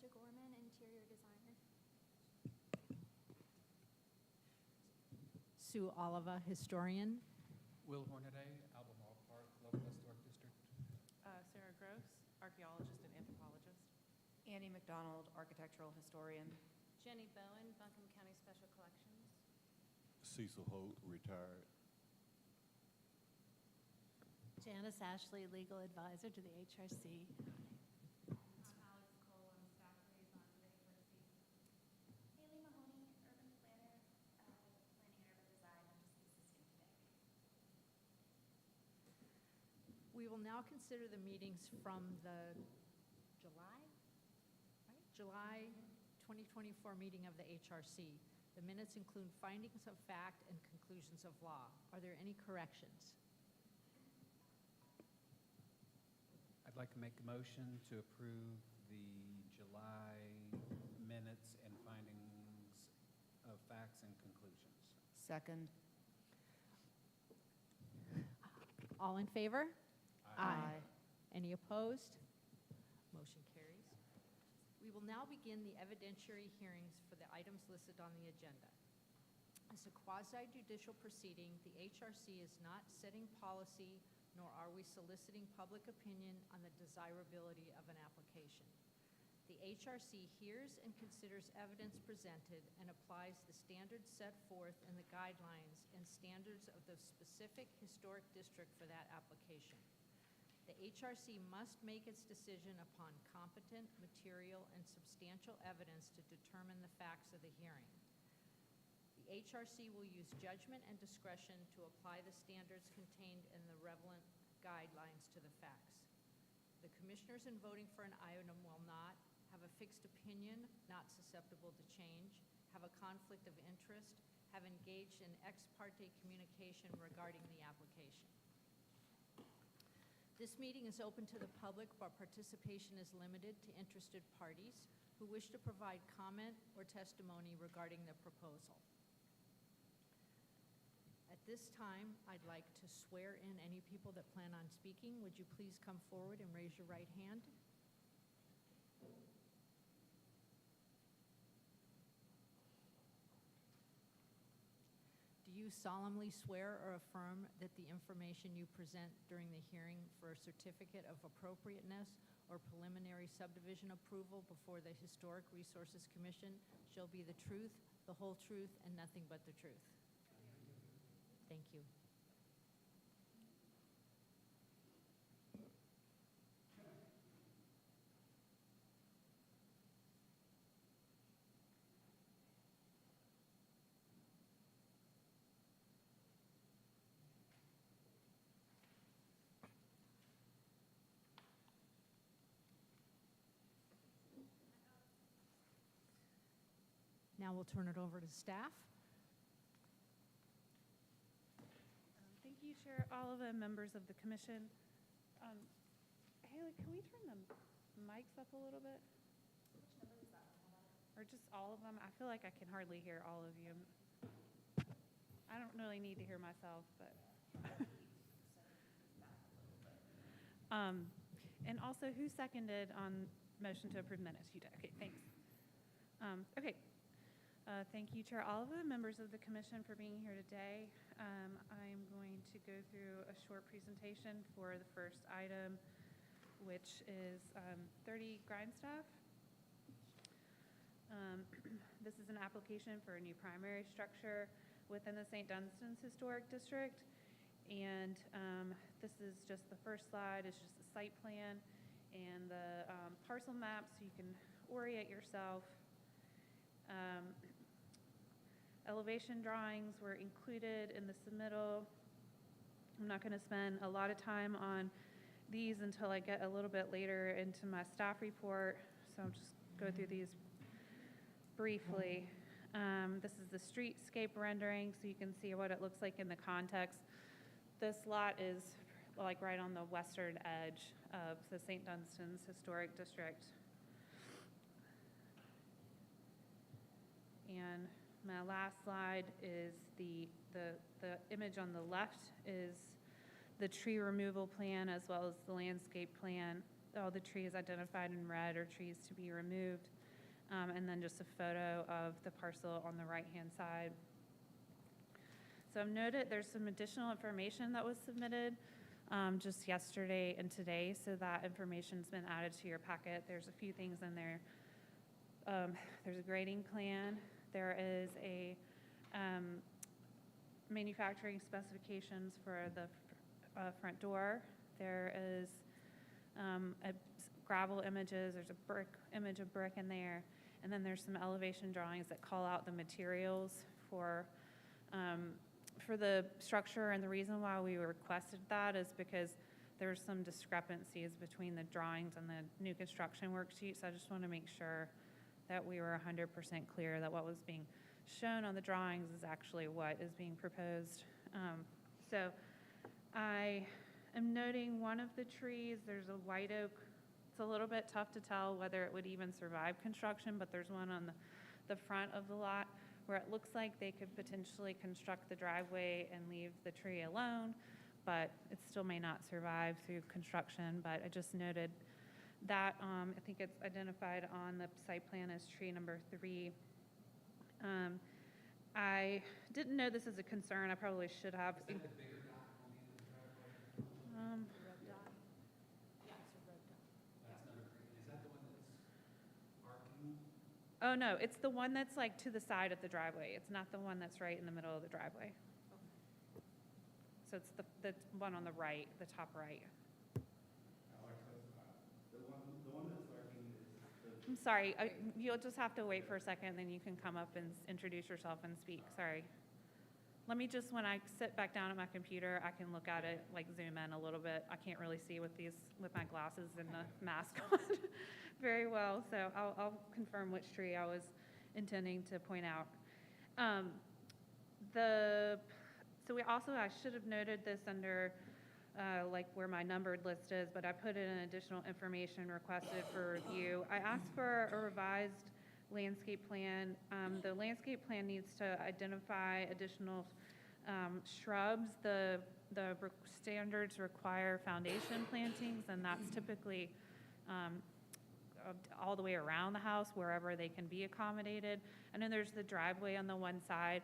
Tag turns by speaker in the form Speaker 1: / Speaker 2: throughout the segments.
Speaker 1: Alicia Gorman, interior designer.
Speaker 2: Sue Oliva, historian.
Speaker 3: Will Hornaday, Albemarle Park, Local Historic District.
Speaker 4: Sarah Gross, archaeologist and anthropologist.
Speaker 5: Annie McDonald, architectural historian.
Speaker 6: Jenny Bowen, Buncombe County Special Collections.
Speaker 7: Cecil Holt, retired.
Speaker 8: Janice Ashley, legal advisor to the HRC.
Speaker 6: Alex Cole, I'm staff liaison to the HRC.
Speaker 1: Haley Mahoney, urban planner, planning and urban design. I'm just assisting today.
Speaker 2: We will now consider the meetings from the July 2024 meeting of the HRC. The minutes include findings of fact and conclusions of law. Are there any corrections?
Speaker 3: I'd like to make a motion to approve the July minutes and findings of facts and conclusions.
Speaker 5: Second.
Speaker 2: All in favor?
Speaker 5: Aye.
Speaker 2: Any opposed? Motion carries. We will now begin the evidentiary hearings for the items listed on the agenda. As a quasi-judicial proceeding, the HRC is not setting policy, nor are we soliciting public opinion on the desirability of an application. The HRC hears and considers evidence presented and applies the standards set forth in the guidelines and standards of the specific historic district for that application. The HRC must make its decision upon competent, material, and substantial evidence to determine the facts of the hearing. The HRC will use judgment and discretion to apply the standards contained in the relevant guidelines to the facts. The commissioners in voting for an item will not have a fixed opinion, not susceptible to change, have a conflict of interest, have engaged in ex parte communication regarding the application. This meeting is open to the public, but participation is limited to interested parties who wish to provide comment or testimony regarding the proposal. At this time, I'd like to swear in any people that plan on speaking. Would you please come forward and raise your right hand? Do you solemnly swear or affirm that the information you present during the hearing for a certificate of appropriateness or preliminary subdivision approval before the Historic Resources Commission shall be the truth, the whole truth, and nothing but the truth? Thank you. Now we'll turn it over to staff.
Speaker 4: Thank you, Chair Oliva, members of the commission. Haley, can we turn the mics up a little bit?
Speaker 1: Which number is that?
Speaker 4: Or just all of them? I feel like I can hardly hear all of you. I don't really need to hear myself, but. And also, who seconded on motion to approve minutes? You did. Okay, thanks. Okay. Thank you, Chair Oliva, members of the commission, for being here today. I'm going to go through a short presentation for the first item, which is 30 Grindstaff. This is an application for a new primary structure within the St. Dunstan's Historic District. And this is just the first slide. It's just the site plan and the parcel map so you can orient yourself. Elevation drawings were included in the submittal. I'm not going to spend a lot of time on these until I get a little bit later into my staff report, so I'll just go through these briefly. This is the streetscape rendering, so you can see what it looks like in the context. This lot is like right on the western edge of the St. Dunstan's Historic District. And my last slide is the image on the left is the tree removal plan as well as the landscape plan. All the trees identified in red are trees to be removed. and then just a photo of the parcel on the right-hand side. So I've noted there's some additional information that was submitted just yesterday and today, so that information's been added to your packet. There's a few things in there. There's a grading plan. There is a manufacturing specifications for the front door. There is gravel images. There's a image of brick in there. And then there's some elevation drawings that call out the materials for the structure. And the reason why we requested that is because there's some discrepancies between the drawings and the new construction worksheet. So I just want to make sure that we were 100% clear that what was being shown on the drawings is actually what is being proposed. So I am noting one of the trees, there's a white oak. It's a little bit tough to tell whether it would even survive construction, but there's one on the front of the lot where it looks like they could potentially construct the driveway and leave the tree alone, but it still may not survive through construction. But I just noted that I think it's identified on the site plan as tree number 3. I didn't know this as a concern. I probably should have.
Speaker 3: Is that the bigger dot on the end of the driveway?
Speaker 2: Red dot? Yeah, it's a red dot.
Speaker 3: That's number 3. Is that the one that's arcing?
Speaker 4: Oh, no, it's the one that's like to the side of the driveway. It's not the one that's right in the middle of the driveway. So it's the one on the right, the top right. I'm sorry, you'll just have to wait for a second, then you can come up and introduce yourself and speak, sorry. Let me just, when I sit back down at my computer, I can look at it, like zoom in a little bit. I can't really see with my glasses and the mask on very well, so I'll confirm which tree I was intending to point out. So I should have noted this under like where my numbered list is, but I put in additional information requested for review. I asked for a revised landscape plan. The landscape plan needs to identify additional shrubs. The standards require foundation plantings, and that's typically all the way around the house, wherever they can be accommodated. I know there's the driveway on the one side,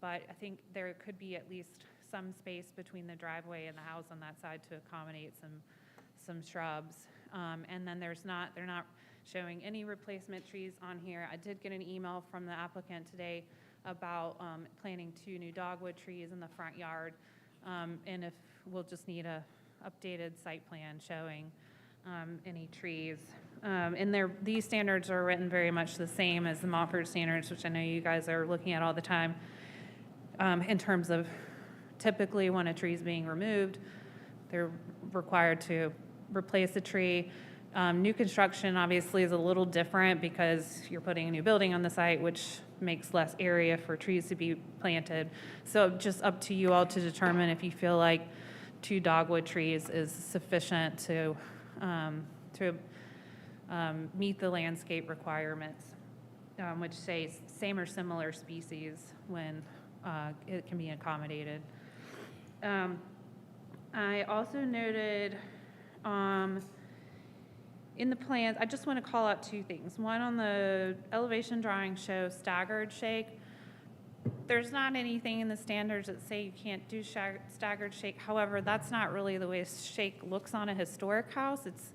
Speaker 4: but I think there could be at least some space between the driveway and the house on that side to accommodate some shrubs. And then they're not showing any replacement trees on here. I did get an email from the applicant today about planting 2 new dogwood trees in the front yard. And if we'll just need a updated site plan showing any trees. And these standards are written very much the same as the Montford standards, which I know you guys are looking at all the time, in terms of typically when a tree is being removed, they're required to replace the tree. New construction obviously is a little different because you're putting a new building on the site, which makes less area for trees to be planted. So just up to you all to determine if you feel like 2 dogwood trees is sufficient to meet the landscape requirements, which say same or similar species when it can be accommodated. I also noted in the plans, I just want to call out 2 things. One, on the elevation drawing shows staggered shake. There's not anything in the standards that say you can't do staggered shake. However, that's not really the way shake looks on a historic house. It's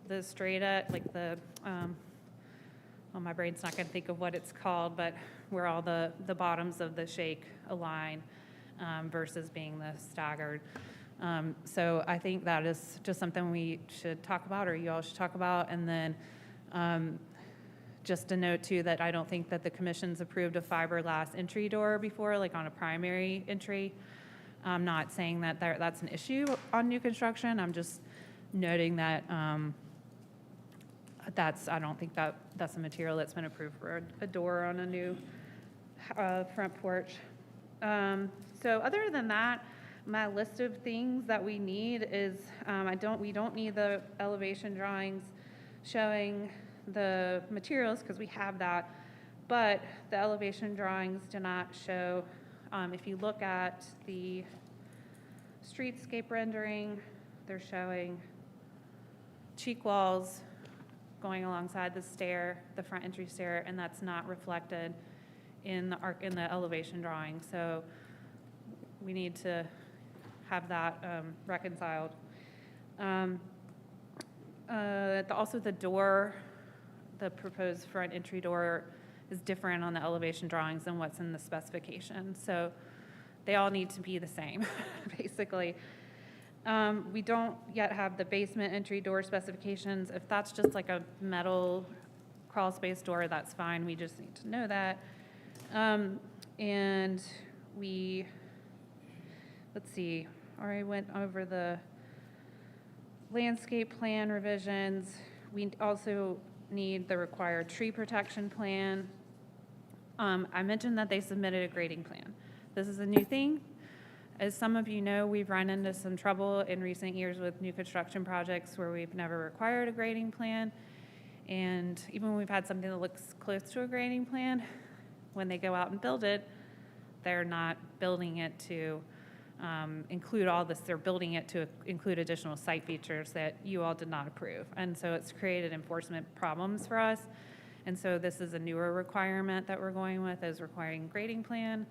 Speaker 4: the straight up, like the, well, my brain's not going to think of what it's called, but where all the bottoms of the shake align versus being the staggered. So I think that is just something we should talk about, or you all should talk about. And then just a note too that I don't think that the commission's approved a fiberglass entry door before, like on a primary entry. I'm not saying that that's an issue on new construction. I'm just noting that I don't think that's a material that's been approved for a door on a new front porch. So other than that, my list of things that we need is, we don't need the elevation drawings showing the materials because we have that, but the elevation drawings do not show, if you look at the streetscape rendering, they're showing cheek walls going alongside the stair, the front entry stair, and that's not reflected in the elevation drawing. So we need to have that reconciled. Also, the door, the proposed front entry door is different on the elevation drawings than what's in the specification. So they all need to be the same, basically. We don't yet have the basement entry door specifications. If that's just like a metal crawl space door, that's fine. We just need to know that. And let's see, I already went over the landscape plan revisions. We also need the required tree protection plan. I mentioned that they submitted a grading plan. This is a new thing. As some of you know, we've run into some trouble in recent years with new construction projects where we've never required a grading plan. And even when we've had something that looks close to a grading plan, when they go out and build it, they're not building it to include all this. They're building it to include additional site features that you all did not approve. And so it's created enforcement problems for us. And so this is a newer requirement that we're going with, is requiring grading plan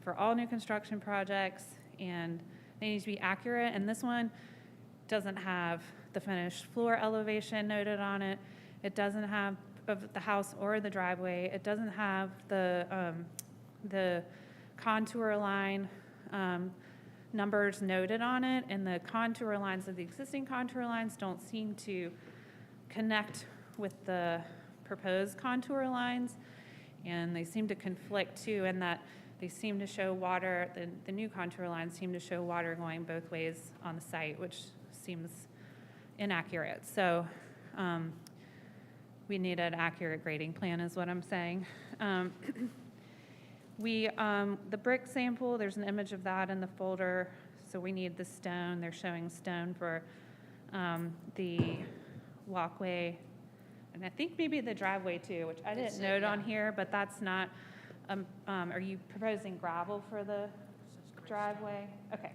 Speaker 4: for all new construction projects, and they need to be accurate. And this one doesn't have the finished floor elevation noted on it. It doesn't have of the house or the driveway. It doesn't have the contour line numbers noted on it, and the contour lines of the existing contour lines don't seem to connect with the proposed contour lines, and they seem to conflict too, in that they seem to show water, the new contour lines seem to show water going both ways on the site, which seems inaccurate. So we need an accurate grading plan is what I'm saying. The brick sample, there's an image of that in the folder. So we need the stone. They're showing stone for the walkway, and I think maybe the driveway too, which I didn't note on here, but that's not, are you proposing gravel for the driveway? Okay.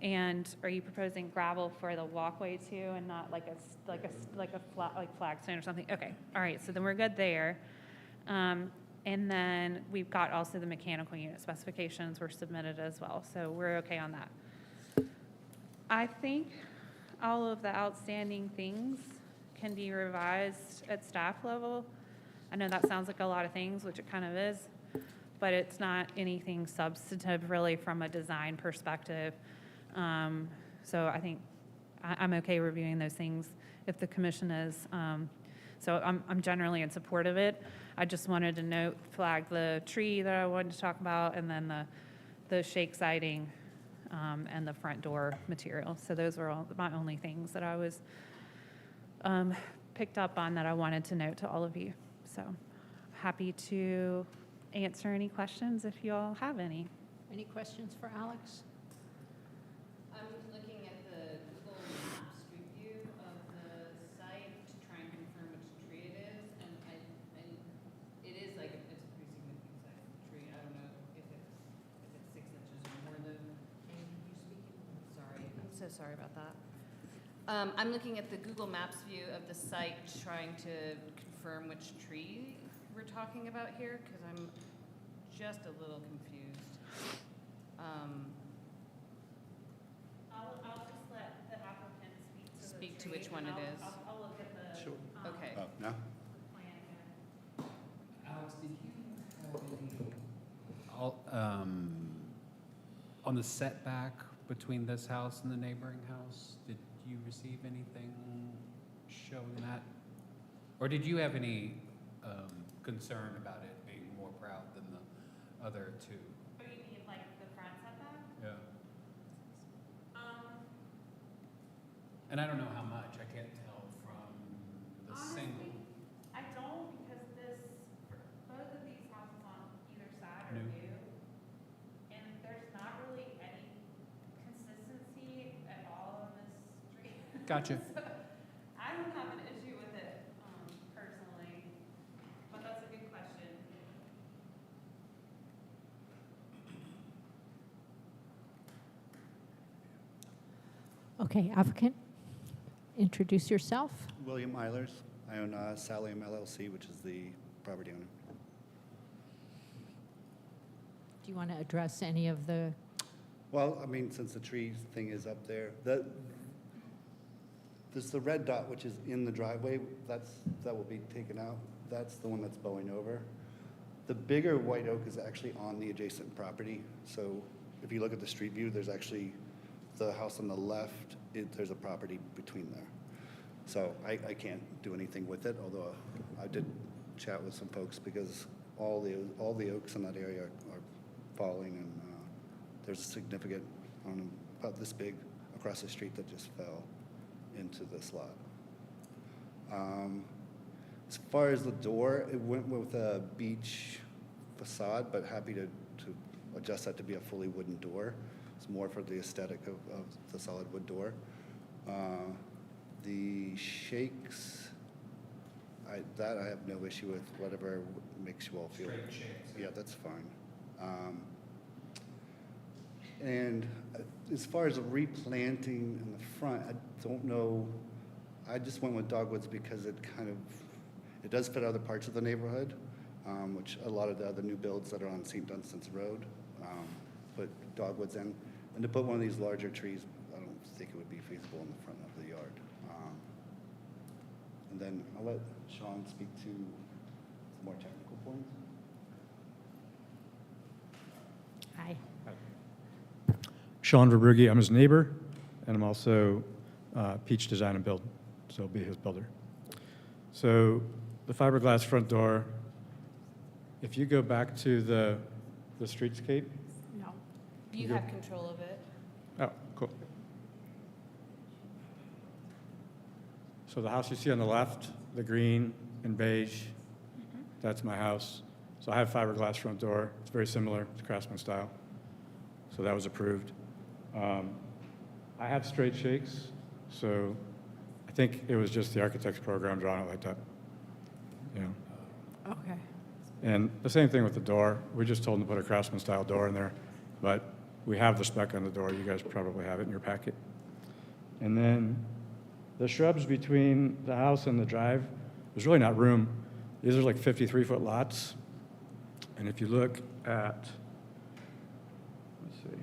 Speaker 4: And are you proposing gravel for the walkway too, and not like a flat, like flagstone or something? Okay, all right, so then we're good there. And then we've got also the mechanical unit specifications were submitted as well, so we're okay on that. I think all of the outstanding things can be revised at staff level. I know that sounds like a lot of things, which it kind of is, but it's not anything substantive really from a design perspective. So I think I'm okay reviewing those things if the commission is. So I'm generally in support of it. I just wanted to flag the tree that I wanted to talk about, and then the shake siding and the front door material. So those were all my only things that I was picked up on that I wanted to note to all of you. So happy to answer any questions if you all have any.
Speaker 2: Any questions for Alex?
Speaker 9: I'm looking at the Google Maps Street View of the site to try and confirm which tree it is, and it is like, it's a pretty significant size tree. I don't know if it's 6 inches or more than. Sorry, I'm so sorry about that. I'm looking at the Google Maps view of the site, trying to confirm which tree we're talking about here, because I'm just a little confused.
Speaker 4: I'll just let the applicant
Speaker 9: Speak to which one it is.
Speaker 4: I'll look at the
Speaker 9: Sure. Okay.
Speaker 7: Now?
Speaker 4: plan again.
Speaker 3: Alex, did you have any, on the setback between this house and the neighboring house, did you receive anything showing that? Or did you have any concern about it being more proud than the other two?
Speaker 4: Oh, you mean like the front setback?
Speaker 3: Yeah. And I don't know how much, I can't tell from the single.
Speaker 4: Honestly, I don't, because both of these houses on either side are
Speaker 3: New.
Speaker 4: new, and there's not really any consistency at all on this street.
Speaker 3: Gotcha.
Speaker 4: So I don't have an issue with it, personally, but that's a good question.
Speaker 2: Okay, applicant, introduce yourself.
Speaker 10: William Eilers. I own Salium LLC, which is the property owner.
Speaker 2: Do you want to address any of the,
Speaker 10: Well, I mean, since the tree thing is up there, there's the red dot, which is in the driveway, that will be taken out. That's the one that's bowing over. The bigger white oak is actually on the adjacent property. So if you look at the street view, there's actually the house on the left, there's a property between there. So I can't do anything with it, although I did chat with some folks because all the oaks in that area are falling, and there's a significant, about this big across the street that just fell into this lot. As far as the door, it went with a beach facade, but happy to adjust that to be a fully wooden door. It's more for the aesthetic of the solid wood door. The shakes, I have no issue with, whatever makes you all feel.
Speaker 3: Straight shakes.
Speaker 10: Yeah, that's fine. And as far as replanting in the front, I don't know. I just went with dogwoods because it does fit other parts of the neighborhood, which a lot of the other new builds that are on St. Dunstan's Road put dogwoods in. And to put one of these larger trees, I don't think it would be feasible in the front of the yard. And then I'll let Sean speak to some more technical points.
Speaker 2: hi,
Speaker 11: Sean Verbrugge, I'm his neighbor, and I'm also Peach Design and Build, so I'll be his builder. So the fiberglass front door, if you go back to the streetscape.
Speaker 2: no,
Speaker 5: You have control of it.
Speaker 11: Oh, cool. So the house you see on the left, the green and beige, that's my house. So I have fiberglass front door. It's very similar to Craftsman style. So that was approved. I have straight shakes, so I think it was just the architect's program drawing it like that. You know.
Speaker 2: okay.
Speaker 11: And the same thing with the door. We just told them to put a Craftsman style door in there, but we have the spec on the door. You guys probably have it in your packet. And then the shrubs between the house and the drive, there's really not room. These are like 53-foot lots. And if you look at, let's see,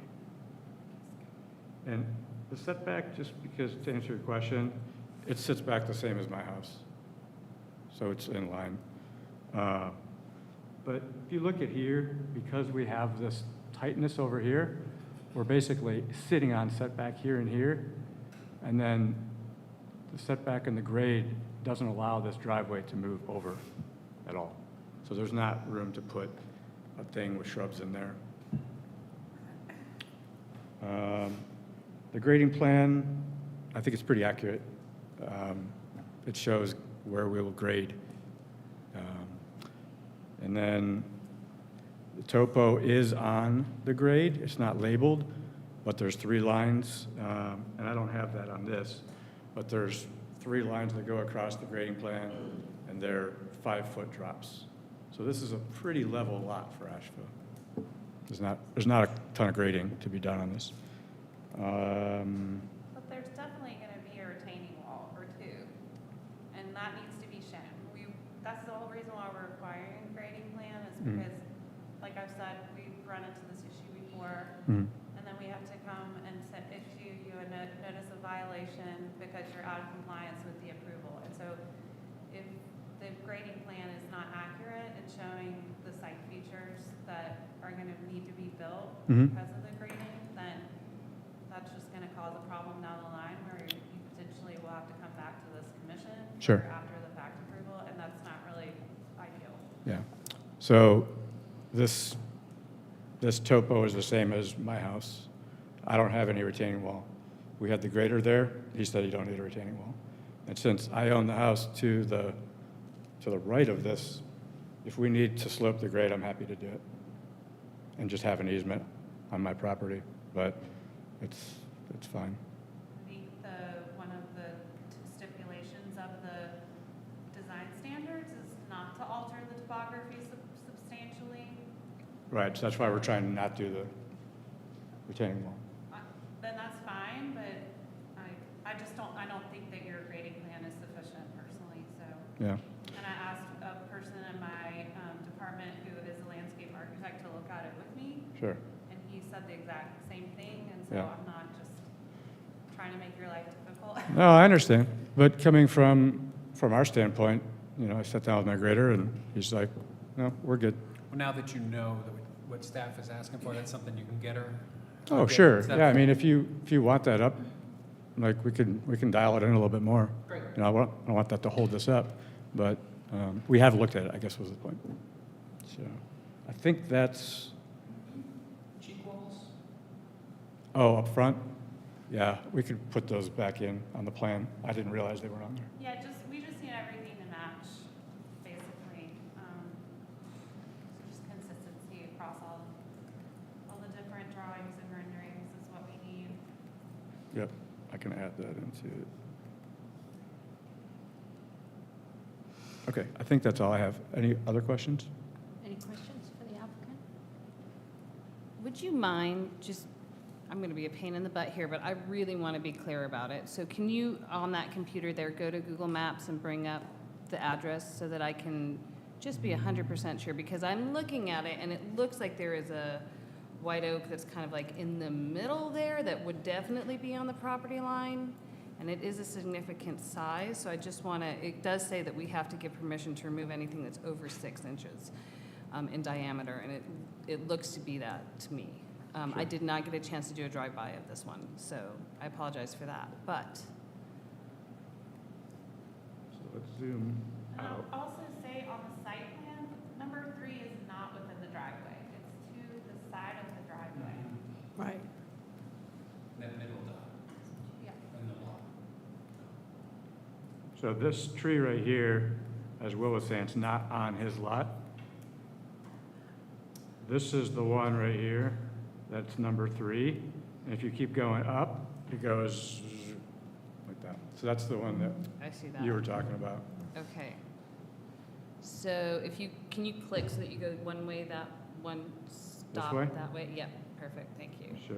Speaker 11: and the setback, just because to answer your question, it sits back the same as my house. So it's in line. But if you look at here, because we have this tightness over here, we're basically sitting on setback here and here. And then the setback and the grade doesn't allow this driveway to move over at all. So there's not room to put a thing with shrubs in there. The grading plan, I think it's pretty accurate. It shows where we will grade. And then the topo is on the grade. It's not labeled, but there's 3 lines, and I don't have that on this, but there's 3 lines that go across the grading plan, and they're 5-foot drops. So this is a pretty level lot for Asheville. There's not a ton of grading to be done on this.
Speaker 4: But there's definitely going to be a retaining wall or 2, and that needs to be shown. That's the whole reason why we're requiring a grading plan is because, like I've said, we've run into this issue before, and then we have to come and issue you a notice of violation because you're out of compliance with the approval. And so if the grading plan is not accurate in showing the site features that are going to need to be built because of the grading, then that's just going to cause a problem down the line where you potentially will have to come back to this commission
Speaker 11: Sure.
Speaker 4: after the fact approval, and that's not really ideal.
Speaker 11: Yeah. So this topo is the same as my house. I don't have any retaining wall. We had the grader there. He said you don't need a retaining wall. And since I own the house to the right of this, if we need to slope the grade, I'm happy to do it and just have an easement on my property. But it's fine.
Speaker 4: One of the stipulations of the design standards is not to alter the topography substantially.
Speaker 11: Right. So that's why we're trying to not do the retaining wall.
Speaker 4: Then that's fine, but I don't think that your grading plan is sufficient for
Speaker 11: Yeah,
Speaker 4: And I asked a person in my department who is a landscape architect to look at it with me,
Speaker 11: sure.
Speaker 4: and he said the exact same thing, and so
Speaker 11: Yeah.
Speaker 4: I'm not just trying to make your life difficult.
Speaker 11: No, I understand. But coming from our standpoint, you know, I sat down with my grader and he's like, no, we're good.
Speaker 3: Well, now that you know that what staff is asking for, that's something you can get her?
Speaker 11: Oh,
Speaker 3: Okay,
Speaker 11: sure.
Speaker 3: so
Speaker 11: Yeah, I mean, if you want that up, like, we can dial it in a little bit more.
Speaker 3: Great.
Speaker 11: You know, I don't want that to hold this up, but we have looked at it, I guess was the point. So I think that's,
Speaker 3: Cheek walls?
Speaker 11: oh, up front? Yeah, we could put those back in on the plan. I didn't realize they were on there.
Speaker 4: Yeah, we just need everything to match, basically. So just consistency across all the different drawings and renderings is what we need.
Speaker 11: Yep, I can add that into it. Okay, I think that's all I have. Any other questions?
Speaker 8: Any questions for the applicant?
Speaker 9: Would you mind just, I'm going to be a pain in the butt here, but I really want to be clear about it. So can you, on that computer there, go to Google Maps and bring up the address so that I can just be 100% sure? Because I'm looking at it and it looks like there is a white oak that's kind of like in the middle there that would definitely be on the property line. And it is a significant size, so I just want to, it does say that we have to give permission to remove anything that's over 6 inches in diameter, and it looks to be that to me. I did not get a chance to do a drive-by of this one, so I apologize for that, but.
Speaker 11: So let's zoom
Speaker 4: And
Speaker 11: out.
Speaker 4: I'll also say on the site plan, number 3 is not within the driveway. It's to the side of the driveway.
Speaker 8: Right.
Speaker 3: That middle dot
Speaker 4: Yeah.
Speaker 3: in the lot.
Speaker 11: So this tree right here, as Will was saying, it's not on his lot. This is the one right here, that's number 3. And if you keep going up, it goes like that. So that's the one that
Speaker 9: I see that.
Speaker 11: you were talking about.
Speaker 9: Okay. So if you, can you click so that you go one way, that one stop
Speaker 11: way?
Speaker 9: that way? Yep, perfect, thank you.
Speaker 11: Sure.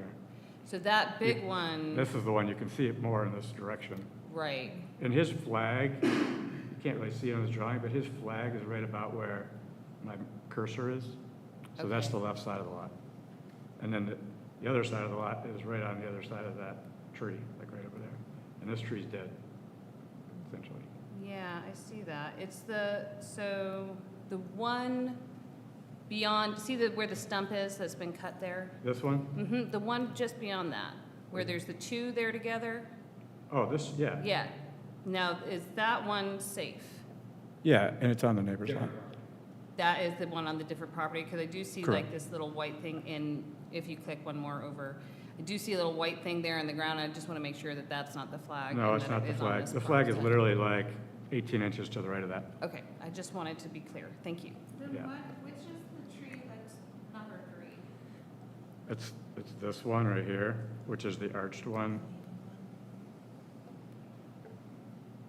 Speaker 9: So that big one,
Speaker 11: This is the one, you can see it more in this direction.
Speaker 9: right,
Speaker 11: And his flag, you can't really see it on this drawing, but his flag is right about where my cursor is. So that's
Speaker 9: Okay.
Speaker 11: the left side of the lot. And then the other side of the lot is right on the other side of that tree, like right over there. And this tree's dead, essentially.
Speaker 9: yeah, I see that. It's so the one beyond, see where the stump is that's been cut there?
Speaker 11: This one?
Speaker 9: Mm-hmm, the one just beyond that, where there's the 2 there together?
Speaker 11: Oh, this, yeah.
Speaker 9: Yeah. Now, is that one safe?
Speaker 11: Yeah, and it's on the neighbor's lot.
Speaker 9: That is the one on the different property, because I do see like
Speaker 11: Correct.
Speaker 9: this little white thing in, if you click one more over, I do see a little white thing there in the ground. I just want to make sure that that's not the flag.
Speaker 11: No,
Speaker 9: and
Speaker 11: it's
Speaker 9: that
Speaker 11: not
Speaker 9: it
Speaker 11: the
Speaker 9: is on
Speaker 11: flag.
Speaker 9: this
Speaker 11: The flag is
Speaker 9: property.
Speaker 11: literally like 18 inches to the right of that.
Speaker 9: Okay, I just wanted to be clear. Thank you.
Speaker 4: Then
Speaker 11: Yeah.
Speaker 4: which is the tree that's number 3?
Speaker 11: It's this one right here, which is the arched one.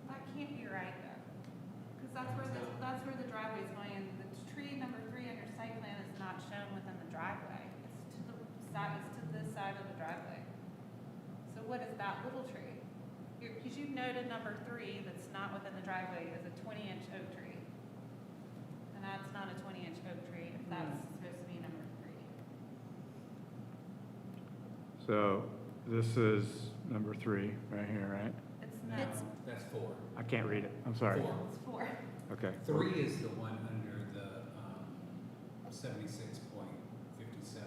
Speaker 4: That can't be right though, because that's where the driveway is going, and the tree number 3 on your site plan is not shown within the driveway. It's to the side, it's to this side of the driveway. So what is that little tree? Because you've noted number 3 that's not within the driveway is a 20-inch oak tree. And that's not a 20-inch oak tree if that's supposed to be number 3.
Speaker 11: So this is number 3 right here, right?
Speaker 4: It's no,
Speaker 3: That's 4.
Speaker 11: I can't read it. I'm sorry.
Speaker 3: 4.
Speaker 4: it's 4.
Speaker 11: Okay.
Speaker 3: 3 is the one under the 76.57 to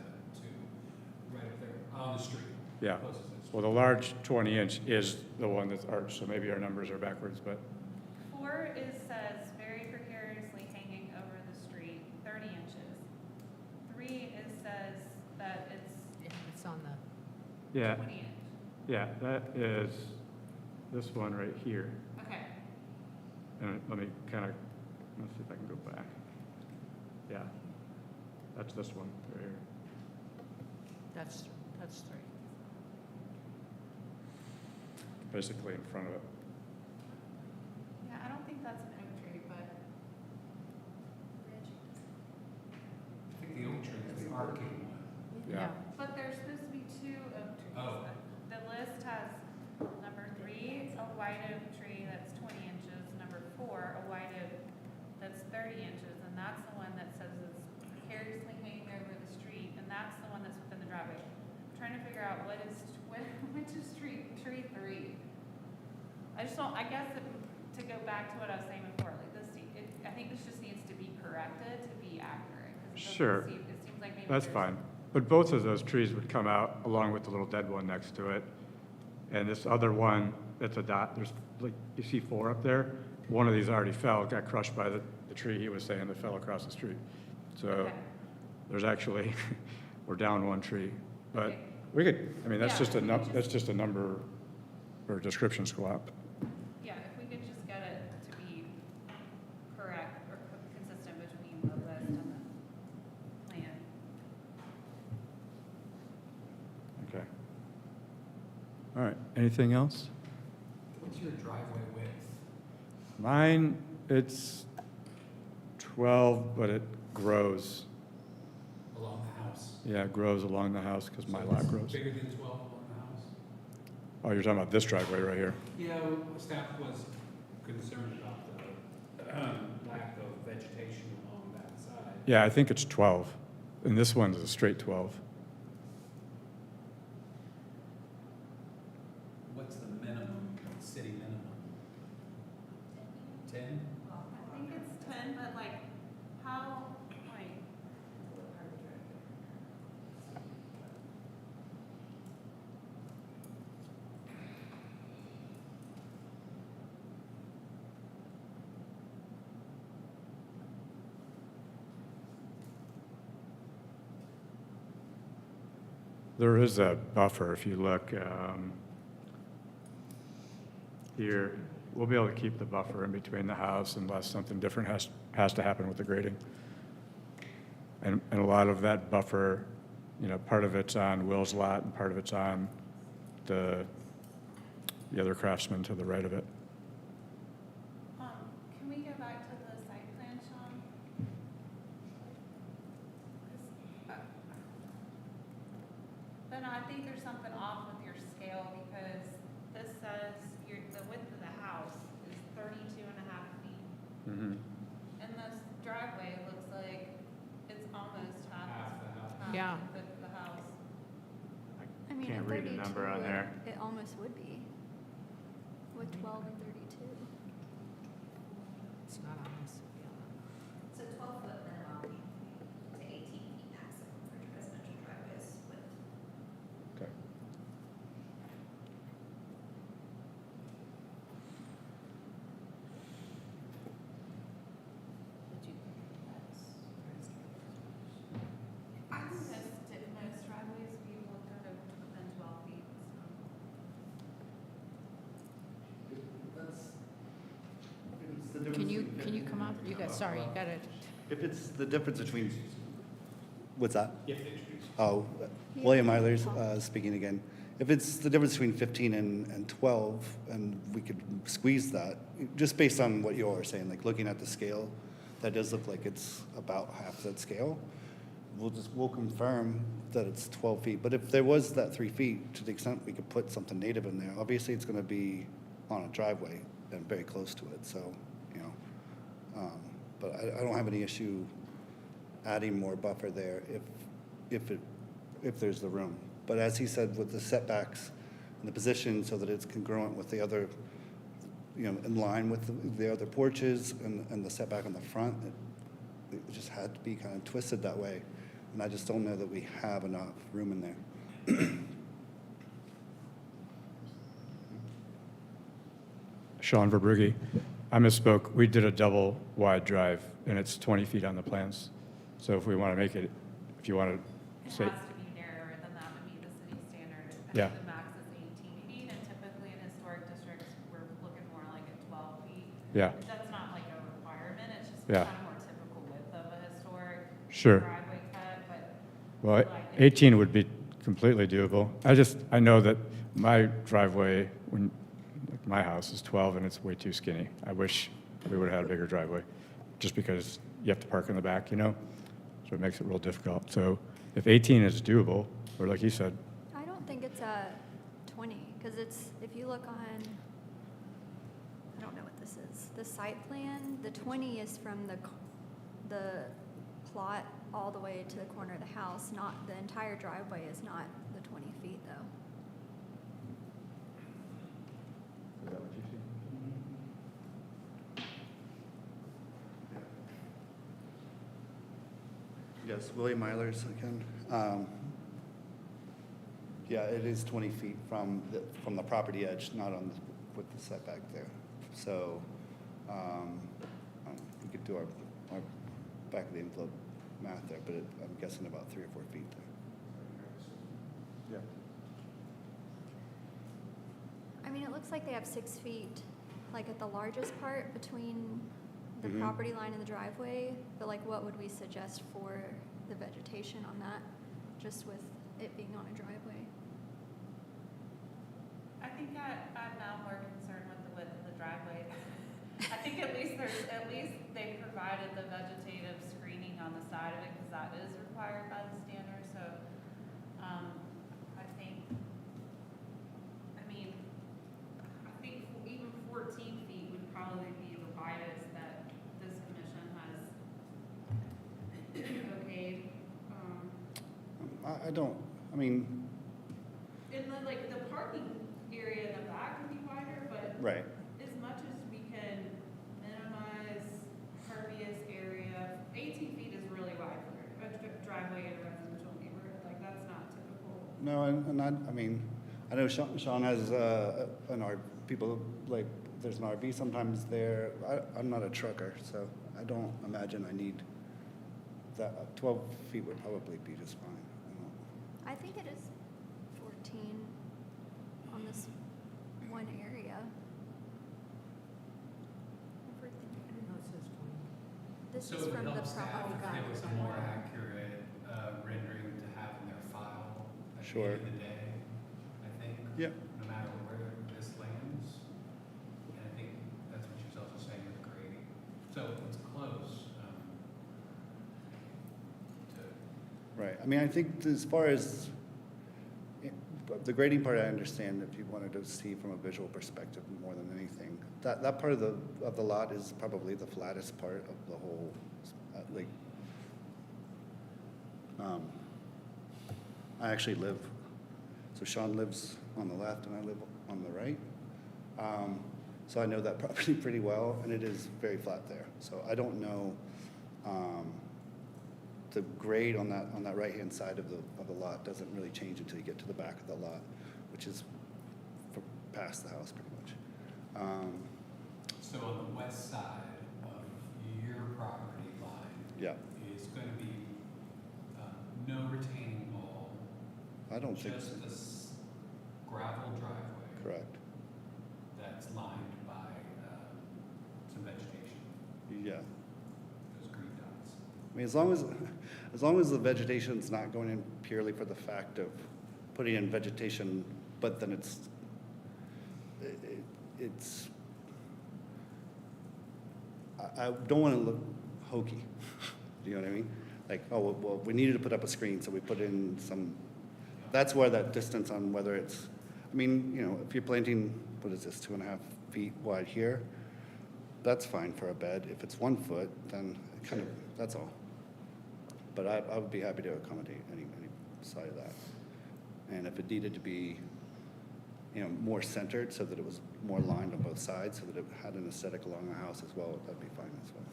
Speaker 3: right up there on the street.
Speaker 11: Yeah.
Speaker 3: Closest to the street.
Speaker 11: Well, the large 20-inch is the one that's arched, so maybe our numbers are backwards, but
Speaker 4: 4 says very precariously hanging over the street, 30 inches. 3 says that it's
Speaker 2: Yeah, it's on the,
Speaker 11: yeah,
Speaker 4: 20 inch.
Speaker 11: yeah, that is this one right here.
Speaker 4: Okay,
Speaker 11: And let me kind of, let's see if I can go back. Yeah, that's this one right here.
Speaker 2: that's 3.
Speaker 11: Basically in front of it.
Speaker 4: yeah, I don't think that's an oak tree, but
Speaker 3: I think the oak tree is the arcing one.
Speaker 11: Yeah.
Speaker 4: but there's supposed to be 2 oak trees.
Speaker 3: Oh.
Speaker 4: The list has number 3, a white oak tree that's 20 inches, number 4, a white just don't, I guess, to go back to what I was saying before, like I think this just needs to be corrected to be accurate. 'Cause it doesn't
Speaker 11: Sure.
Speaker 4: it seems like maybe
Speaker 11: That's
Speaker 4: there's-
Speaker 11: fine. But both of those trees would come out along with the little dead one next to it. And this other one, that's a dot, there's like, you see 4 up there? One of these already fell, got crushed by the tree he was saying that fell across the street. So
Speaker 4: Okay.
Speaker 11: there's actually, we're down 1 tree. But
Speaker 4: Okay.
Speaker 11: we could, I mean, that's
Speaker 4: Yeah,
Speaker 11: just a,
Speaker 4: we could
Speaker 11: that's just a number or description swap.
Speaker 4: Yeah, if we could just get it to be correct or consistent between the list and the plan.
Speaker 11: Okay. All right, anything else?
Speaker 3: What's your driveway width?
Speaker 11: Mine, it's 12, but it grows.
Speaker 3: Along the house?
Speaker 11: Yeah, it grows along the house because my
Speaker 3: So
Speaker 11: lot
Speaker 3: it's
Speaker 11: grows.
Speaker 3: Bigger than 12 along the house?
Speaker 11: Oh, you're talking about this driveway right here?
Speaker 3: Yeah, staff was concerned about the lack of vegetation along that side.
Speaker 11: Yeah, I think it's 12, and this one's a straight 12.
Speaker 3: What's the minimum, city minimum? 10?
Speaker 4: I think it's 10, but like, how, like,
Speaker 11: There is a buffer, if you look here. We'll be able to keep the buffer in between the house unless something different has to happen with the grading. And a lot of that buffer, you know, part of it's on Will's lot and part of it's on the other craftsman to the right of it.
Speaker 4: can we go back to the site plan, Sean? 'Cause, But no, I think there's something off with your scale because this says the width of the house is 32.5 feet.
Speaker 11: Mm-hmm.
Speaker 4: And this driveway looks like it's almost half
Speaker 3: Half the house.
Speaker 2: Yeah.
Speaker 4: the width of the house.
Speaker 8: I mean,
Speaker 11: Can't
Speaker 8: at
Speaker 11: read the number
Speaker 8: 32,
Speaker 11: on there.
Speaker 8: It almost would be, with 12 and 32.
Speaker 2: It's not on this, yeah.
Speaker 1: It's a 12-foot minimum to 18 feet maximum for residential driveways with
Speaker 11: Okay.
Speaker 4: I think most driveways we looked at are within 12 feet.
Speaker 2: Can you come up? You got, sorry, you got it.
Speaker 10: If it's the difference between, what's that?
Speaker 3: You have to introduce.
Speaker 10: Oh, William Eilers, speaking again. If it's the difference between 15 and 12, and we could squeeze that, just based on what you all are saying, like looking at the scale, that does look like it's about half that scale. We'll confirm that it's 12 feet. But if there was that 3 feet, to the extent we could put something native in there, obviously it's gonna be on a driveway and very close to it, so, you know. But I don't have any issue adding more buffer there if there's the room. But as he said, with the setbacks and the position so that it's congruent with the other, you know, in line with the other porches and the setback on the front, it just had to be kind of twisted that way. And I just don't know that we have enough room in there.
Speaker 11: Sean Verbrugge. I misspoke. We did a double wide drive, and it's 20 feet on the plans. So if we want to make it, if you want
Speaker 4: It
Speaker 11: to say,
Speaker 4: has to be narrower than that to meet the city standard. I
Speaker 11: Yeah.
Speaker 4: think the max is 18 feet, and typically in historic districts, we're looking more like at 12 feet.
Speaker 11: yeah,
Speaker 4: That's not like a requirement, it's just
Speaker 11: Yeah.
Speaker 4: kind of more typical width of a historic
Speaker 11: Sure.
Speaker 4: driveway cut, but
Speaker 11: well,
Speaker 4: like,
Speaker 11: 18 would be completely doable. I know that my driveway, like my house is 12 and it's way too skinny. I wish we would have had a bigger driveway, just because you have to park in the back, you know? So it makes it real difficult. So if 18 is doable, or like you said,
Speaker 8: I don't think it's a 20, because it's, if you look on, I don't know what this is, the site plan, the 20 is from the plot all the way to the corner of the house, not, the entire driveway is not the 20 feet, though.
Speaker 11: is that what you see?
Speaker 10: Yes, William Eilers again. Yeah, it is 20 feet from the property edge, not on, with the setback there. So, we could do our back of the envelope math there, but I'm guessing about 3 or 4 feet there. Yeah.
Speaker 8: I mean, it looks like they have 6 feet, like at the largest part between the
Speaker 10: Mhm.
Speaker 8: property line and the driveway, but like what would we suggest for the vegetation on that, just with it being on a driveway?
Speaker 4: I think I'm now more concerned with the width of the driveway. I think at least they provided the vegetative screening on the side of it, because that is required by the standard, so, I think even 14 feet would probably be the widest that this commission has okayed.
Speaker 10: I don't, I mean,
Speaker 4: And then, like, the parking area in the back would be wider, but
Speaker 10: right.
Speaker 4: as much as we can minimize pervious area, 18 feet is really wide for a driveway in a residential neighborhood. Like, that's not typical.
Speaker 10: No, I mean, I know Sean has people, like, there's an RV sometimes there. I'm not a trucker, so I don't imagine I need that. 12 feet would probably be just fine.
Speaker 8: I think it is 14 on this one area.
Speaker 2: No, it says 20.
Speaker 8: This
Speaker 3: So
Speaker 8: is
Speaker 3: it would
Speaker 8: from the
Speaker 3: help staff
Speaker 8: property
Speaker 3: if
Speaker 8: line.
Speaker 3: there was a more accurate rendering to have in their file at the
Speaker 10: Sure.
Speaker 3: end of the day, I think.
Speaker 10: Yep.
Speaker 3: No matter where this lands. And I think that's what she's also saying with grading. So it's close.
Speaker 10: Right, I mean, I think as far as, the grading part, I understand if you wanted to see from a visual perspective more than anything. That part of the lot is probably the flattest part of the whole, like, I actually live, so Sean lives on the left and I live on the right. So I know that property pretty well, and it is very flat there. So I don't know, the grade on that right-hand side of the lot doesn't really change until you get to the back of the lot, which is past the house pretty much.
Speaker 3: So on the west side of your property line
Speaker 10: Yeah,
Speaker 3: is going to be no retaining wall,
Speaker 10: I don't think so.
Speaker 3: just this gravel driveway
Speaker 10: Correct.
Speaker 3: that's lined by some vegetation,
Speaker 10: Yeah.
Speaker 3: those green dots.
Speaker 10: I mean, as long as the vegetation's not going in purely for the fact of putting in vegetation, but then it's, I don't want to look hokey. Do you know what I mean? Like, oh, well, we needed to put up a screen, so we put in some, that's where that distance on whether it's, I mean, you know, if you're planting, what is this, 2.5 feet wide here, that's fine for a bed. If it's 1 foot, then it kind of, that's all. But I would be happy to accommodate any side of that. And if it needed to be, you know, more centered so that it was more lined on both sides, so that it had an aesthetic along the house as well, that'd be fine as well.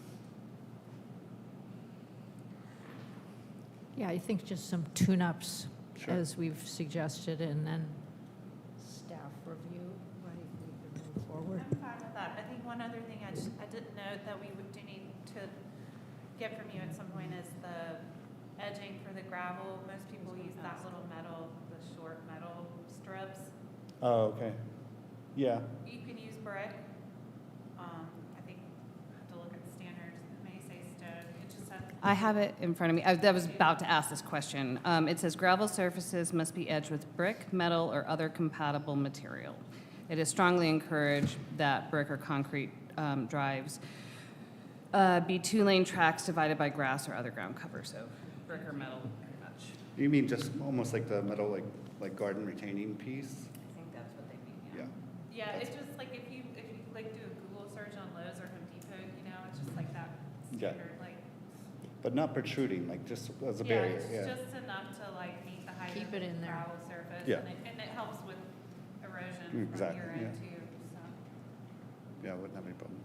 Speaker 2: Yeah, I think just some tune-ups,
Speaker 10: Sure.
Speaker 2: as we've suggested, and then staff review, right, we can move forward.
Speaker 4: I'm fine with that. I think one other thing I didn't note that we do need to get from you at some point is the edging for the gravel. Most people use that little metal, the short metal strips.
Speaker 10: Oh, okay. Yeah.
Speaker 4: You can use brick. I think I have to look at the standards. It may say stone. It just has.
Speaker 9: I have it in front of me. I was about to ask this question. It says gravel surfaces must be edged with brick, metal, or other compatible material. It is strongly encouraged that brick or concrete drives be 2-lane tracks divided by grass or other ground cover, so brick or metal, pretty much.
Speaker 10: You mean just almost like the metal, like garden retaining piece?
Speaker 9: I think that's what they mean, yeah.
Speaker 10: Yeah.
Speaker 4: Yeah, it's just like if you like do a Google search on Lowe's or Home Depot, you know, it's just like that
Speaker 10: Yeah.
Speaker 4: standard, like.
Speaker 10: But not protruding, like just as a
Speaker 4: Yeah,
Speaker 10: barrier,
Speaker 4: it's
Speaker 10: yeah.
Speaker 4: just enough to like meet the height
Speaker 2: Keep
Speaker 4: of
Speaker 2: it
Speaker 4: the
Speaker 2: in there.
Speaker 4: gravel surface.
Speaker 10: Yeah.
Speaker 4: And it helps with erosion from
Speaker 10: Exactly,
Speaker 4: your end too, so.
Speaker 10: Yeah, I wouldn't have any problem.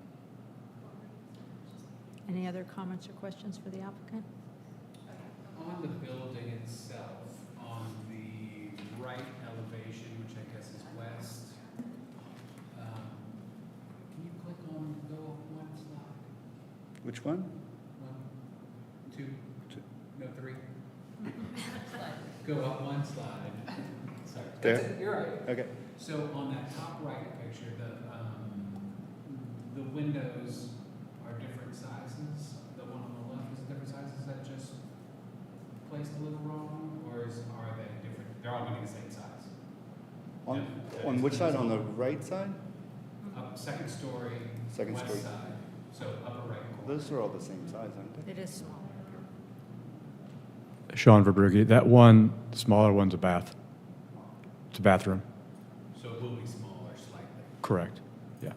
Speaker 2: Any other comments or questions for the applicant?
Speaker 10: Which one?
Speaker 3: 1, 2, no, 3. Go up one slide. Sorry.
Speaker 10: There?
Speaker 3: That's it, you're right.
Speaker 10: Okay.
Speaker 3: So on that top right picture, the windows are different sizes. The one on the left is a different size. Is that just placed a little wrong, or are they different? They're all going to be the same size.
Speaker 10: On,
Speaker 3: Yeah,
Speaker 10: on
Speaker 3: it's
Speaker 10: which side? On the
Speaker 3: small.
Speaker 10: right side?
Speaker 3: Up second story,
Speaker 10: Second
Speaker 3: west
Speaker 10: story.
Speaker 3: side. So upper right corner.
Speaker 10: Those are all the same size, aren't they?
Speaker 2: It is small.
Speaker 11: Sean Verbrugge, that one, the smaller one's a bath. It's a bathroom,
Speaker 3: So it will be smaller slightly.
Speaker 11: correct, yeah.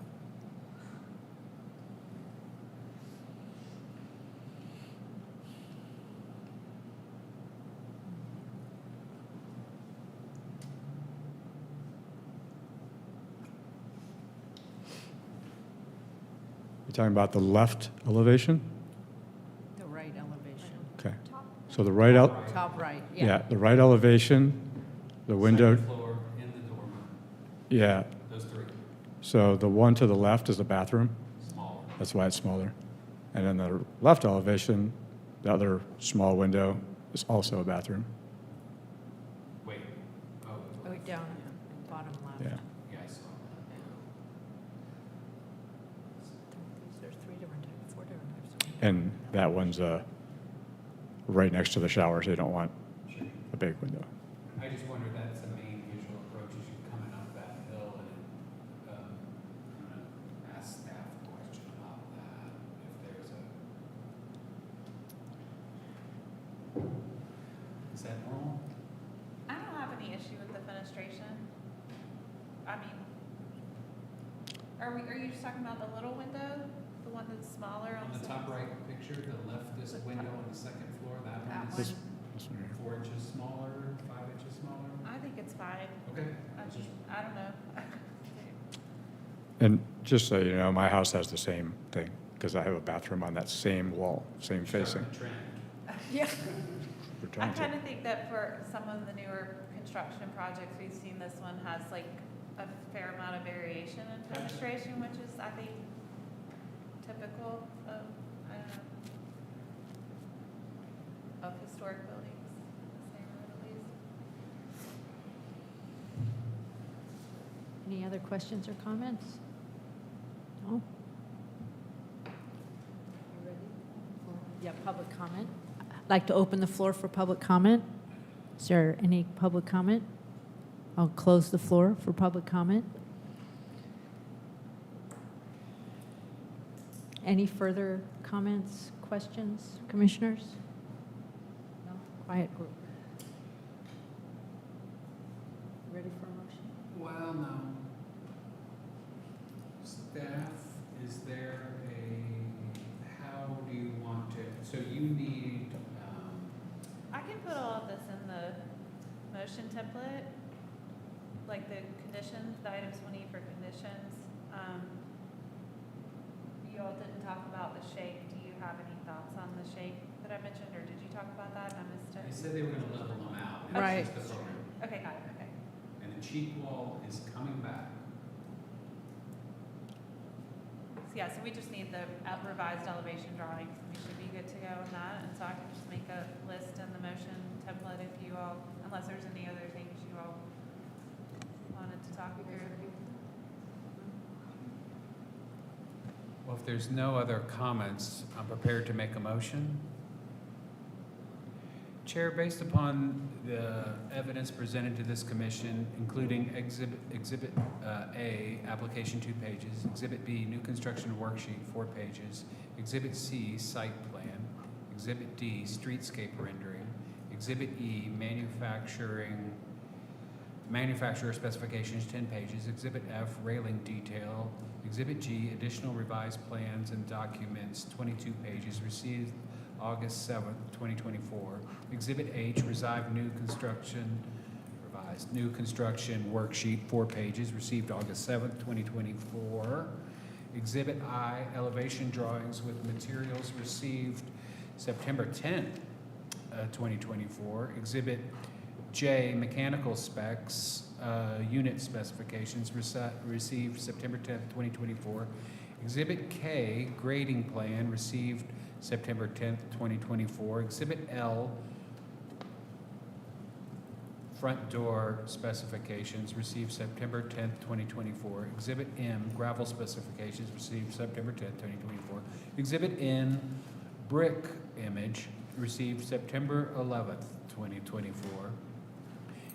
Speaker 11: You're talking about the left elevation?
Speaker 2: The right elevation.
Speaker 11: Okay. So the right,
Speaker 2: Top right,
Speaker 11: yeah, the right elevation, the window,
Speaker 3: Second floor in the dormer.
Speaker 11: yeah.
Speaker 3: Those 3.
Speaker 11: So the one to the left is the bathroom.
Speaker 3: Smaller.
Speaker 11: That's why it's smaller. And then the left elevation, the other small window is also a bathroom.
Speaker 3: Wait. Oh.
Speaker 2: Oh, down, bottom left.
Speaker 11: Yeah.
Speaker 3: Yeah, I saw
Speaker 2: There's 4 different types.
Speaker 11: And that one's right next to the shower, so you don't want
Speaker 3: that. Sure.
Speaker 11: a big window.
Speaker 3: I just wondered, that's the main visual approach as you're coming up that hill, and I'm gonna ask staff a question about that, if there's a. Is that normal?
Speaker 4: I don't have any issue with the fenestration. I mean, are you just talking about the little window? The one that's smaller
Speaker 3: On
Speaker 4: on
Speaker 3: the top right picture, the leftist window on the second floor, that
Speaker 2: That
Speaker 3: one is
Speaker 2: one.
Speaker 11: This one here.
Speaker 3: 4 inches smaller, 5 inches smaller?
Speaker 4: I think it's fine.
Speaker 3: Okay.
Speaker 4: I don't know.
Speaker 11: And just so you know, my house has the same thing, because I have a bathroom on that same wall, same facing.
Speaker 3: Starting a trend.
Speaker 2: Yeah.
Speaker 11: We're
Speaker 4: I
Speaker 11: trying to.
Speaker 4: kind of think that for some of the newer construction projects we've seen, this one has like a fair amount of variation in fenestration, which is, I think, typical of, I don't know, of historic buildings, in this neighborhood at least.
Speaker 2: Any other questions or comments? No? Yeah, public comment. I'd like to open the floor for public comment. Is there any public comment? I'll close the floor for public comment. Any further comments, questions, commissioners? No? Quiet group. Ready for a motion?
Speaker 3: Well, no. Staff, is there how do you want to, so you need,
Speaker 4: I can put all of this in the motion template, like the conditions, the items we need for conditions. You all didn't talk about the shape. Do you have any thoughts on the shape that I mentioned, or did you talk about that and I missed
Speaker 3: they
Speaker 4: it?
Speaker 3: said they were gonna level them out. and
Speaker 2: Right.
Speaker 3: that's just the program.
Speaker 4: Okay, got it, okay.
Speaker 3: And the cheek wall is coming back.
Speaker 4: So yeah, so we just need the revised elevation drawings. We should be good to go on that, and so I can just make a list in the motion template if you all, unless there's any other things you all wanted to talk through.
Speaker 3: Well, if there's no other comments, I'm prepared to make a motion. Chair, based upon the evidence presented to this commission, including Exhibit A, application 2 pages, Exhibit B, new construction worksheet 4 pages, Exhibit C, site plan, Exhibit D, streetscape rendering, Exhibit E, manufacturer specifications 10 pages, Exhibit F, railing detail, Exhibit G, additional revised plans and documents 22 pages, received August 7th, 2024. Exhibit H, revised new construction worksheet 4 pages, received August 7th, 2024. Exhibit I, elevation drawings with materials received September 10th, 2024. Exhibit J, mechanical specs, unit specifications received September 10th, 2024. Exhibit K, grading plan, received September 10th, 2024. Exhibit L, front door specifications, received September 10th, 2024. Exhibit M, gravel specifications, received September 10th, 2024. Exhibit N, brick image, received September 11th, 2024.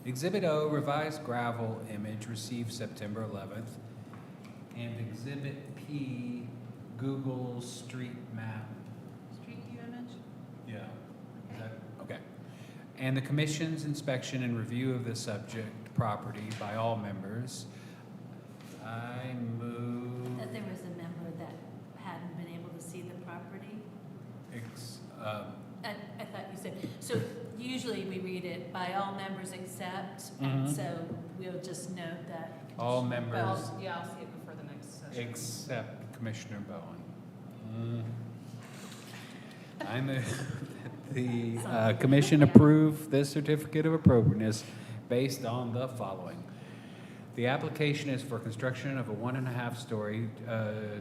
Speaker 3: Exhibit O, revised gravel image, received September 11th. And Exhibit P, Google Street Map.
Speaker 4: Street view image?
Speaker 3: Yeah. Is that, okay. And the commission's inspection and review of the subject property by all members. I move.
Speaker 6: That there was a member that hadn't been able to see the property? I thought you said, so usually we read it by all members except, and
Speaker 3: Mhm.
Speaker 6: so we'll just note that.
Speaker 3: All members
Speaker 9: Yeah, I'll see it before the next session.
Speaker 3: except Commissioner Bowen. I move that the commission approve this certificate of appropriateness based on the following. The application is for construction of a 1.5-story,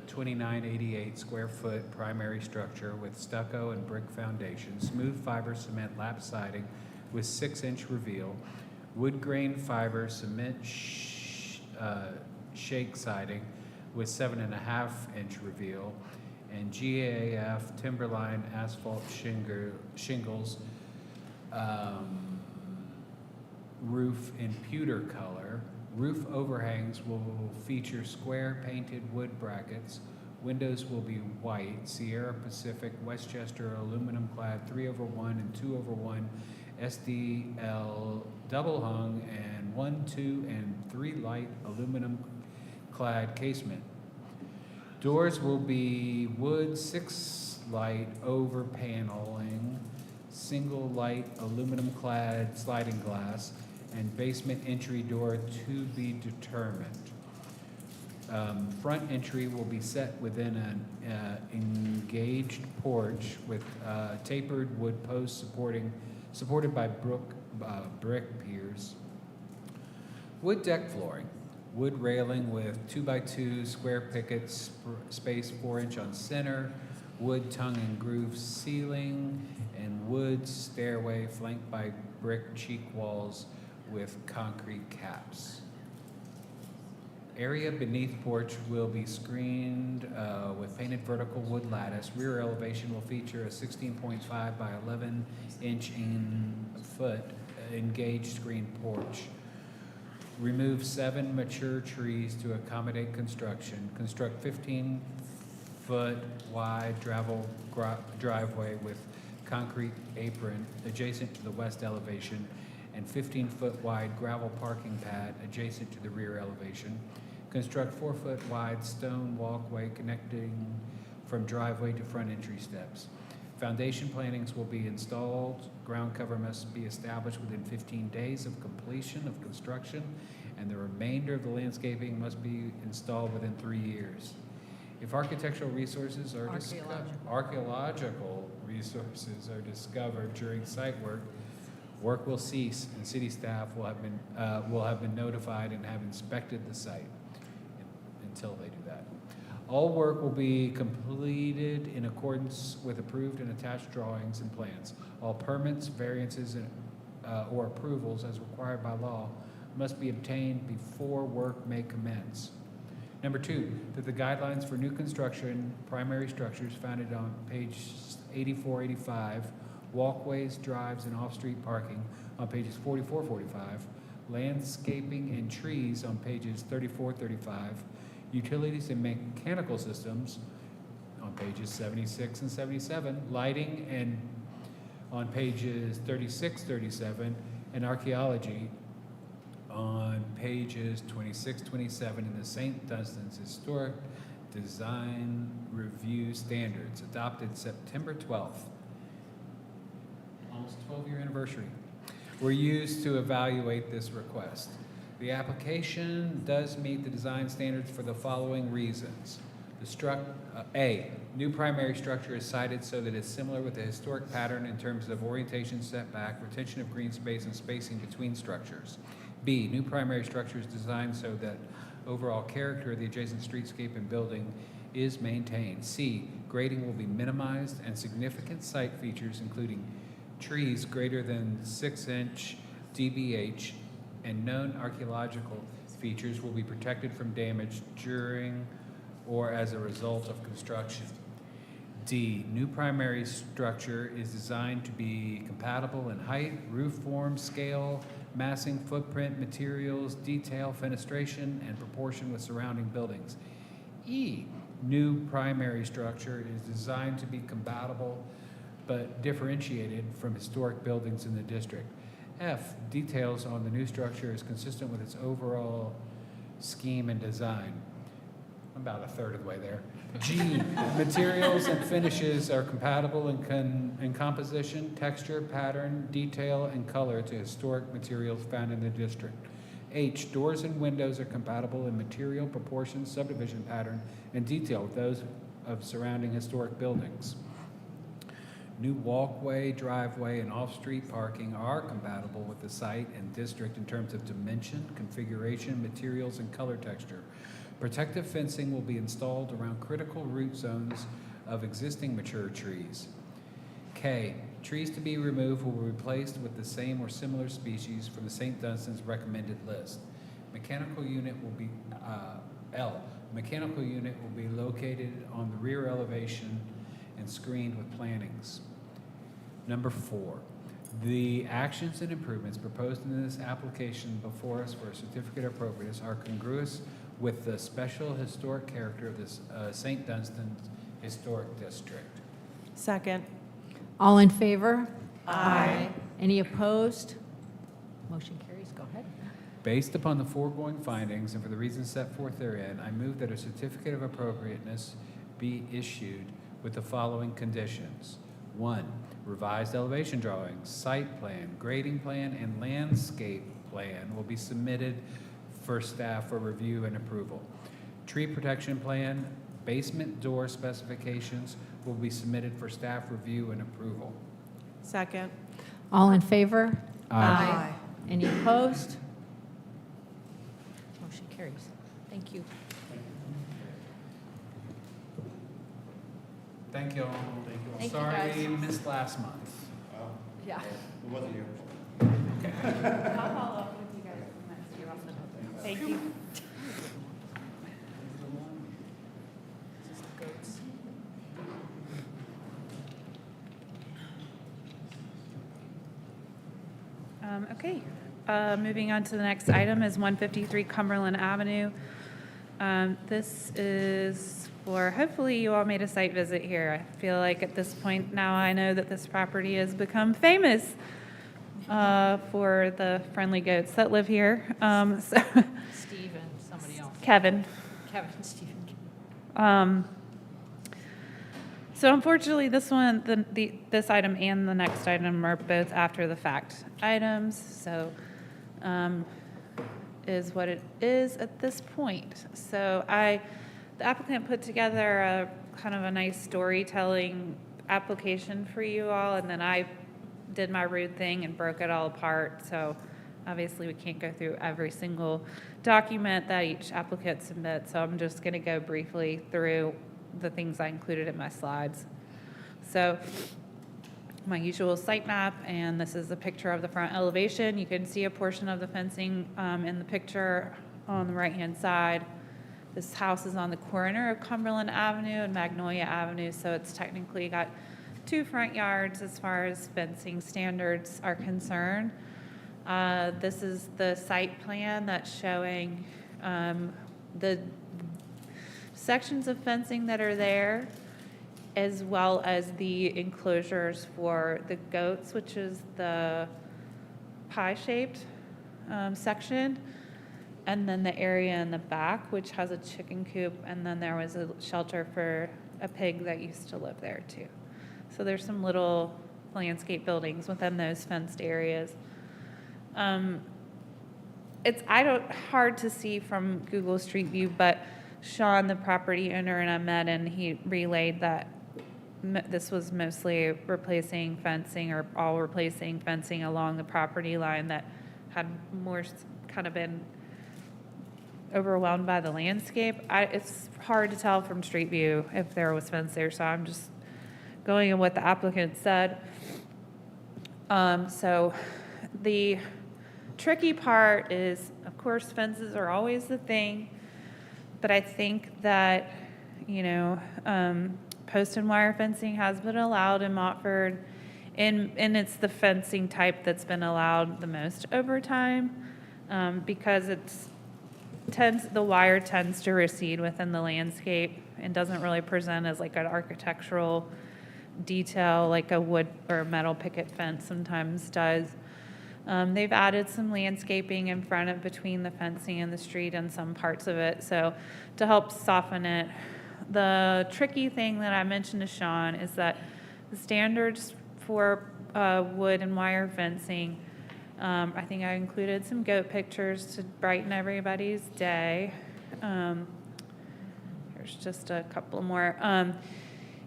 Speaker 3: 2988 square foot primary structure with stucco and brick foundation, smooth fiber cement lap siding with 6-inch reveal, wood grain fiber cement shake siding with 7.5-inch reveal, and GAF timberline asphalt shingles, roof in pewter color. Roof overhangs will feature square painted wood brackets. Windows will be white, Sierra Pacific Westchester aluminum clad 3/1 and 2/1 SDL double hung and 1, 2, and 3 light aluminum clad casement. Doors will be wood 6 light over paneling, single light aluminum clad sliding glass, and basement entry door to be determined. Front entry will be set within an engaged porch with tapered wood posts supported by brick piers. Wood deck flooring, wood railing with 2x2 square picket space 4-inch on center, wood tongue and groove ceiling, and wood stairway flanked by brick cheek walls with concrete caps. Area beneath porch will be screened with painted vertical wood lattice. Rear elevation will feature a 16.5 by 11-inch foot engaged screen porch. Remove 7 mature trees to accommodate construction. Construct 15-foot wide gravel driveway with concrete apron adjacent to the west elevation and 15-foot wide gravel parking pad adjacent to the rear elevation. Construct 4-foot wide stone walkway connecting from driveway to front entry steps. Foundation plantings will be installed. Ground cover must be established within 15 days of completion of construction, and the remainder of the landscaping must be installed within 3 years. If architectural resources are archaeological resources are discovered during site work, work will cease, and city staff will have been notified and have inspected the site until they do that. All work will be completed in accordance with approved and attached drawings and plans. All permits, variances, or approvals as required by law must be obtained before work may commence. Number 2, that the guidelines for new construction primary structures founded on page 84, 85, walkways, drives, and off-street parking on pages 44, 45, landscaping and trees on pages 34, 35, utilities and mechanical systems on pages 76 and 77, lighting and on pages 36, 37, and archaeology on pages 26, 27 in the St. Dunstan's Historic Design Review Standards, adopted September 12th, almost 12-year anniversary, were used to evaluate this request. The application does meet the design standards for the following reasons. A, new primary structure is cited so that it's similar with the historic pattern in terms of orientation, setback, retention of green space, and spacing between structures. B, new primary structure is designed so that overall character of the adjacent streetscape and building is maintained. C, grading will be minimized and significant site features, including trees greater than 6-inch DBH and known archaeological features will be protected from damage during or as a result of construction. D, new primary structure is designed to be compatible in height, roof form, scale, massing, footprint, materials, detail, fenestration, and proportion with surrounding buildings. E, new primary structure is designed to be compatible but differentiated from historic buildings in the district. F, details on the new structure is consistent with its overall scheme and design. I'm about a third of the way there. G, materials and finishes are compatible in composition, texture, pattern, detail, and color to historic materials found in the district. H, doors and windows are compatible in material, proportion, subdivision pattern, and detail with those of surrounding historic buildings. New walkway, driveway, and off-street parking are compatible with the site and district in terms of dimension, configuration, materials, and color texture. Protective fencing will be installed around critical root zones of existing mature trees. K, trees to be removed will be replaced with the same or similar species from the St. Dunstan's recommended list. Mechanical unit will be, L, mechanical unit will be located on the rear elevation and screened with plantings. Number 4, the actions and improvements proposed in this application before us for a certificate of appropriateness are congruous with the special historic character of this St. Dunstan's Historic District.
Speaker 5: Second.
Speaker 2: All in favor?
Speaker 5: Aye.
Speaker 2: Any opposed? Motion carries. Go ahead.
Speaker 3: Based upon the foregoing findings and for the reasons set forth therein, I move that a certificate of appropriateness be issued with the following conditions. 1, revised elevation drawings, site plan, grading plan, and landscape plan will be submitted for staff for review and approval. Tree protection plan, basement door specifications will be submitted for staff review and approval.
Speaker 5: Second.
Speaker 2: All in favor?
Speaker 5: Aye.
Speaker 2: Any opposed? Motion carries. Thank you.
Speaker 3: Thank you all.
Speaker 2: Thank you,
Speaker 3: Sorry
Speaker 2: guys.
Speaker 3: we missed last month.
Speaker 2: Yeah.
Speaker 10: It wasn't your fault.
Speaker 4: I'll follow up with you guys next year. Thank you. Okay, moving on to the next item is 153 Cumberland Avenue. This is for, hopefully you all made a site visit here. I feel like at this point now I know that this property has become famous for the friendly goats that live here. So
Speaker 2: Steve and somebody else.
Speaker 4: Kevin.
Speaker 2: Kevin, Stephen.
Speaker 4: So unfortunately, this one, this item and the next item are both after the fact items, so is what it is at this point. So the applicant put together a kind of a nice storytelling application for you all, and then I did my rude thing and broke it all apart. So obviously we can't go through every single document that each applicant submits, so I'm just gonna go briefly through the things I included in my slides. So my usual site map, and this is a picture of the front elevation. You can see a portion of the fencing in the picture on the right-hand side. This house is on the corner of Cumberland Avenue and Magnolia Avenue, so it's technically got 2 front yards as far as fencing standards are concerned. This is the site plan that's showing the sections of fencing that are there, as well as the enclosures for the goats, which is the pie-shaped section, and then the area in the back, which has a chicken coop, and then there was a shelter for a pig that used to live there too. So there's some little landscape buildings within those fenced areas. It's hard to see from Google Street View, but Sean, the property owner, and I met, and he relayed that this was mostly replacing fencing, or all replacing fencing along the property line that had more kind of been overwhelmed by the landscape. It's hard to tell from street view if there was fence there, so I'm just going on what the applicant said. So the tricky part is, of course, fences are always the thing, but I think that, post and wire fencing has been allowed in Montford, and it's the fencing type that's been allowed the most over time, because the wire tends to recede within the landscape and doesn't really present as like an architectural detail like a wood or metal picket fence sometimes does. They've added some landscaping in front of between the fencing and the street and some parts of it, so to help soften it. The tricky thing that I mentioned to Sean is that the standards for wood and wire fencing, I think I included some goat pictures to brighten everybody's day. There's just a couple more.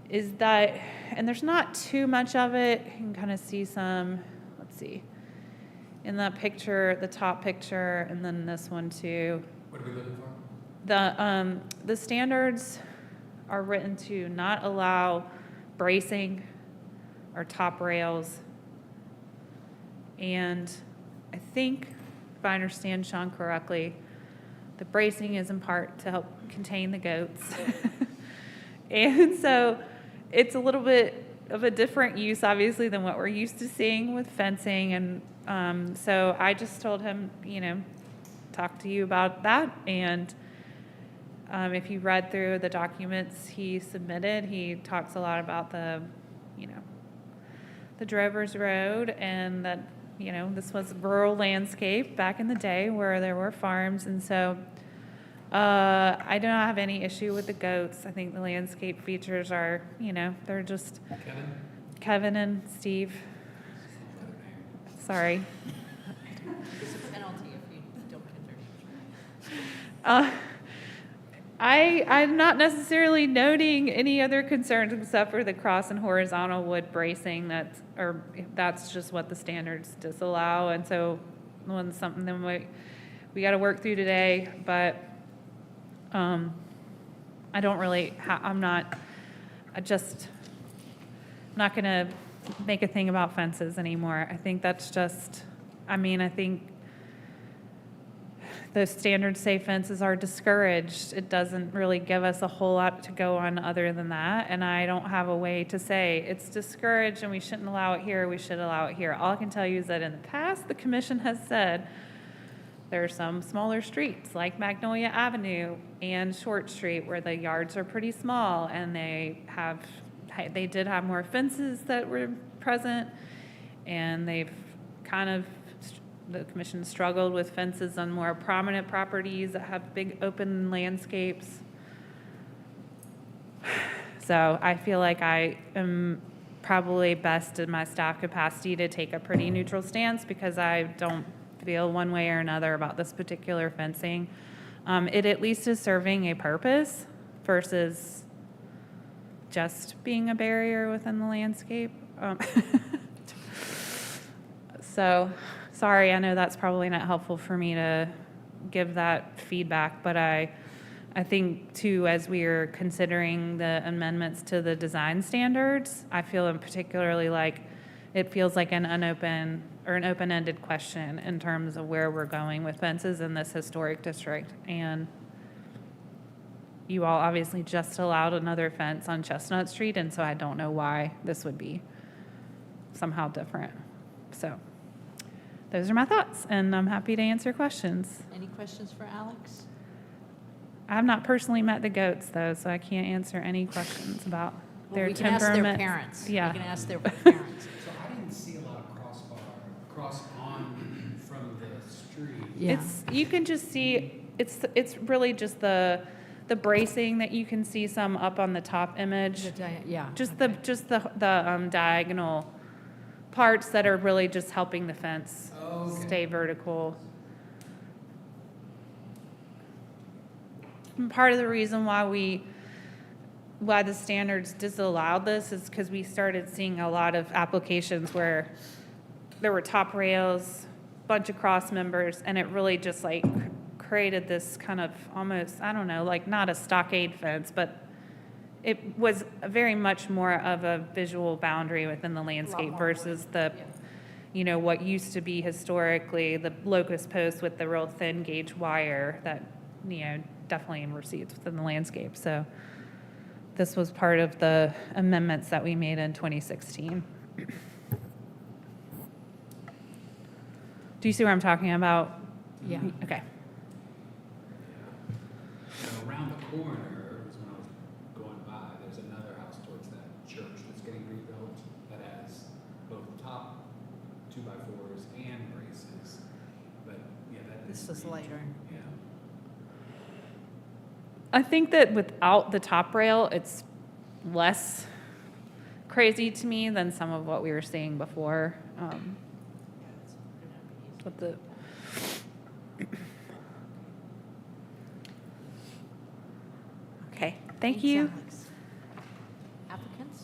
Speaker 4: Is that, and there's not too much of it. You can kind of see some, let's see, in that picture, the top picture, and then this one too.
Speaker 3: What are we looking for?
Speaker 4: The standards are written to not allow bracing or top rails. And I think, if I understand Sean correctly, the bracing is in part to help contain the goats. And so it's a little bit of a different use, obviously, than what we're used to seeing with fencing. And so I just told him, talk to you about that. And if you read through the documents he submitted, he talks a lot about the Drovers Road, and that, this was rural landscape back in the day where there were farms. And so I do not have any issue with the goats. I think the landscape features are, they're just Kevin and Steve. Sorry.
Speaker 2: It's a penalty if you don't get their names right.
Speaker 4: I'm not necessarily noting any other concerns except for the cross and horizontal wood bracing. That's just what the standards disallow. And so when something that we got to work through today, but I don't really, I'm not going to make a thing about fences anymore. I think that's just, I think the standards say fences are discouraged. It doesn't really give us a whole lot to go on other than that. And I don't have a way to say it's discouraged and we shouldn't allow it here, we should allow it here. All I can tell you is that in the past, the commission has said there are some smaller streets like Magnolia Avenue and Short Street where the yards are pretty small, and they did have more fences that were present, and the commission struggled with fences on more prominent properties that have big open landscapes. So I feel like I am probably best in my staff capacity to take a pretty neutral stance, because I don't feel one way or another about this particular fencing. It at least is serving a purpose versus just being a barrier within the landscape. So, sorry, I know that's probably not helpful for me to give that feedback, but I think too, as we are considering the amendments to the design standards, I feel particularly like it feels like an open-ended question in terms of where we're going with fences in this historic district. And you all obviously just allowed another fence on Chestnut Street, and so I don't know why this would be somehow different. So those are my thoughts, and I'm happy to answer questions.
Speaker 2: Any questions for Alex?
Speaker 4: I have not personally met the goats, though, so I can't answer any questions about their
Speaker 2: We can ask their
Speaker 4: temperament.
Speaker 2: parents.
Speaker 4: Yeah.
Speaker 2: We can ask their parents.
Speaker 3: So I didn't see a lot of cross on from the street.
Speaker 2: Yeah.
Speaker 4: You can just see, it's really just the bracing that you can see some up on the top image.
Speaker 2: Yeah.
Speaker 4: Just the diagonal parts that are really just helping the fence stay vertical. And part of the reason why the standards disallowed this is because we started seeing a lot of applications where there were top rails, bunch of cross members, and it really just like created this kind of almost, I don't know, like not a stockade fence, but it was very much more of a visual boundary within the landscape
Speaker 2: more
Speaker 4: versus the, what used to be historically the locust post with the real thin gauge wire that, definitely recedes within the landscape. So this was part of the amendments that we made in 2016. Do you see where I'm talking about?
Speaker 2: Yeah.
Speaker 4: Okay.
Speaker 3: So around the corner, is when I was going by, there's another house towards that church that's getting rebuilt that has both top 2x4s and braces. But yeah, that.
Speaker 2: This
Speaker 3: needs
Speaker 2: is
Speaker 3: to be-
Speaker 2: later.
Speaker 3: Yeah.
Speaker 4: I think that without the top rail, it's less crazy to me than some of what we were seeing before. With the okay, thank you.
Speaker 2: Alex. Applicants?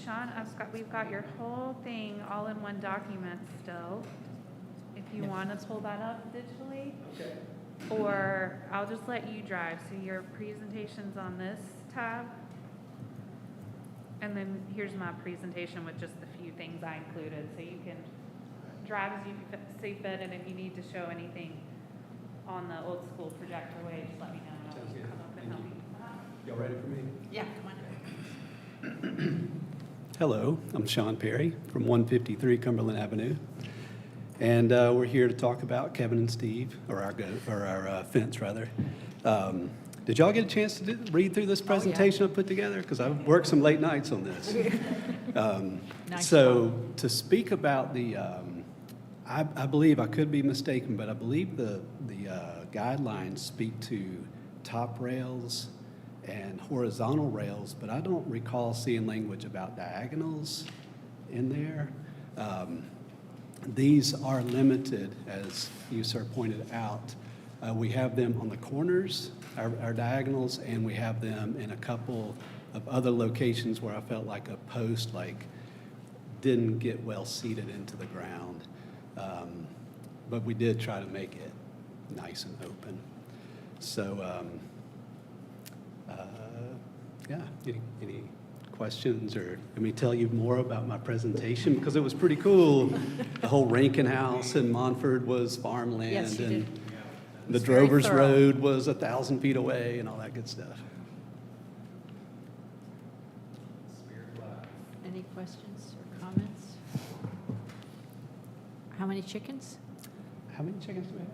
Speaker 4: Sean, we've got your whole thing all in one document still. If you want to pull that up digitally.
Speaker 3: Okay.
Speaker 4: Or I'll just let you drive. So your presentation's on this tab. And then here's my presentation with just the few things I included. So you can drive as you see fit, and if you need to show anything on the old school projector way, just let me know. And I'll
Speaker 3: Sounds good.
Speaker 4: come up and help you.
Speaker 3: Y'all ready for me?
Speaker 2: Yeah, come on.
Speaker 12: Hello, I'm Sean Perry from 153 Cumberland Avenue. And we're here to talk about Kevin and Steve, or our fence, rather. Did y'all get a chance to read through this presentation I put together? Because I've worked some late nights on this.
Speaker 2: Nice
Speaker 12: So to speak about the, I believe, I could be mistaken, but I believe the guidelines speak to top rails and horizontal rails, but I don't recall seeing language about diagonals in there. These are limited, as you, sir, pointed out. We have them on the corners, our diagonals, and we have them in a couple of other locations where I felt like a post didn't get well seated into the ground. But we did try to make it nice and open. So, yeah, any questions, or let me tell you more about my presentation, because it was pretty cool. The whole Rankin House in Montford was farmland.
Speaker 2: Yes, you
Speaker 12: and
Speaker 2: did.
Speaker 12: the
Speaker 2: It's very
Speaker 12: Drovers
Speaker 2: thorough.
Speaker 12: Road was 1,000 feet away and all that good stuff.
Speaker 2: Any questions or comments? How many chickens?
Speaker 12: How many chickens do we have?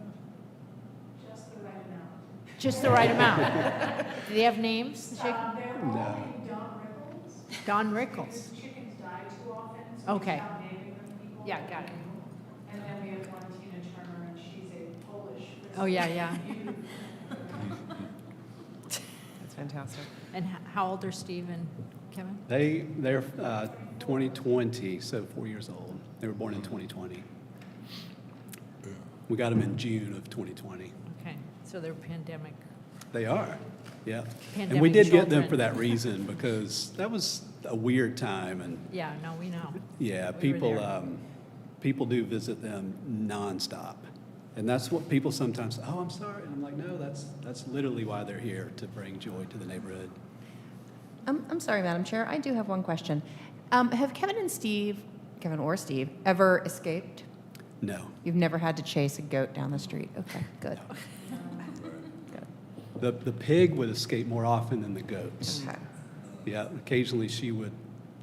Speaker 2: Just the right amount. Do they have names, the chicken?
Speaker 12: No.
Speaker 2: Don Rickles.
Speaker 5: Chickens die too often,
Speaker 2: Okay.
Speaker 5: stop naming them people.
Speaker 2: Yeah, got it.
Speaker 5: And then we have one Tina Turner, and she's a Polish.
Speaker 2: Oh, yeah, yeah.
Speaker 5: That's fantastic.
Speaker 2: And how old are Steve and Kevin?
Speaker 12: They're 2020, so 4 years old. They were born in 2020. We got them in June of 2020.
Speaker 2: Okay, so they're pandemic.
Speaker 12: They are, yeah. And
Speaker 2: Pandemic
Speaker 12: we did get them
Speaker 2: children.
Speaker 12: for that reason, because that was a weird time, and
Speaker 2: Yeah, no, we know.
Speaker 12: yeah,
Speaker 2: We were
Speaker 12: people,
Speaker 2: there.
Speaker 12: people do visit them nonstop. And that's what people sometimes, oh, I'm sorry. And I'm like, no, that's literally why they're here, to bring joy to the neighborhood.
Speaker 13: I'm sorry, Madam Chair, I do have one question. Have Kevin or Steve, ever escaped?
Speaker 12: No.
Speaker 13: You've never had to chase a goat down the street? Okay, good.
Speaker 12: The pig would escape more often than the goats.
Speaker 13: Okay.
Speaker 12: Yeah, occasionally she would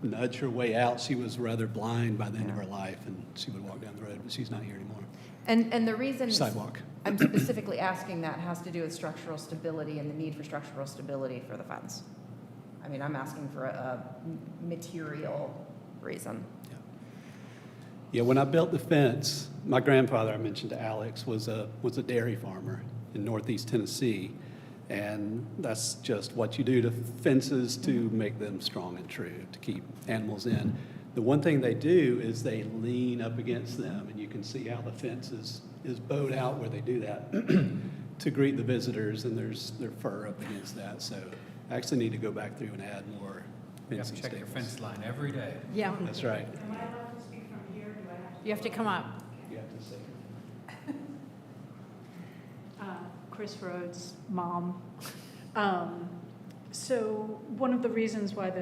Speaker 12: nudge her way out. She was rather blind by the end of her life, and she would walk down the road, but she's not here anymore.
Speaker 13: And the reason
Speaker 12: Sidewalk.
Speaker 13: I'm specifically asking that has to do with structural stability and the need for structural stability for the fence. I mean, I'm asking for a material reason.
Speaker 12: Yeah, when I built the fence, my grandfather, I mentioned to Alex, was a dairy farmer in northeast Tennessee. And that's just what you do to fences to make them strong and true, to keep animals in. The one thing they do is they lean up against them, and you can see how the fence is bowed out where they do that to greet the visitors, and there's their fur up against that. So I actually need to go back through and add
Speaker 3: You have to
Speaker 12: fencing
Speaker 3: check your
Speaker 12: standards.
Speaker 3: fence line every day.
Speaker 2: Yeah,
Speaker 12: That's right.
Speaker 5: Am I allowed to speak from here? Do I have to?
Speaker 2: you have to come up.
Speaker 12: You have to say.
Speaker 5: Chris Rhodes, mom. So one of the reasons why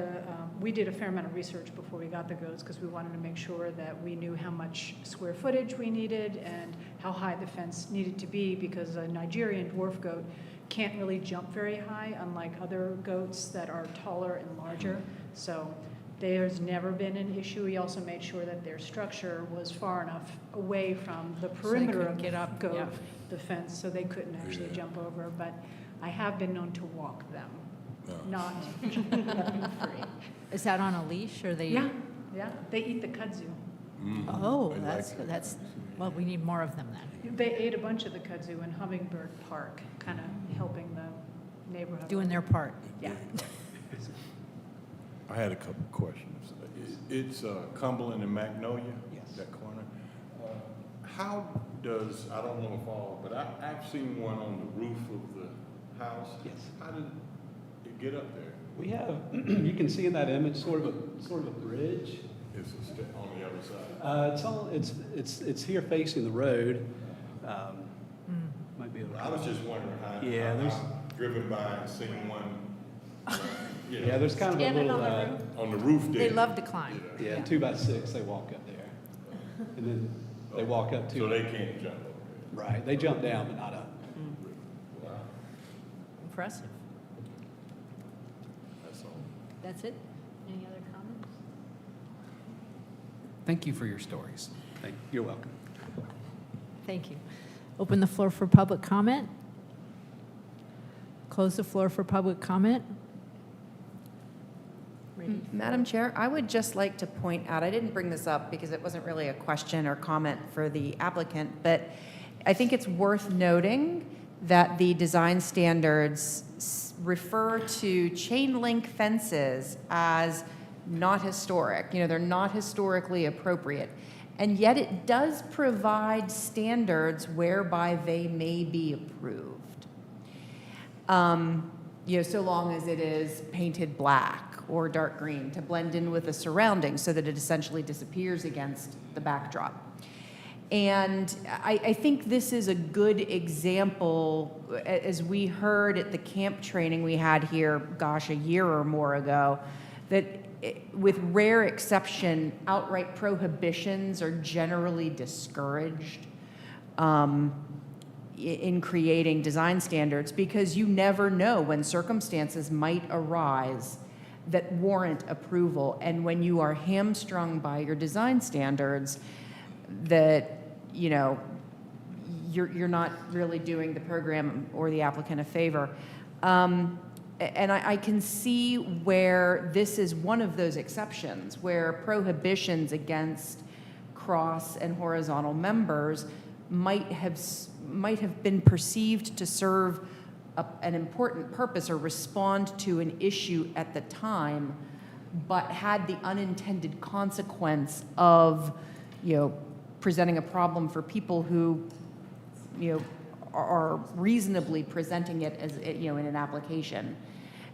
Speaker 5: we did a fair amount of research before we got the goats, because we wanted to make sure that we knew how much square footage we needed and how high the fence needed to be, because a Nigerian dwarf goat can't really jump very high, unlike other goats that are taller and larger. So there's never been an issue. We also made sure that their structure was far enough away from the perimeter
Speaker 2: couldn't
Speaker 5: of
Speaker 2: get
Speaker 5: the
Speaker 2: up,
Speaker 5: goat,
Speaker 2: yeah.
Speaker 5: the fence, so they couldn't actually jump over. But I have been known to walk them, not keep them free.
Speaker 2: Is that on a leash or they?
Speaker 5: Yeah, yeah, they eat the kudzu.
Speaker 2: Oh,
Speaker 7: They
Speaker 2: that's,
Speaker 7: like it.
Speaker 2: that's, well, we need more of them then.
Speaker 5: They ate a bunch of the kudzu in Hummingbird Park, kind of helping the neighborhood.
Speaker 2: Doing their part.
Speaker 5: Yeah.
Speaker 7: I had a couple of questions. It's Cumberland and Magnolia?
Speaker 12: Yes.
Speaker 7: That corner. How does, I don't know if all, but I've seen one on the roof of the house.
Speaker 12: Yes.
Speaker 7: How did it get up there?
Speaker 12: We have, you can see in that image, sort of a bridge.
Speaker 7: It's on the other side.
Speaker 12: It's here facing the road. Might be able to.
Speaker 7: I was just wondering how.
Speaker 12: Yeah, there's-
Speaker 7: I've driven by and seen one, you know,
Speaker 12: Yeah, there's kind of a
Speaker 2: Standing
Speaker 12: little,
Speaker 2: on the roof.
Speaker 7: on the roof there.
Speaker 2: They love to climb.
Speaker 12: yeah, 2x6, they walk up there. And then they walk up
Speaker 7: So
Speaker 12: to,
Speaker 7: they can't jump over
Speaker 12: right, they jump down, but not up.
Speaker 7: there. Wow,
Speaker 2: Impressive.
Speaker 7: that's all.
Speaker 2: That's it? Any other comments?
Speaker 3: Thank you for your stories.
Speaker 12: You're welcome.
Speaker 2: Thank you. Open the floor for public comment. Close the floor for public comment. Ready?
Speaker 13: Madam Chair, I would just like to point out, I didn't bring this up because it wasn't really a question or comment for the applicant, but I think it's worth noting that the design standards refer to chain link fences as not historic. You know, they're not historically appropriate. And yet it does provide standards whereby they may be approved. You know, so long as it is painted black or dark green to blend in with the surroundings so that it essentially disappears against the backdrop. And I think this is a good example, as we heard at the camp training we had here, gosh, a year or more ago, that with rare exception, outright prohibitions are generally discouraged in creating design standards, because you never know when circumstances might arise that warrant approval. And when you are hamstrung by your design standards, that, you know, you're not really doing the program or the applicant a favor. And I can see where this is one of those exceptions, where prohibitions against cross and horizontal members might have been perceived to serve an important purpose or respond to an issue at the time, but had the unintended consequence of, you know, presenting a problem for people who, you know, are reasonably presenting it as, you know, in an application.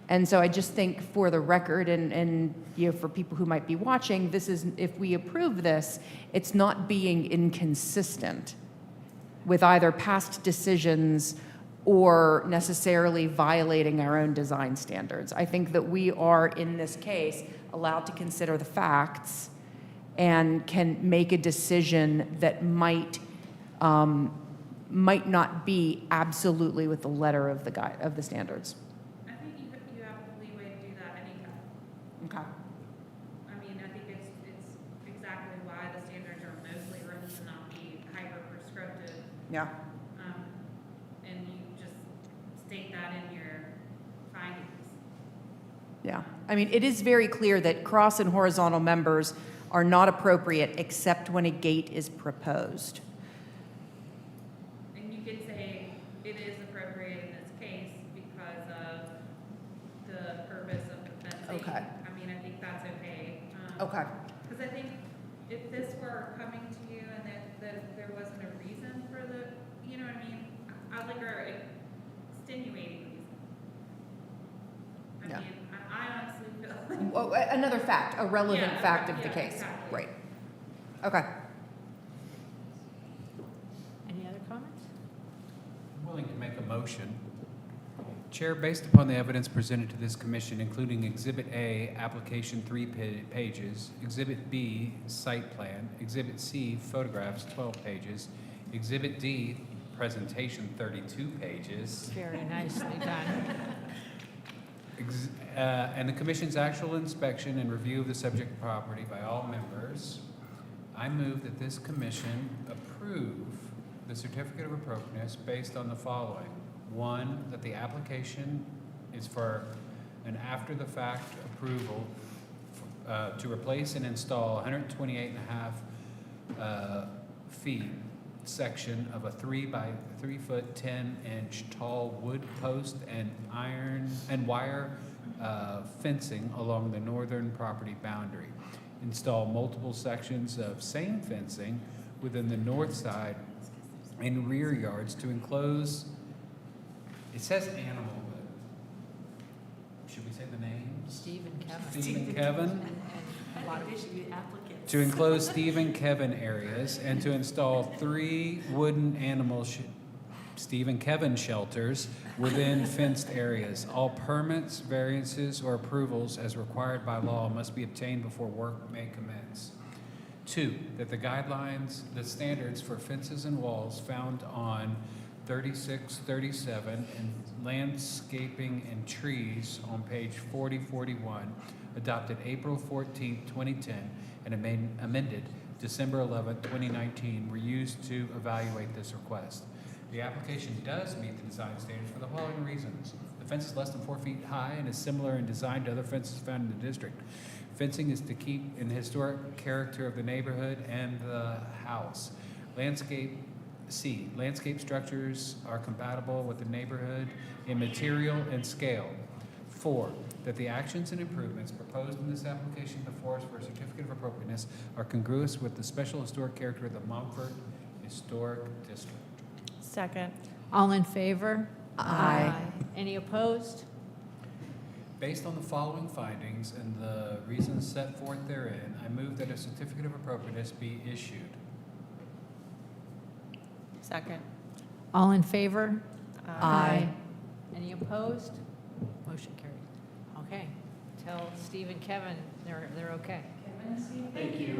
Speaker 13: And so I just think, for the record, and you know, for people who might be watching, this is, if we approve this, it's not being inconsistent with either past decisions or necessarily violating our own design standards. I think that we are, in this case, allowed to consider the facts and can make a decision that might not be absolutely with the letter of the standards.
Speaker 4: I think you have leeway to do that anytime.
Speaker 13: Okay.
Speaker 4: I mean, I think it's exactly why the standards are mostly written to not be hyper-prescriptive.
Speaker 13: Yeah.
Speaker 4: And you just state that in your findings.
Speaker 13: Yeah. I mean, it is very clear that cross and horizontal members are not appropriate except when a gate is proposed.
Speaker 4: And you could say it is appropriate in this case because of the purpose of the fencing.
Speaker 13: Okay.
Speaker 4: I mean, I think that's okay.
Speaker 13: Okay.
Speaker 4: Because I think if this were coming to you and that there wasn't a reason for the, you know what I mean? I like a extenuating reason. I
Speaker 13: Yeah.
Speaker 4: mean, I honestly feel
Speaker 13: Another fact, a relevant
Speaker 2: Yeah,
Speaker 13: fact of the
Speaker 2: yeah,
Speaker 13: case.
Speaker 2: exactly.
Speaker 13: Right. Okay.
Speaker 2: Any other comments?
Speaker 3: I'm willing to make a motion. Chair, based upon the evidence presented to this commission, including Exhibit A, application 3 pages, Exhibit B, site plan, Exhibit C, photographs, 12 pages, Exhibit D, presentation, 32 pages,
Speaker 2: Very nicely done.
Speaker 3: And the commission's actual inspection and review of the subject property by all members, I move that this commission approve the certificate of appropriateness based on the following. One, that the application is for an after-the-fact approval to replace and install 128 and a half feet section of a 3 by 3 foot 10 inch tall wood post and wire fencing along the northern property boundary. Install multiple sections of same fencing within the north side and rear yards to enclose. It says animal, but should we say the names?
Speaker 2: Steve and Kevin.
Speaker 3: Steve and Kevin.
Speaker 2: And a lot of
Speaker 3: To enclose Steve and Kevin areas and to install 3 wooden Steve and Kevin shelters within fenced areas. All permits, variances, or approvals as required by law must be obtained before work may commence. 2, that the guidelines, the standards for fences and walls found on 3637 and landscaping and trees on page 4041, adopted April 14, 2010, and amended December 11, 2019, were used to evaluate this request. The application does meet the design standards for the following reasons. The fence is less than 4 feet high and is similar in design to other fences found in the district. Fencing is to keep in the historic character of the neighborhood and the house. Landscape structures are compatible with the neighborhood in material and scale. 4, that the actions and improvements proposed in this application before us for a certificate of appropriateness are congruous with the special historic character of the Montfort Historic District.
Speaker 4: Second.
Speaker 2: All in favor?
Speaker 13: Aye.
Speaker 2: Any opposed?
Speaker 3: Based on the following findings and the reasons set forth therein, I move that a certificate of appropriateness be issued.
Speaker 4: Second.
Speaker 2: All in favor?
Speaker 13: Aye.
Speaker 2: Any opposed? Motion carried. Okay. Tell Steve and Kevin they're okay.
Speaker 3: Thank you. Thank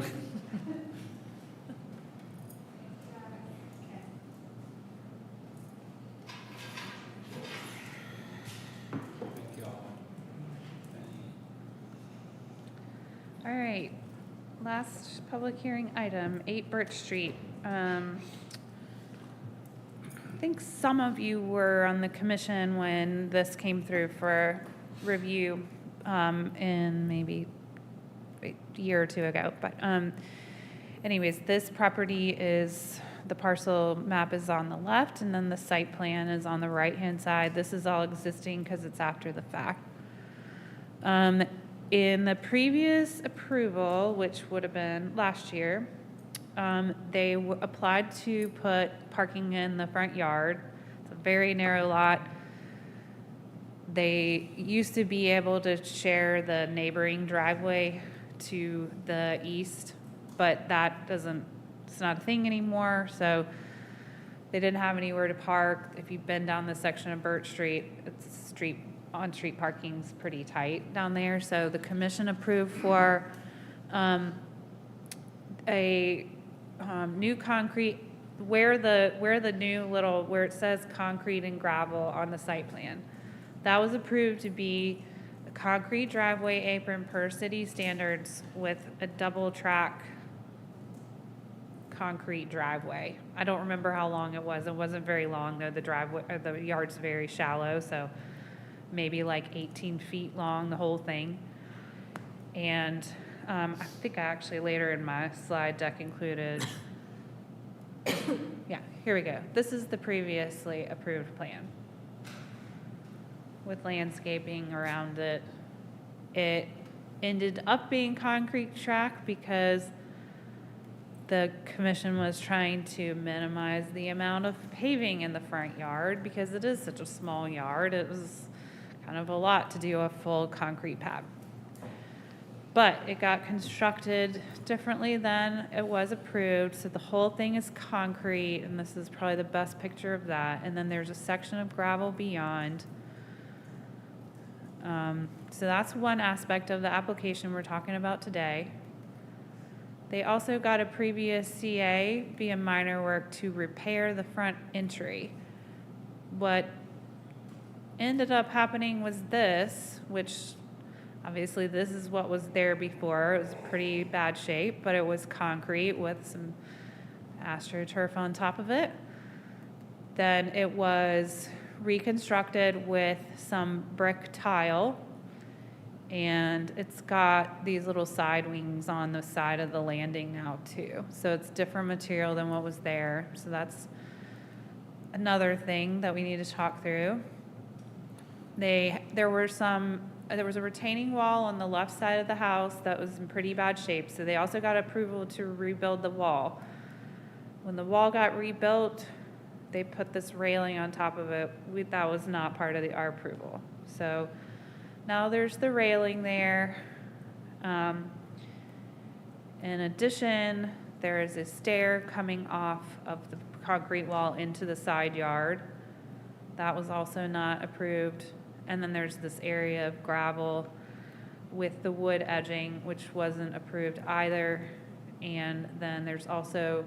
Speaker 3: you all.
Speaker 4: All right, last public hearing item, 8 Birch Street. I think some of you were on the commission when this came through for review in maybe a year or 2 ago. But anyways, this property is, the parcel map is on the left, and then the site plan is on the right-hand side. This is all existing because it's after the fact. In the previous approval, which would have been last year, they applied to put parking in the front yard. It's a very narrow lot. They used to be able to share the neighboring driveway to the east, but that doesn't, it's not a thing anymore, so they didn't have anywhere to park. If you've been down this section of Birch Street, it's on-street parking's pretty tight down there, so the commission approved for a new concrete, where it says concrete and gravel on the site plan. That was approved to be a concrete driveway apron per city standards with a double track concrete driveway. I don't remember how long it was. It wasn't very long though. The driveway, or the yard's very shallow, so maybe like 18 feet long, the whole thing. And I think I actually later in my slide deck included, yeah, here we go. This is the previously approved plan with landscaping around it. It ended up being concrete track because the commission was trying to minimize the amount of paving in the front yard because it is such a small yard. It was kind of a lot to do a full concrete pad. But it got constructed differently than it was approved, so the whole thing is concrete, and this is probably the best picture of that. And then there's a section of gravel beyond. So that's one aspect of the application we're talking about today. They also got a previous CA via minor work to repair the front entry. What ended up happening was this, which obviously this is what was there before. It was pretty bad shape, but it was concrete with some AstroTurf on top of it. Then it was reconstructed with some brick tile, and it's got these little side wings on the side of the landing now too. So it's different material than what was there. So that's another thing that we need to talk through. There was a retaining wall on the left side of the house that was in pretty bad shape, so they also got approval to rebuild the wall. When the wall got rebuilt, they put this railing on top of it. That was not part of our approval. So now there's the railing there. In addition, there is a stair coming off of the concrete wall into the side yard. That was also not approved. And then there's this area of gravel with the wood edging, which wasn't approved either. And then there's also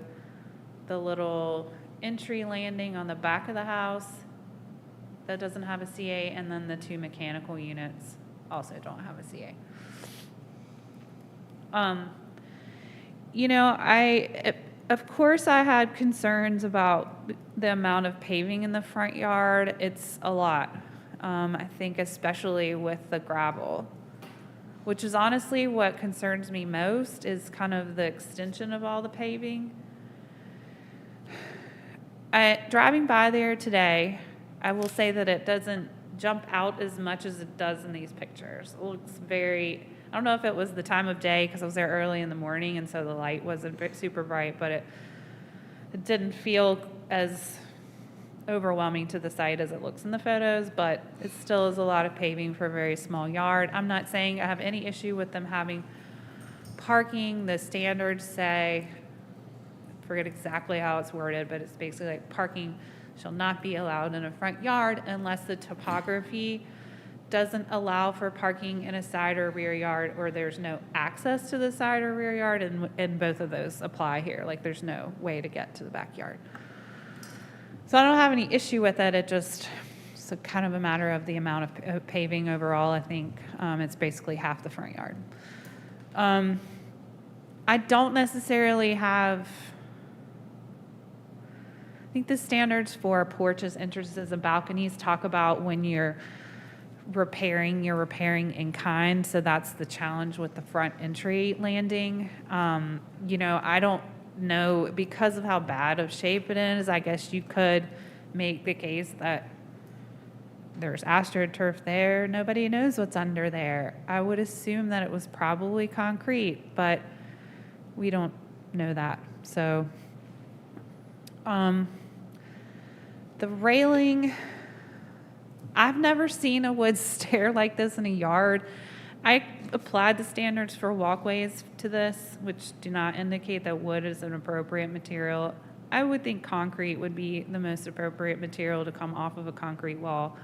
Speaker 4: the little entry landing on the back of the house that doesn't have a CA, and then the 2 mechanical units also don't have a CA. Of course I had concerns about the amount of paving in the front yard. It's a lot. I think especially with the gravel, which is honestly what concerns me most, is kind of the extension of all the paving. Driving by there today, I will say that it doesn't jump out as much as it does in these pictures. It looks I don't know if it was the time of day, because I was there early in the morning and so the light wasn't super bright, but it didn't feel as overwhelming to the sight as it looks in the photos, but it still is a lot of paving for a very small yard. I'm not saying I have any issue with them having parking. The standards say, I forget exactly how it's worded, but it's basically like parking shall not be allowed in a front yard unless the topography doesn't allow for parking in a side or rear yard, or there's no access to the side or rear yard, and both of those apply here. Like there's no way to get to the backyard. So I don't have any issue with it. It's kind of a matter of the amount of paving overall. I think it's basically half the front yard. I don't necessarily have, I think the standards for porches, entrances, and balconies talk about when you're repairing in kind. So that's the challenge with the front entry landing. I don't know, because of how bad of shape it is, I guess you could make the case that there's AstroTurf there. Nobody knows what's under there. I would assume that it was probably concrete, but we don't know that. So the railing, I've never seen a wood stair like this in a yard. I applied the standards for walkways to this, which do not indicate that wood is an appropriate material. I would think concrete would be the most appropriate material to come off of a concrete wall.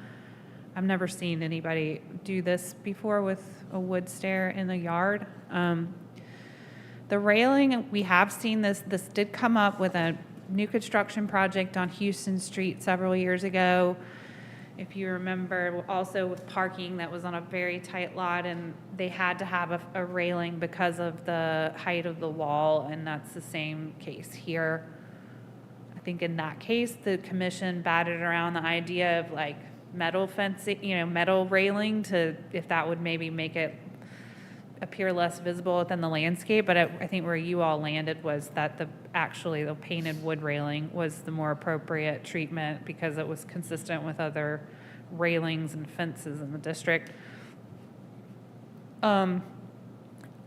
Speaker 4: I've never seen anybody do this before with a wood stair in the yard. The railing, we have seen this. This did come up with a new construction project on Houston Street several years ago. If you remember, also with parking that was on a very tight lot, and they had to have a railing because of the height of the wall, and that's the same case here. I think in that case, the commission batted around the idea of like metal fencing, metal railing, to if that would maybe make it appear less visible within the landscape. But I think where you all landed was that the painted wood railing was the more appropriate treatment because it was consistent with other railings and fences in the district. I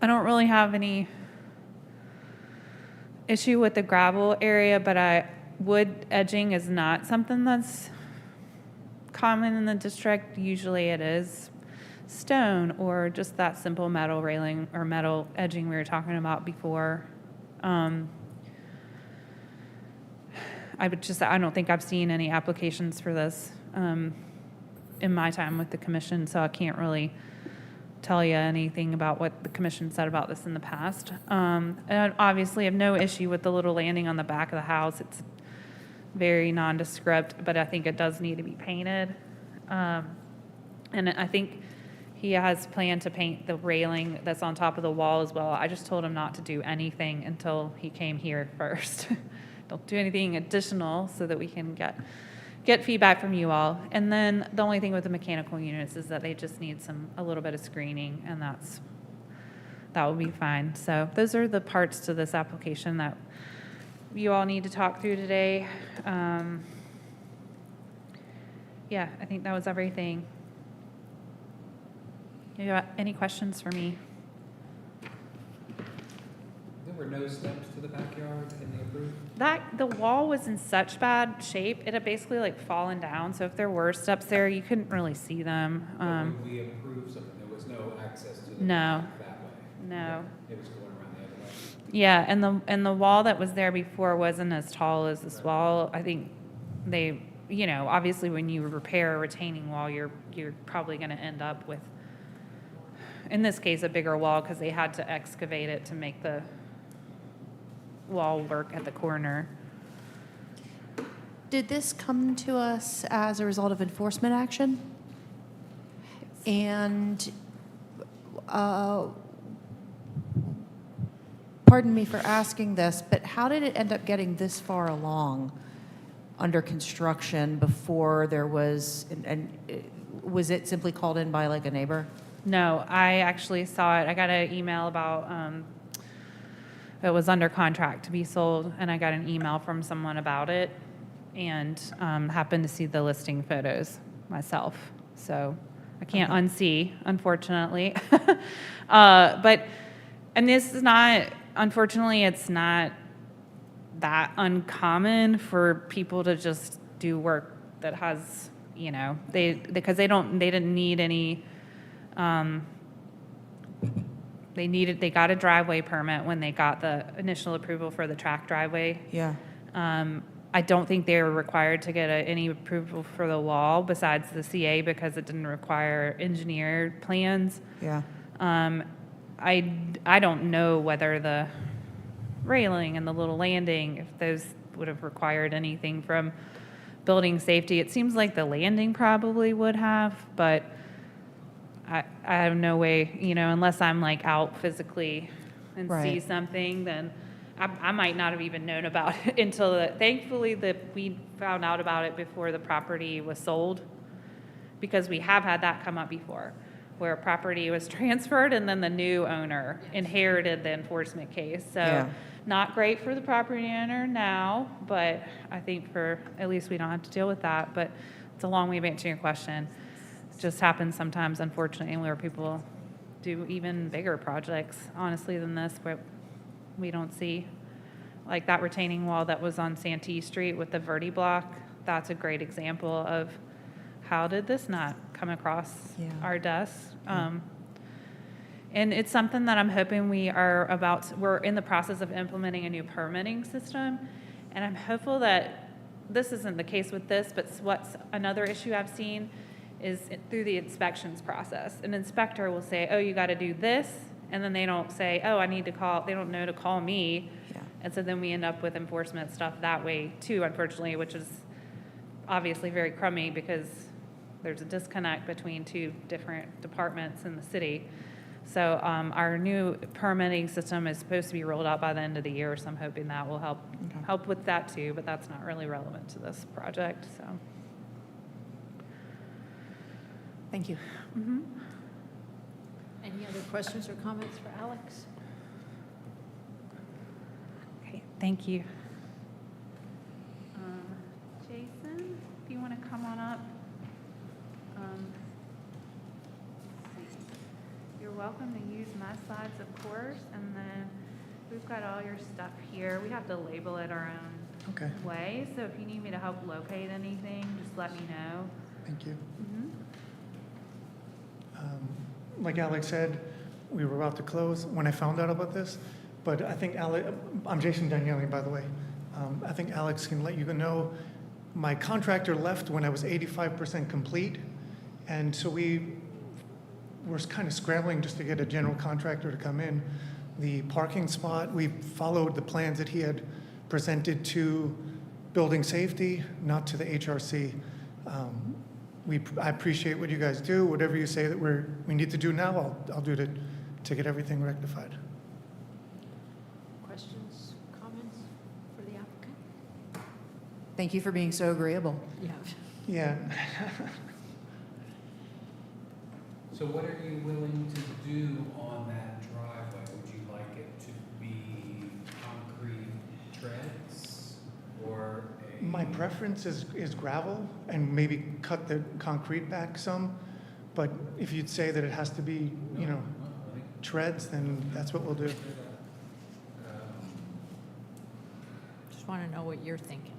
Speaker 4: don't really have any issue with the gravel area, but wood edging is not something that's common in the district. Usually it is. stone or just that simple metal railing or metal edging we were talking about before. I don't think I've seen any applications for this in my time with the commission, so I can't really tell you anything about what the commission said about this in the past. And I obviously have no issue with the little landing on the back of the house. It's very nondescript, but I think it does need to be painted. And I think he has planned to paint the railing that's on top of the wall as well. I just told him not to do anything until he came here first. Don't do anything additional so that we can get feedback from you all. And then the only thing with the mechanical units is that they just need a little bit of screening, and that will be fine. So those are the parts to this application that you all need to talk through today. Yeah, I think that was everything. You got any questions for me?
Speaker 3: There were no steps to the backyard in the approved?
Speaker 4: The wall was in such bad shape, it had basically like fallen down, so if there were steps there, you couldn't really see them.
Speaker 3: But when we approved something, there was no access to the
Speaker 4: No.
Speaker 3: back that way?
Speaker 4: No.
Speaker 3: It was going around the other way?
Speaker 4: Yeah, and the wall that was there before wasn't as tall as this wall. I think they, obviously when you repair a retaining wall, you're probably gonna end up with, in this case, a bigger wall because they had to excavate it to make the wall work at the corner.
Speaker 13: Did this come to us as a result of enforcement action? And, pardon me for asking this, but how did it end up getting this far along under construction before there was, and was it simply called in by like a neighbor?
Speaker 4: No, I actually saw it. I got an email about, it was under contract to be sold, and I got an email from someone about it, and happened to see the listing photos myself. So I can't unsee, unfortunately. And this is not, unfortunately, it's not that uncommon for people to just do work that has, because they didn't need any, they got a driveway permit when they got the initial approval for the track driveway.
Speaker 13: Yeah.
Speaker 4: I don't think they were required to get any approval for the wall besides the CA because it didn't require engineered plans.
Speaker 13: Yeah.
Speaker 4: I don't know whether the railing and the little landing, if those would have required anything from building safety. It seems like the landing probably would have, but I have no way, unless I'm like out physically and see something, then I might not have even known about it until thankfully we found out about it before the property was sold, because we have had that come up before, where a property was transferred and then the new owner inherited the enforcement case. So not great for the property owner now, but I think at least we don't have to deal with that. But it's a long way of answering your question. It just happens sometimes, unfortunately, where people do even bigger projects, honestly, than this, where we don't see. Like that retaining wall that was on Santee Street with the Verde block, that's a great example of how did this not come across our desk? And it's something that I'm hoping we're in the process of implementing a new permitting system. And I'm hopeful that this isn't the case with this, but what's another issue I've seen is through the inspections process. An inspector will say, oh, you got to do this. And then they don't say, oh, they don't know to call me.
Speaker 13: Yeah.
Speaker 4: And so then we end up with enforcement stuff that way too, unfortunately, which is obviously very crummy because there's a disconnect between two different departments in the city. So our new permitting system is supposed to be rolled out by the end of the year, so I'm hoping that will help with that too, but that's not really relevant to this project, so.
Speaker 13: Thank you.
Speaker 4: Mm-hmm.
Speaker 2: Any other questions or comments for Alex?
Speaker 4: Okay, thank you. Jason, if you want to come on up. You're welcome to use my slides, of course, and then we've got all your stuff here. We have to label it our own way, so if you need me to help locate anything, just let me know.
Speaker 14: Thank you.
Speaker 4: Mm-hmm.
Speaker 14: like Alex said, we were about to close when I found out about this, but I think I'm Jason Daniele, by the way. I think Alex can let you know, my contractor left when I was 85% complete, and so we were kind of scrambling just to get a general contractor to come in. The parking spot, we followed the plans that he had presented to building safety, not to the HRC. I appreciate what you guys do. Whatever you say that we need to do now, I'll do to get everything rectified.
Speaker 2: Questions, comments for the applicant?
Speaker 13: Thank you for being so agreeable.
Speaker 2: Yeah.
Speaker 14: Yeah.
Speaker 3: So what are you willing to do on that driveway? Would you like it to be concrete treads or a?
Speaker 14: My preference is gravel and maybe cut the concrete back some, but if you'd say that it has to be, you know, treads, then that's what we'll do.
Speaker 2: Just want to know what you're thinking.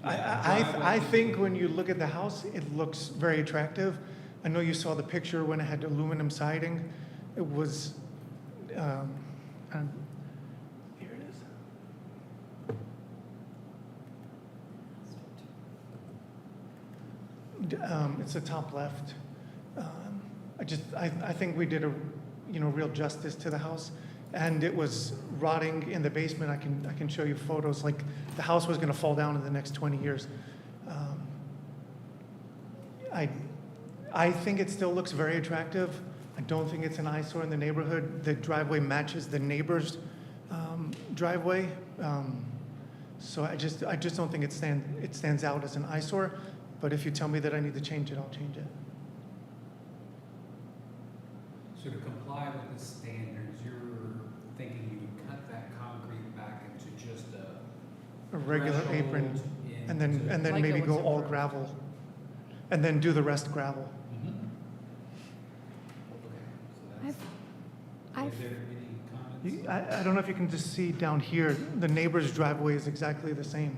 Speaker 14: I think when you look at the house, it looks very attractive. I know you saw the picture when it had aluminum siding. It was, here it is. It's the top left. I think we did real justice to the house. And it was rotting in the basement. I can show you photos, like the house was gonna fall down in the next 20 years. I think it still looks very attractive. I don't think it's an eyesore in the neighborhood. The driveway matches the neighbor's driveway. So I just don't think it stands out as an eyesore. But if you tell me that I need to change it, I'll change it.
Speaker 3: So to comply with the standards, you're thinking you would cut that concrete back into just
Speaker 14: A regular apron,
Speaker 3: threshold
Speaker 14: and then
Speaker 2: Like
Speaker 14: maybe
Speaker 2: it
Speaker 14: go
Speaker 2: was
Speaker 14: all
Speaker 2: approved.
Speaker 14: gravel, and then do the rest gravel.
Speaker 3: Okay, so
Speaker 8: I've-
Speaker 3: is there any comments?
Speaker 14: I don't know if you can just see down here, the neighbor's driveway is exactly the same.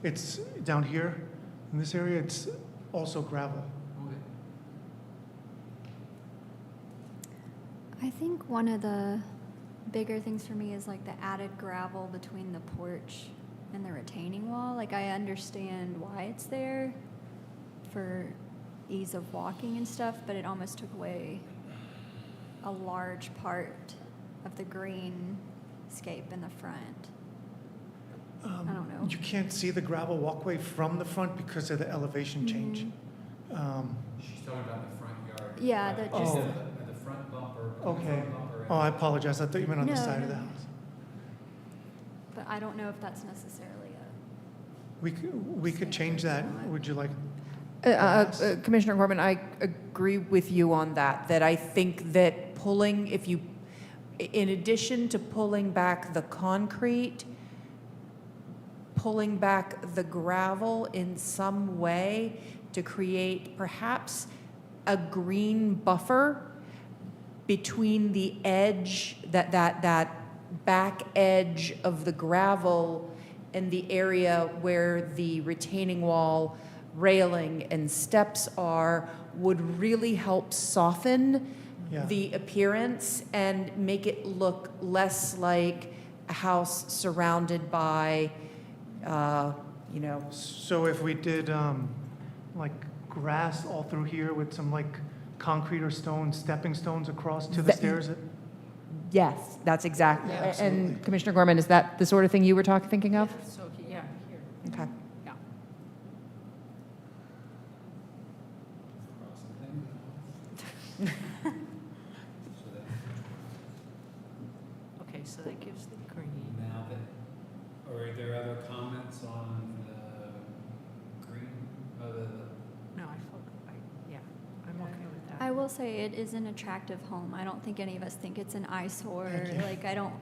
Speaker 14: It's down here, in this area, it's also gravel.
Speaker 3: Okay.
Speaker 8: I think one of the bigger things for me is like the added gravel between the porch and the retaining wall. Like, I understand why it's there for ease of walking and stuff, but it almost took away a large part of the greenscape in the front. I don't know.
Speaker 14: You can't see the gravel walkway from the front because of the elevation change.
Speaker 3: She's talking about the front yard.
Speaker 8: Yeah,
Speaker 3: right?
Speaker 8: that just-
Speaker 3: The front bumper. the
Speaker 14: Okay.
Speaker 3: front bumper
Speaker 14: Oh, I apologize. I thought you meant on the
Speaker 8: No,
Speaker 14: side of
Speaker 8: no.
Speaker 14: the house.
Speaker 8: But I don't know if that's necessarily a.
Speaker 14: We could change that. Would you like?
Speaker 13: Commissioner Corbin, I agree with you on that I think that in addition to pulling back the concrete, pulling back the gravel in some way to create perhaps a green buffer between the edge, that back edge of the gravel and the area where the retaining wall railing and steps are, would really help soften
Speaker 14: Yeah.
Speaker 13: the appearance and make it look less like a house surrounded by,
Speaker 14: So if we did like grass all through here with some like concrete or stone, stepping stones across to the
Speaker 13: That-
Speaker 14: stairs?
Speaker 13: yes, that's exactly.
Speaker 14: Yeah, absolutely.
Speaker 13: And Commissioner Gorman, is that the sort of thing you were thinking of?
Speaker 2: So, yeah, here.
Speaker 13: Okay.
Speaker 2: Yeah. Okay, so that gives the green.
Speaker 3: Now that, or are there other comments on the green,
Speaker 2: No, yeah, I'm okay with that.
Speaker 8: I will say it is an attractive home. I don't think any of us think it's an eyesore.
Speaker 14: Thank you.
Speaker 8: Like, I don't,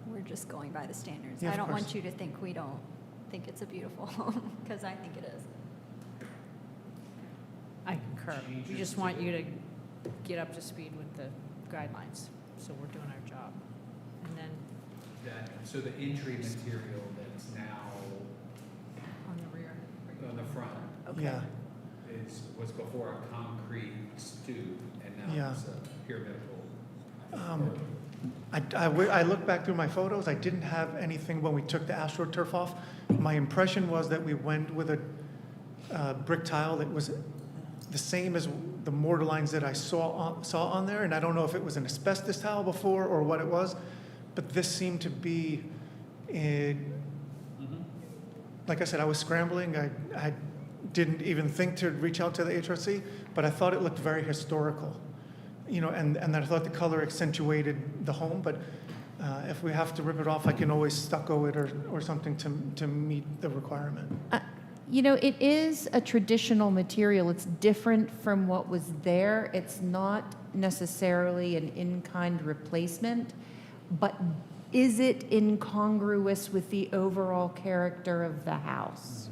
Speaker 8: we're just going by the standards.
Speaker 14: Yeah,
Speaker 8: I
Speaker 14: of
Speaker 8: don't want
Speaker 14: course.
Speaker 8: you to think we don't think it's a beautiful home, because I think it is.
Speaker 2: I concur. We just want you to get up to speed with the guidelines, so we're doing our job. And then
Speaker 3: so the entry material that's now
Speaker 2: on the rear.
Speaker 3: on the front,
Speaker 2: Okay.
Speaker 14: Yeah.
Speaker 3: was before a concrete stoop, and now
Speaker 14: Yeah.
Speaker 3: it's a pyramidal.
Speaker 14: I looked back through my photos, I didn't have anything when we took the AstroTurf off. My impression was that we went with a brick tile that was the same as the mortar lines that I saw on there, and I don't know if it was an asbestos tile before or what it was, but this seemed to be, like I said, I was scrambling, I didn't even think to reach out to the HRC, but I thought it looked very historical. You know, and I thought the color accentuated the home, but if we have to rip it off, I can always stucco it or something to meet the requirement.
Speaker 13: You know, it is a traditional material. It's different from what was there. It's not necessarily an in-kind replacement, but is it incongruous with the overall character of the house?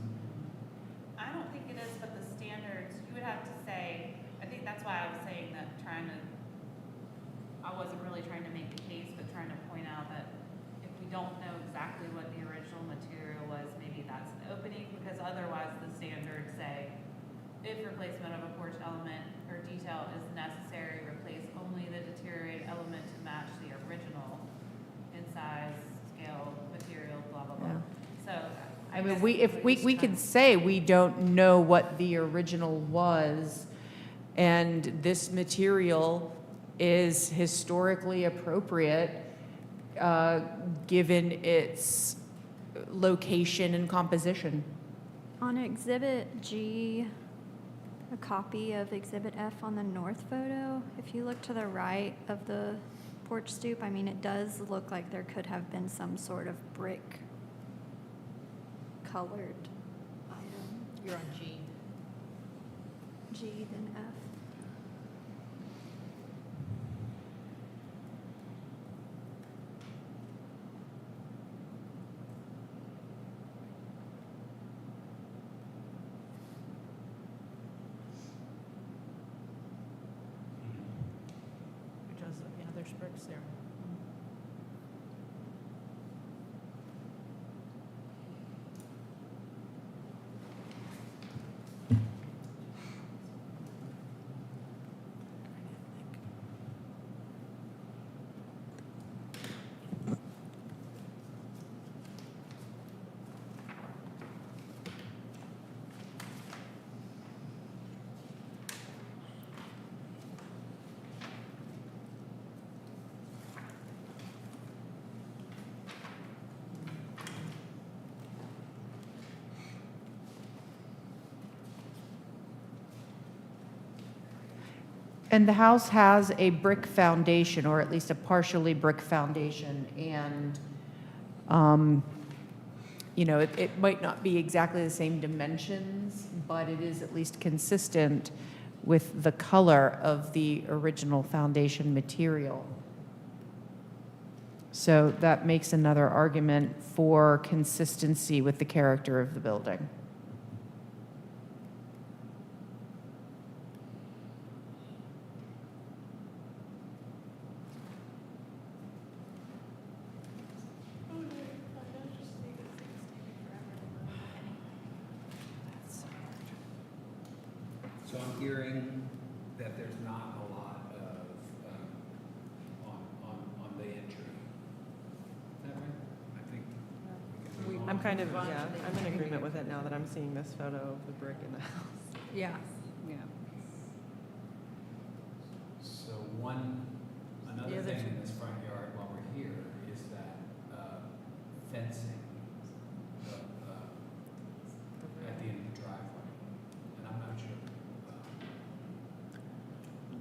Speaker 4: I don't think it is, but the standards, you would have to say, I think that's why I was saying that I wasn't really trying to make the case, but trying to point out that if we don't know exactly what the original material was, maybe that's an opening, because otherwise the standards say, if replacement of a porch element or detail is necessary, replace only the deteriorated element to match the original in size, scale, material, blah, blah, blah. So,
Speaker 13: I mean, we could say we don't know what the original was, and this material is historically appropriate, given its location and composition.
Speaker 8: On Exhibit G, a copy of Exhibit F on the north photo, if you look to the right of the porch stoop, I mean, it does look like there could have been some sort of brick colored item.
Speaker 2: You're on G.
Speaker 8: G, then F.
Speaker 2: Which is, yeah, there's bricks there.
Speaker 13: And the house has a brick foundation, or at least a partially brick foundation, and, you know, it might not be exactly the same dimensions, but it is at least consistent with the color of the original foundation material. So that makes another argument for consistency with the character of the building.
Speaker 3: So I'm hearing that there's not a lot of, on the entry. Is that right? I think we can move
Speaker 15: I'm
Speaker 3: on.
Speaker 15: kind of, yeah, I'm in agreement with it now that I'm seeing this photo of the brick in the house.
Speaker 2: Yeah.
Speaker 3: So another thing in this front yard while we're here is that fencing at the end of the driveway. And I'm not sure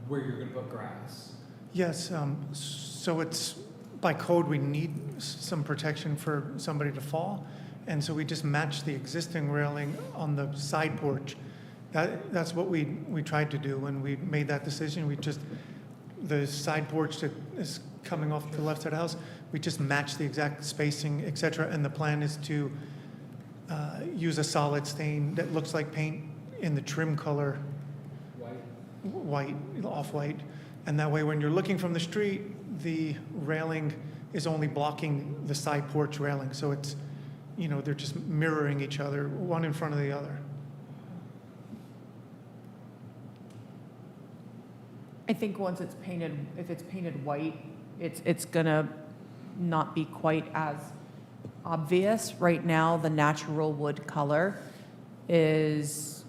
Speaker 3: where you're gonna put grass.
Speaker 14: Yes, so it's, by code, we need some protection for somebody to fall, and so we just match the existing railing on the side porch. That's what we tried to do when we made that decision. We just, the side porch that is coming off the left side of the house, we just match the exact spacing, et cetera, and the plan is to use a solid stain that looks like paint in the trim color, white, off-white, and that way when you're looking from the street, the railing is only blocking the side porch railing, so it's, you know, they're just mirroring each other, one in front of the other.
Speaker 13: I think once it's painted, if it's painted white, it's gonna not be quite as obvious. Right now, the natural wood color is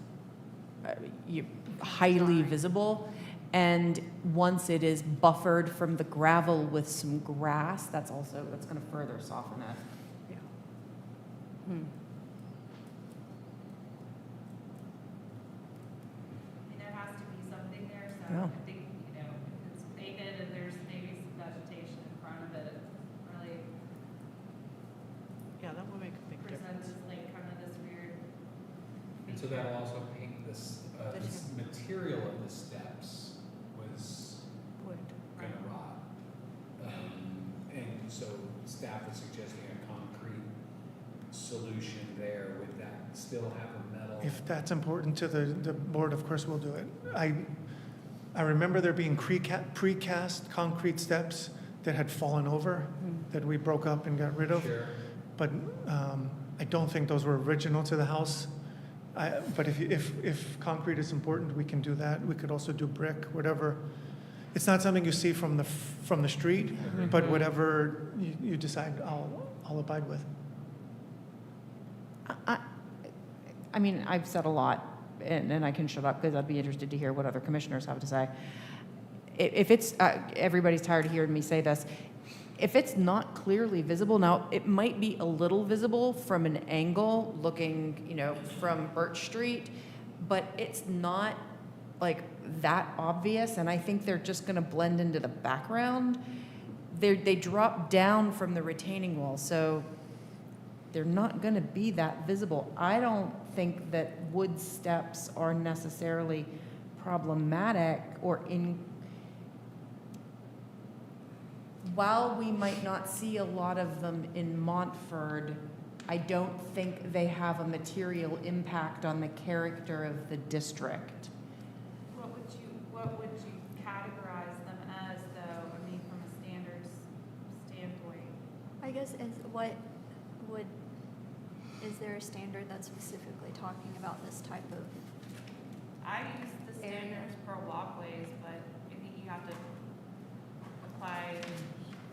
Speaker 13: highly visible. And once it is buffered from the gravel with some grass, that's gonna further soften it.
Speaker 4: I mean, there has to be something there, so
Speaker 13: Yeah.
Speaker 4: I think, if it's painted and there's maybe some vegetation in front of it, it really
Speaker 15: Yeah, that will make a big
Speaker 4: presents
Speaker 15: difference.
Speaker 4: like kind of this weird.
Speaker 3: And so that'll also paint this, this material of the steps was gonna rot. And so staff is suggesting a concrete solution there. Would that still have a metal?
Speaker 14: If that's important to the board, of course, we'll do it. I remember there being precast concrete steps that had fallen over, that we broke up and got rid of.
Speaker 3: Sure.
Speaker 14: But I don't think those were original to the house. But if concrete is important, we can do that. We could also do brick, whatever. It's not something you see from the street, but whatever you decide, I'll abide with.
Speaker 13: I mean, I've said a lot, and I can shut up because I'd be interested to hear what other commissioners have to say. If it's, everybody's tired of hearing me say this, if it's not clearly visible, now, it might be a little visible from an angle looking, from Birch Street, but it's not like that obvious, and I think they're just gonna blend into the background. They drop down from the retaining wall, so they're not gonna be that visible. I don't think that wood steps are necessarily problematic or while we might not see a lot of them in Montford, I don't think they have a material impact on the character of the district.
Speaker 4: What would you categorize them as, though? I mean, from a standards standpoint.
Speaker 8: I guess is there a standard that's specifically talking about this type of?
Speaker 4: I use the standards for walkways, but I think you have to apply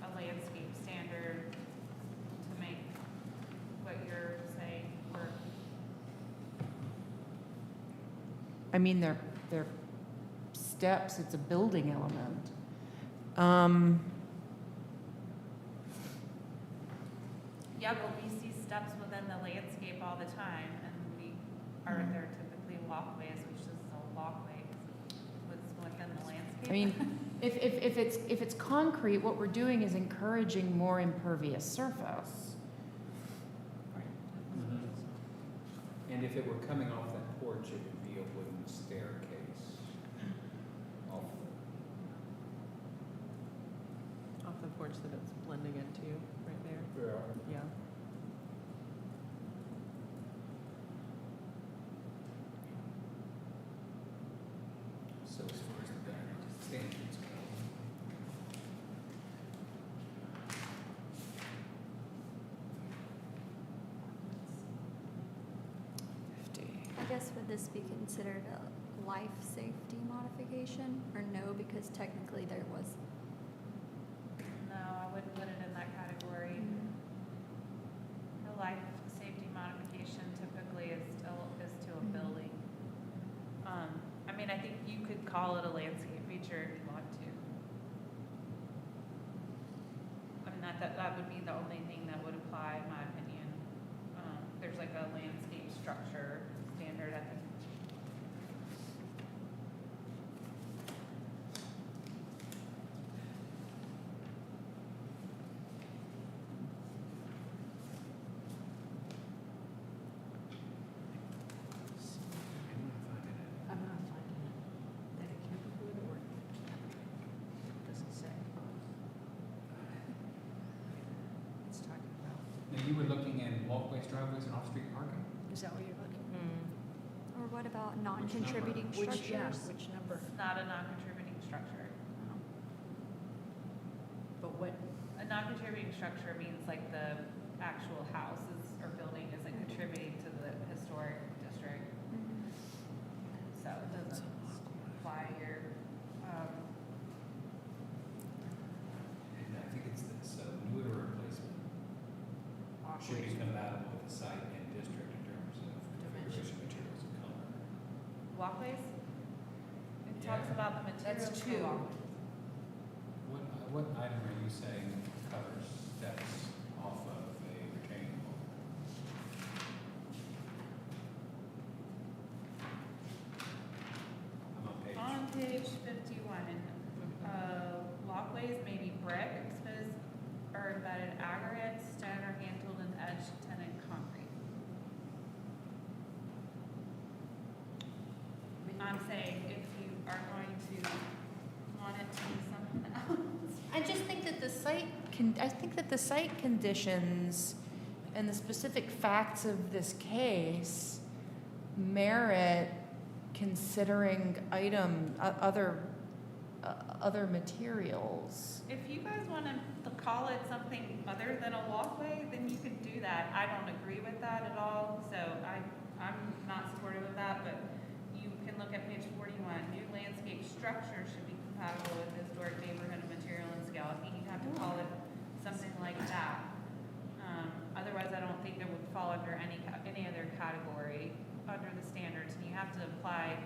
Speaker 4: a landscape standard to make what you're saying work.
Speaker 13: I mean, they're steps, it's a building element.
Speaker 4: Yeah, but we see steps within the landscape all the time, and they're typically walkways, which is a walkway within the landscape.
Speaker 13: I mean, if it's concrete, what we're doing is encouraging more impervious surface.
Speaker 3: And if it were coming off that porch, it would be a wooden staircase.
Speaker 15: Off the porch that it's blending into, right there. Yeah.
Speaker 3: So as far as the standards go.
Speaker 8: I guess would this be considered a life safety modification or no? Because technically there was.
Speaker 4: No, I wouldn't put it in that category. A life safety modification typically is to a building. I mean, I think you could call it a landscape feature if you want to. I mean, that would be the only thing that would apply, in my opinion. There's like a landscape structure standard, I think.
Speaker 2: I'm not finding it. That it can't be wood or it doesn't say. It's talking about,
Speaker 3: Now, you were looking at walkways, driveways, and off-street parking?
Speaker 2: is that what you're looking?
Speaker 8: Or what about non-contributing
Speaker 2: Which, yeah,
Speaker 8: structures?
Speaker 2: which number?
Speaker 4: It's not a non-contributing structure.
Speaker 2: But what,
Speaker 4: A non-contributing structure means like the actual houses or building isn't contributing to the historic district.
Speaker 8: Mhm.
Speaker 4: So it doesn't apply here. walkways? It
Speaker 3: Yeah.
Speaker 4: talks about the materials
Speaker 2: That's
Speaker 4: for
Speaker 2: two.
Speaker 4: walkways.
Speaker 3: What item are you saying covers steps off of a retaining wall? I'm on page.
Speaker 4: On page 51, walkways may be brick, exposed or embedded aggregate, stone, or hand-tooled and edged tinted concrete. I'm saying if you are going to want it to be something else.
Speaker 13: I just think that the site conditions and the specific facts of this case merit considering other materials.
Speaker 4: If you guys want to call it something other than a walkway, then you can do that. I don't agree with that at all, so I'm not supportive of that, but you can look at page 41. New landscape structure should be compatible with historic neighborhood and material and scale. I think you have to call it something like that. Otherwise, I don't think it would fall under any other category under the standards, and you have to apply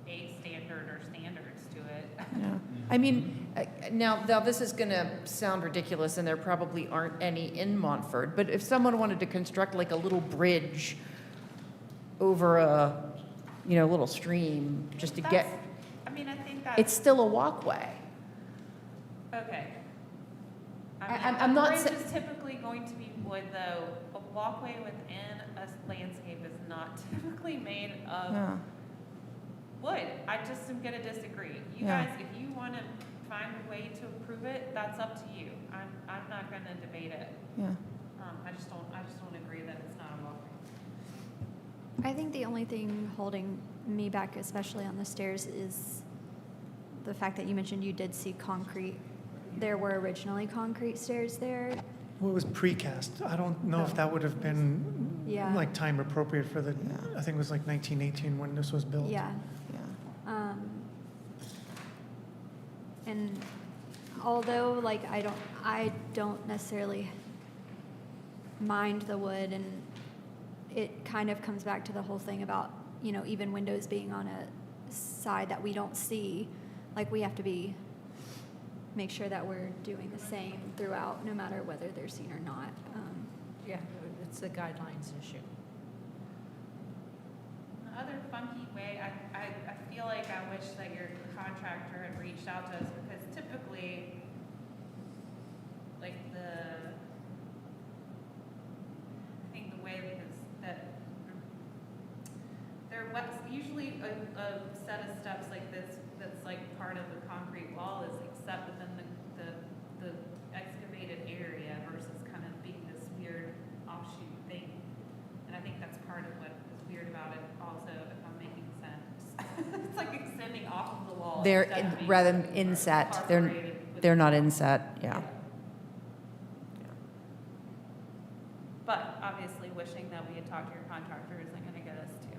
Speaker 4: a standard or standards to it.
Speaker 13: Yeah. I mean, now this is going to sound ridiculous, and there probably aren't any in Montford, but if someone wanted to construct like a little bridge over a, little stream just to get,
Speaker 4: I mean, I think that
Speaker 13: it's still a walkway.
Speaker 4: okay.
Speaker 13: I'm
Speaker 4: a
Speaker 13: not
Speaker 4: bridge
Speaker 13: sa-
Speaker 4: is typically going to be wood, though. A walkway within a landscape is not typically made of
Speaker 13: Yeah.
Speaker 4: wood. I just am gonna disagree. You
Speaker 13: Yeah.
Speaker 4: guys, if you wanna find a way to approve it, that's up to you. I'm not gonna debate it.
Speaker 13: Yeah.
Speaker 4: I just don't agree that it's not a walkway.
Speaker 8: I think the only thing holding me back, especially on the stairs, is the fact that you mentioned you did see concrete. There were originally concrete stairs there.
Speaker 14: Well, it was precast. I don't know if that would have been
Speaker 8: Yeah.
Speaker 14: like time appropriate for the, I think it was like 1918 when this was built.
Speaker 8: Yeah.
Speaker 13: Yeah.
Speaker 8: And although like I don't necessarily mind the wood, and it kind of comes back to the whole thing about, even windows being on a side that we don't see, like we have to make sure that we're doing the same throughout, no matter whether they're seen or not.
Speaker 2: Yeah, it's the guidelines issue.
Speaker 4: The other funky way, I feel like I wish that your contractor had reached out to us, because typically, like I think the way that there was usually a set of steps like this that's like part of the concrete wall is like set within the excavated area versus kind of being this weird offshoot thing. And I think that's part of what is weird about it also, if I'm making sense. It's like extending off of the wall.
Speaker 13: They're
Speaker 4: instead of being
Speaker 13: rather than inset.
Speaker 4: incorporated with
Speaker 13: They're not inset. Yeah.
Speaker 4: But obviously, wishing that we had talked to your contractor isn't going to get us to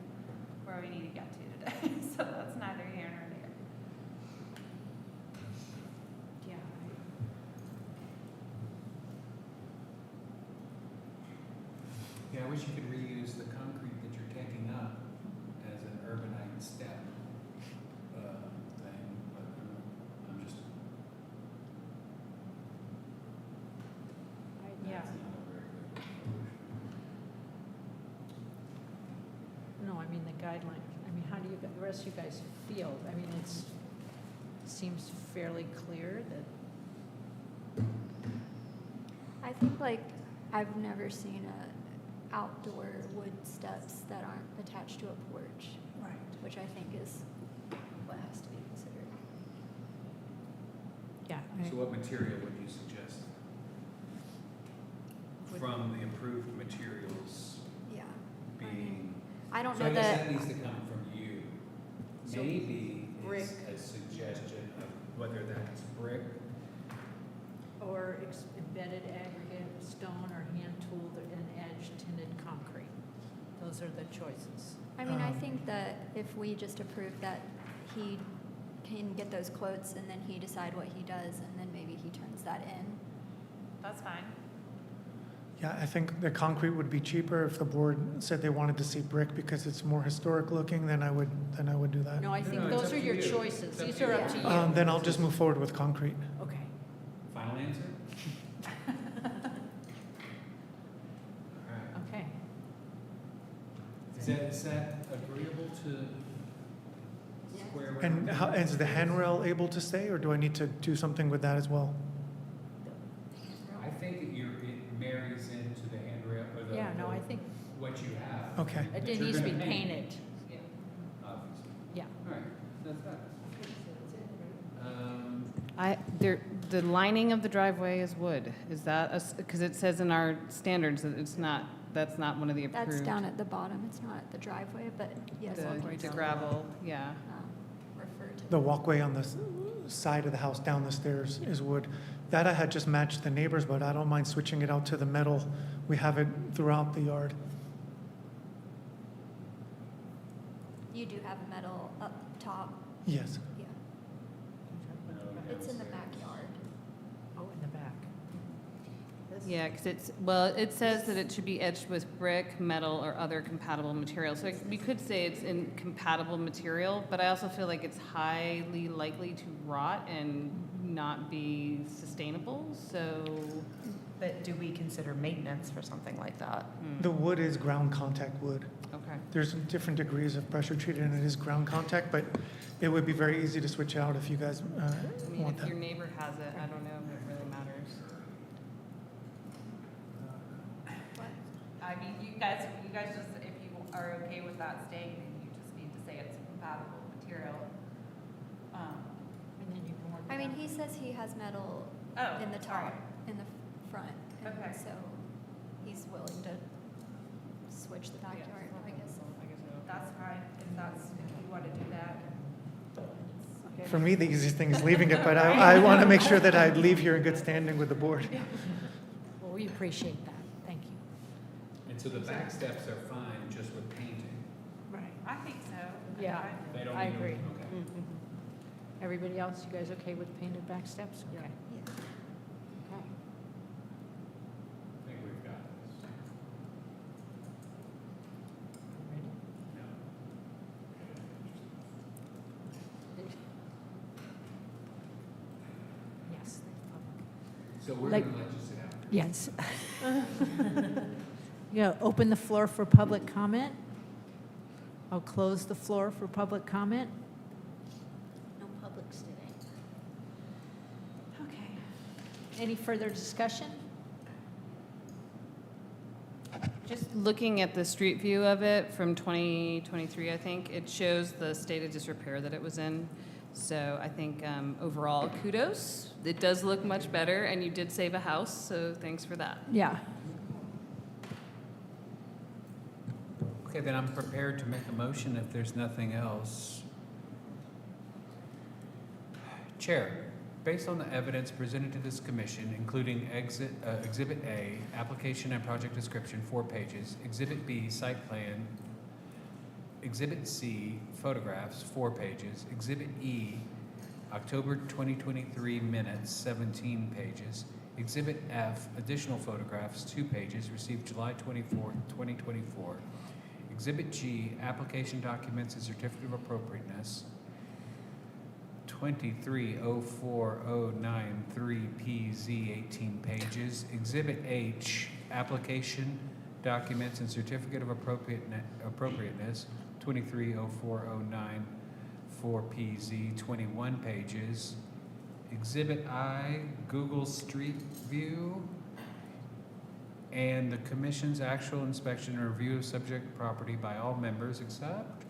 Speaker 4: where we need to get to today. So that's neither here nor there.
Speaker 2: Yeah.
Speaker 3: Yeah, I wish you could reuse the concrete that you're taking up as an urbanite step thing, but I'm just.
Speaker 2: Yeah.
Speaker 3: That's not a very good solution.
Speaker 2: No, I mean, the guideline, how do the rest of you guys feel? I mean, it seems fairly clear that,
Speaker 8: I think like I've never seen outdoor wood steps that aren't attached to a porch.
Speaker 2: Right.
Speaker 8: Which I think is what has to be considered.
Speaker 2: yeah.
Speaker 3: So what material would you suggest? From the approved materials
Speaker 8: Yeah.
Speaker 3: being.
Speaker 8: I don't
Speaker 3: So
Speaker 8: know
Speaker 3: I guess
Speaker 8: that.
Speaker 3: that needs to come from you.
Speaker 2: So
Speaker 3: Maybe
Speaker 2: brick.
Speaker 3: it's a suggestion of whether that's brick.
Speaker 2: Or embedded aggregate, stone, or hand-tooled and edged tinted concrete. Those are the choices.
Speaker 8: I mean, I think that if we just approve that he can get those quotes and then he decide what he does, and then maybe he turns that in.
Speaker 4: That's fine.
Speaker 14: Yeah, I think the concrete would be cheaper. If the board said they wanted to see brick because it's more historic looking, then I would do that.
Speaker 2: No, I think
Speaker 3: No, it's
Speaker 2: those
Speaker 3: up
Speaker 2: are
Speaker 3: to
Speaker 2: your
Speaker 3: you.
Speaker 2: choices.
Speaker 3: It's up
Speaker 2: These
Speaker 3: to
Speaker 2: are
Speaker 3: you.
Speaker 2: up to you.
Speaker 14: Then I'll just move forward with concrete.
Speaker 2: Okay.
Speaker 3: Final answer? All right.
Speaker 2: Okay.
Speaker 3: Is that agreeable to square?
Speaker 14: And how, is the handrail able to stay, or do I need to do something with that as well?
Speaker 3: I think that it marries into the handrail or the.
Speaker 2: Yeah, no, I think
Speaker 3: what you have.
Speaker 14: Okay.
Speaker 2: it
Speaker 3: that you're
Speaker 2: needs to be
Speaker 3: gonna paint,
Speaker 2: painted.
Speaker 3: Obviously.
Speaker 2: Yeah.
Speaker 3: All right, that's that.
Speaker 15: The lining of the driveway is wood. Is that, because it says in our standards that that's not one of the approved.
Speaker 8: That's down at the bottom, it's not at the driveway, but yes.
Speaker 15: The gravel, yeah.
Speaker 8: Refer to.
Speaker 14: The walkway on the side of the house down the stairs is wood. That I had just matched the neighbors, but I don't mind switching it out to the metal. We have it throughout the yard.
Speaker 8: You do have metal up top,
Speaker 14: Yes.
Speaker 8: yeah. It's in the backyard.
Speaker 2: Oh, in the back.
Speaker 15: Yeah, because it says that it should be etched with brick, metal, or other compatible material. So we could say it's in compatible material, but I also feel like it's highly likely to rot and not be sustainable, so.
Speaker 13: But do we consider maintenance for something like that?
Speaker 14: The wood is ground contact wood.
Speaker 15: Okay.
Speaker 14: There's different degrees of pressure treated, and it is ground contact, but it would be very easy to switch out if you guys
Speaker 15: I mean,
Speaker 14: want
Speaker 15: if
Speaker 14: that.
Speaker 15: your neighbor has it, I don't know if it really matters.
Speaker 9: I mean, you guys just, if you are okay with that staying, then you just need to say it's a compatible material.
Speaker 2: And then you can work.
Speaker 8: I mean, he says he has metal
Speaker 9: Oh,
Speaker 8: in the
Speaker 9: all
Speaker 8: top,
Speaker 9: right.
Speaker 8: in the front. And
Speaker 9: Okay.
Speaker 8: so he's willing to switch the backyard, I guess.
Speaker 9: That's fine, if you want to do that.
Speaker 14: For me, the easiest thing is leaving it, but I want to make sure that I leave here in good standing with the board.
Speaker 2: Well, we appreciate that. Thank you.
Speaker 3: And so the back steps are fine just with painting.
Speaker 2: Right.
Speaker 9: I think so.
Speaker 2: Yeah,
Speaker 3: They don't
Speaker 2: I
Speaker 3: need to-
Speaker 2: agree.
Speaker 3: Okay.
Speaker 2: Everybody else, you guys okay with painted back steps? Okay.
Speaker 8: Yeah.
Speaker 2: Okay.
Speaker 3: I think we've got this.
Speaker 2: Ready?
Speaker 3: No.
Speaker 2: Yes.
Speaker 3: So we're
Speaker 2: Like-
Speaker 3: gonna let you sit down.
Speaker 2: Yes. Yeah, open the floor for public comment. I'll close the floor for public comment. No publics today. Okay. Any further discussion?
Speaker 15: Just looking at the street view of it from 2023, I think, it shows the state of disrepair that it was in. So I think overall, kudos. It does look much better, and you did save a house, so thanks for that.
Speaker 2: Yeah.
Speaker 3: Okay, then I'm prepared to make a motion if there's nothing else. Chair, based on the evidence presented to this commission, including Exhibit A, application and project description, 4 pages, Exhibit B, site plan, Exhibit C, photographs, 4 pages, Exhibit E, October 2023 minutes, 17 pages, Exhibit F, additional photographs, 2 pages, received July 24th, 2024, Exhibit G, application documents and certificate of appropriateness, 23040993PZ, 18 pages. Exhibit H, application documents and certificate of appropriateness, 230409-4PZ, 21 pages. Exhibit I, Google Street View, and the commission's actual inspection and review of subject property by all members except.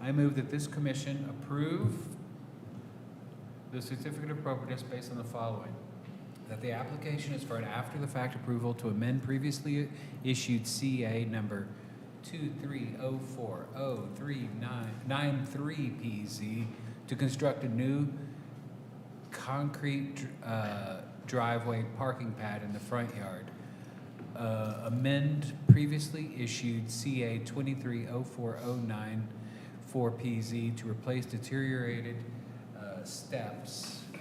Speaker 3: I move that this commission approve the certificate of appropriateness based on the following: that the application is for an after-the-fact approval to amend previously issued CA number 23040393PZ to construct a new concrete driveway parking pad in the front yard. Amend previously issued CA 230409-4PZ to replace deteriorated steps. I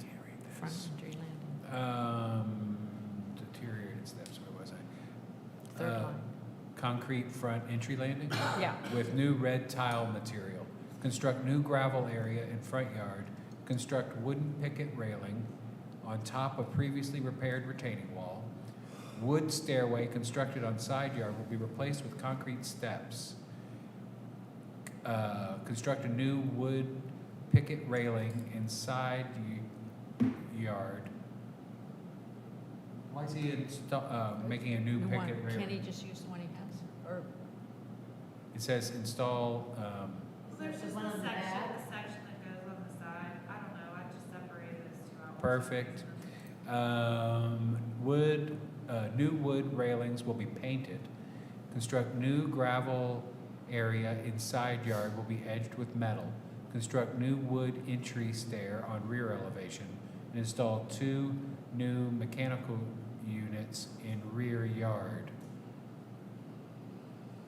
Speaker 3: can't read this.
Speaker 2: Front entry landing.
Speaker 3: concrete front entry landing
Speaker 2: Yeah.
Speaker 3: with new red tile material. Construct new gravel area in front yard. Construct wooden picket railing on top of previously repaired retaining wall. Wood stairway constructed on side yard will be replaced with concrete steps. Construct a new wood picket railing inside yard. Why is he making a new
Speaker 2: The one-
Speaker 3: picket railing?
Speaker 2: Can't he just use the one he has? Or,
Speaker 3: It says install,
Speaker 4: There's
Speaker 6: The
Speaker 4: just
Speaker 6: one on the back?
Speaker 4: the section that goes on the side. I don't know, I just separated those two out.
Speaker 3: perfect. New wood railings will be painted. Construct new gravel area in side yard will be edged with metal. Construct new wood entry stair on rear elevation. And install 2 new mechanical units in rear yard.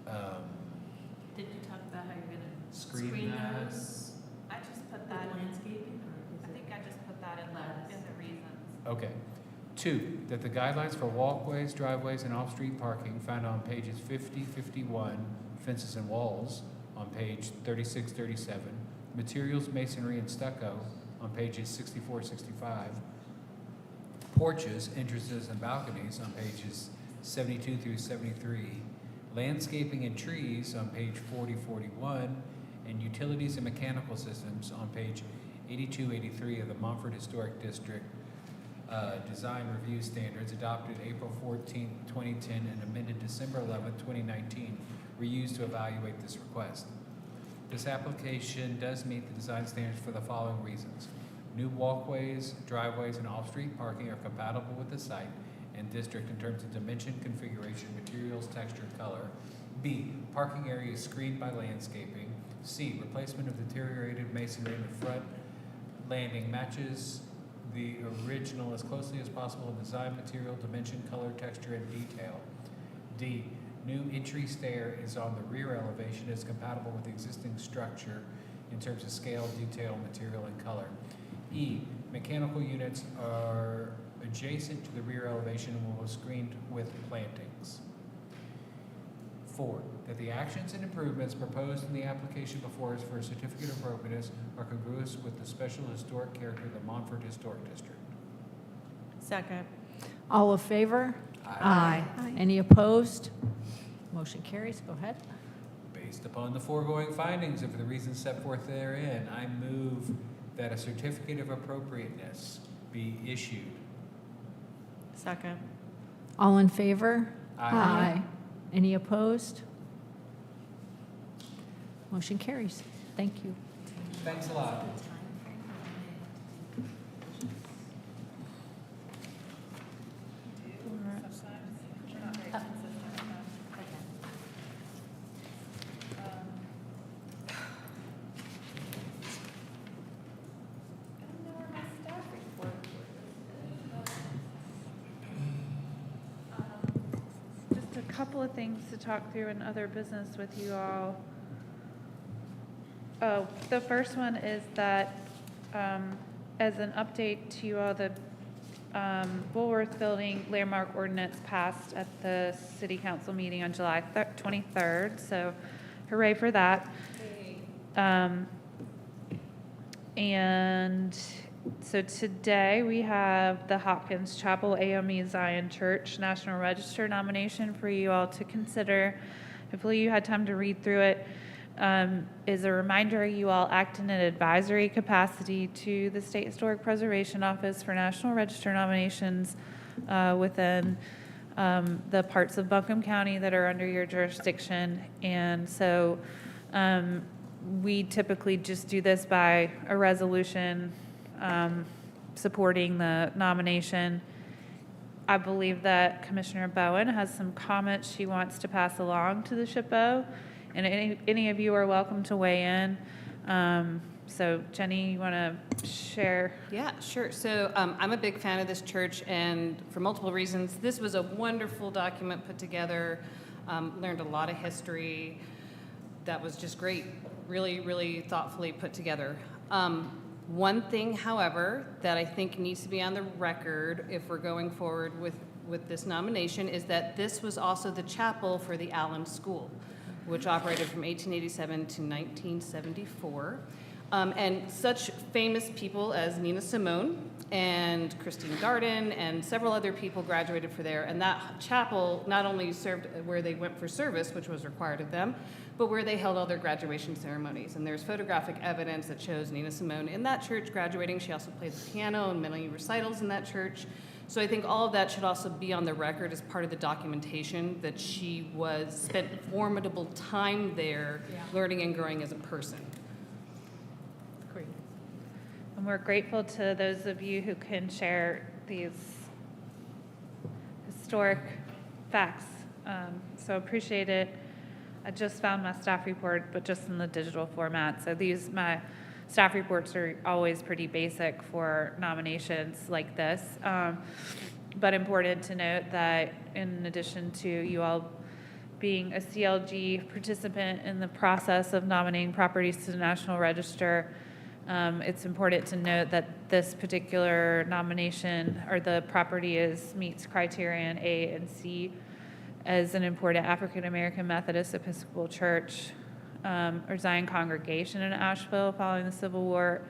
Speaker 6: Did you talk about how you're gonna
Speaker 3: Screen
Speaker 6: screen
Speaker 3: that.
Speaker 6: those
Speaker 4: I just put
Speaker 6: with
Speaker 4: that in,
Speaker 6: landscaping, or
Speaker 4: I
Speaker 6: is
Speaker 4: think
Speaker 6: it?
Speaker 4: I just put that in the reasons.
Speaker 3: Okay. 2, that the guidelines for walkways, driveways, and off-street parking found on pages 50, 51, fences and walls, on page 36, 37, materials, masonry, and stucco, on pages 64, 65, porches, entrances, and balconies, on pages 72 through 73, landscaping and trees, on page 40, 41, and utilities and mechanical systems, on page 82, 83 of the Montfort Historic District Design Review Standards adopted April 14, 2010 and amended December 11, 2019 were used to evaluate this request. This application does meet the design standards for the following reasons. New walkways, driveways, and off-street parking are compatible with the site and district in terms of dimension, configuration, materials, texture, and color. B, parking area is screened by landscaping. C, replacement of deteriorated masonry in the front landing matches the original as closely as possible in design, material, dimension, color, texture, and detail. D, new entry stair is on the rear elevation, is compatible with the existing structure in terms of scale, detail, material, and color. E, mechanical units are adjacent to the rear elevation and will be screened with plantings. 4, that the actions and improvements proposed in the application before us for a certificate of appropriateness are congruous with the special historic character of the Montfort Historic District.
Speaker 6: Second.
Speaker 2: all in favor?
Speaker 3: Aye.
Speaker 2: Any opposed? Motion carries. Go ahead.
Speaker 3: Based upon the foregoing findings and for the reasons set forth therein, I move that a certificate of appropriateness be issued.
Speaker 6: Second.
Speaker 2: All in favor?
Speaker 3: Aye.
Speaker 2: Any opposed? Motion carries. Thank you.
Speaker 3: Thanks a lot.
Speaker 4: Just a couple of things to talk through in other business with you all. Oh, the first one is that, as an update to you all, the Woolworth Building landmark ordinance passed at the city council meeting on July 23rd, so hooray for that. And so today we have the Hopkins Chapel AME Zion Church National Register nomination for you all to consider. Hopefully you had time to read through it. Is a reminder you all act in an advisory capacity to the State Historic Preservation Office for National Register nominations within the parts of Buncombe County that are under your jurisdiction. And so we typically just do this by a resolution supporting the nomination. I believe that Commissioner Bowen has some comments she wants to pass along to the SHPO, and any of you are welcome to weigh in. So Jenny, you want to share?
Speaker 15: Yeah, sure. So I'm a big fan of this church, and for multiple reasons. This was a wonderful document put together, learned a lot of history. That was just great, really, really thoughtfully put together. One thing, however, that I think needs to be on the record if we're going forward with with this nomination is that this was also the chapel for the Allen School, which operated from 1887 to 1974. And such famous people as Nina Simone and Christine Garden and several other people graduated for there. And that chapel not only served where they went for service, which was required of them, but where they held all their graduation ceremonies. And there's photographic evidence that shows Nina Simone in that church graduating. She also played the piano and many recitals in that church. So I think all of that should also be on the record as part of the documentation that she spent formidable time there learning and growing as a person.
Speaker 2: Great.
Speaker 4: And we're grateful to those of you who can share these historic facts. So appreciate it. I just found my staff report, but just in the digital format. So my staff reports are always pretty basic for nominations like this. But important to note that in addition to you all being a CLG participant in the process of nominating properties to the National Register, it's important to note that this particular nomination or the property meets criterion A and C as an important African American Methodist Episcopal Church or Zion congregation in Asheville following the Civil War.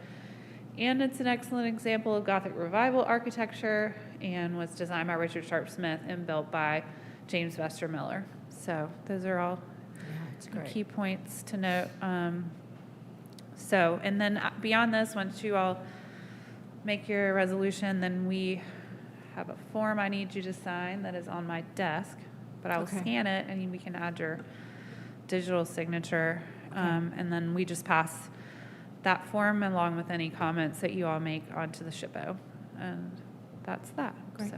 Speaker 4: And it's an excellent example of Gothic Revival architecture and was designed by Richard Sharp Smith and built by James Vester Miller. So those are all key points to note. And then beyond this, once you all make your resolution, then we have a form I need you to sign that is on my desk, but I will scan it and we can add your digital signature. And then we just pass that form along with any comments that you all make onto the SHPO. And that's that.
Speaker 2: Great.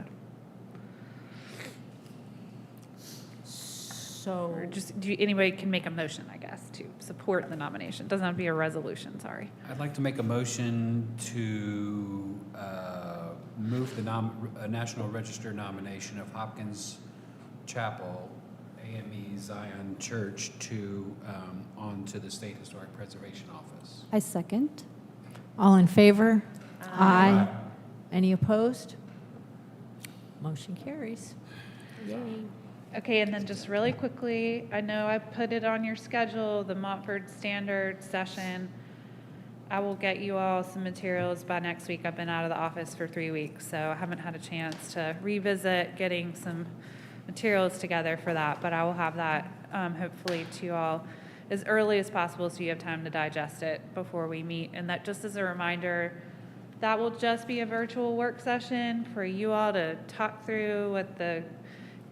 Speaker 2: So or just anybody can make a motion, I guess, to support the nomination. Doesn't have to be a resolution, sorry.
Speaker 3: I'd like to make a motion to move the National Register nomination of Hopkins Chapel, AME Zion Church, onto the State Historic Preservation Office.
Speaker 2: I second. All in favor? Aye. Any opposed? Motion carries. Yay.
Speaker 4: Okay, and then just really quickly, I know I put it on your schedule, the Montford Standard session. I will get you all some materials by next week. I've been out of the office for 3 weeks, so I haven't had a chance to revisit getting some materials together for that, but I will have that hopefully to you all as early as possible so you have time to digest it before we meet. And that just as a reminder, that will just be a virtual work session for you all to talk through what the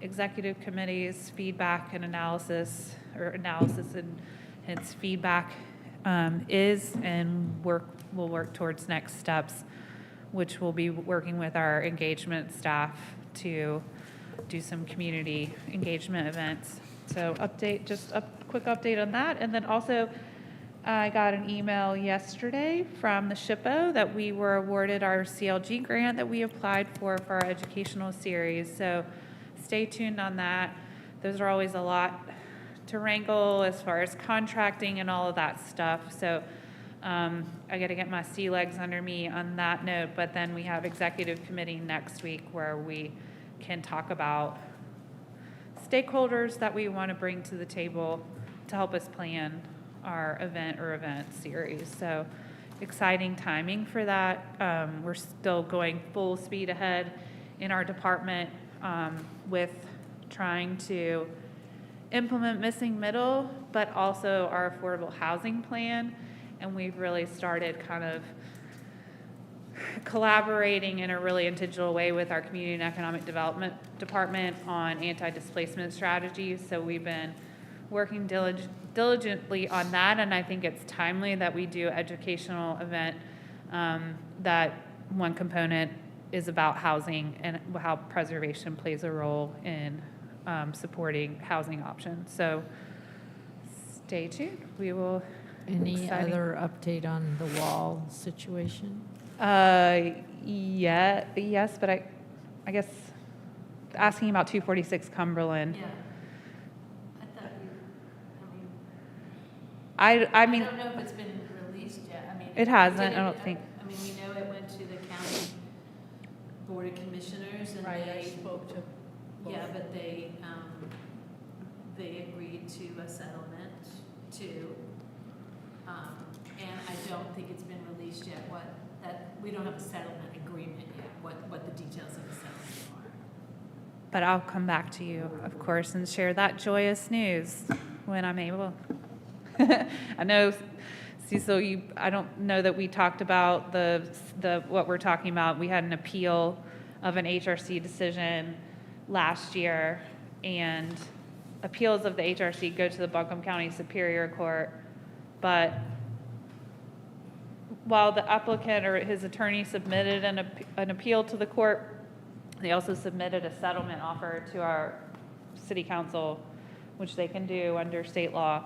Speaker 4: executive committee's feedback and analysis and its feedback is, and we'll work towards next steps, which we'll be working with our engagement staff to do some community engagement events. So just a quick update on that. And then also I got an email yesterday from the SHPO that we were awarded our CLG grant that we applied for our educational series. So stay tuned on that. Those are always a lot to wrangle as far as contracting and all of that stuff. So I got to get my sea legs under me on that note. But then we have executive committee next week where we can talk about stakeholders that we want to bring to the table to help us plan our event series. So exciting timing for that. We're still going full speed ahead in our department with trying to implement missing middle, but also our affordable housing plan. And we've really started kind of collaborating in a really intentional way with our community and economic development department on anti-displacement strategies. So we've been working diligently on that, and I think it's timely that we do educational event that one component is about housing and how preservation plays a role in supporting housing options. So stay tuned. We will.
Speaker 2: Any other update on the wall situation?
Speaker 4: Yes, but I guess asking about 246 Cumberland.
Speaker 6: Yeah. I thought
Speaker 4: I mean,
Speaker 6: I don't know if it's been released yet. I mean.
Speaker 4: It hasn't,
Speaker 6: did
Speaker 4: I don't think.
Speaker 6: I mean, we know it went to the county Board of Commissioners, and
Speaker 5: Right, I
Speaker 6: they,
Speaker 5: spoke to
Speaker 6: yeah, but they agreed to a settlement too. And I don't think it's been released yet we don't have a settlement agreement yet, what the details of the settlement are.
Speaker 4: But I'll come back to you, of course, and share that joyous news when I'm able. I know, Cecil, I don't know that we talked about what we're talking about. We had an appeal of an HRC decision last year, and appeals of the HRC go to the Buncombe County Superior Court. But while the applicant or his attorney submitted an appeal to the court, they also submitted a settlement offer to our city council, which they can do under state law.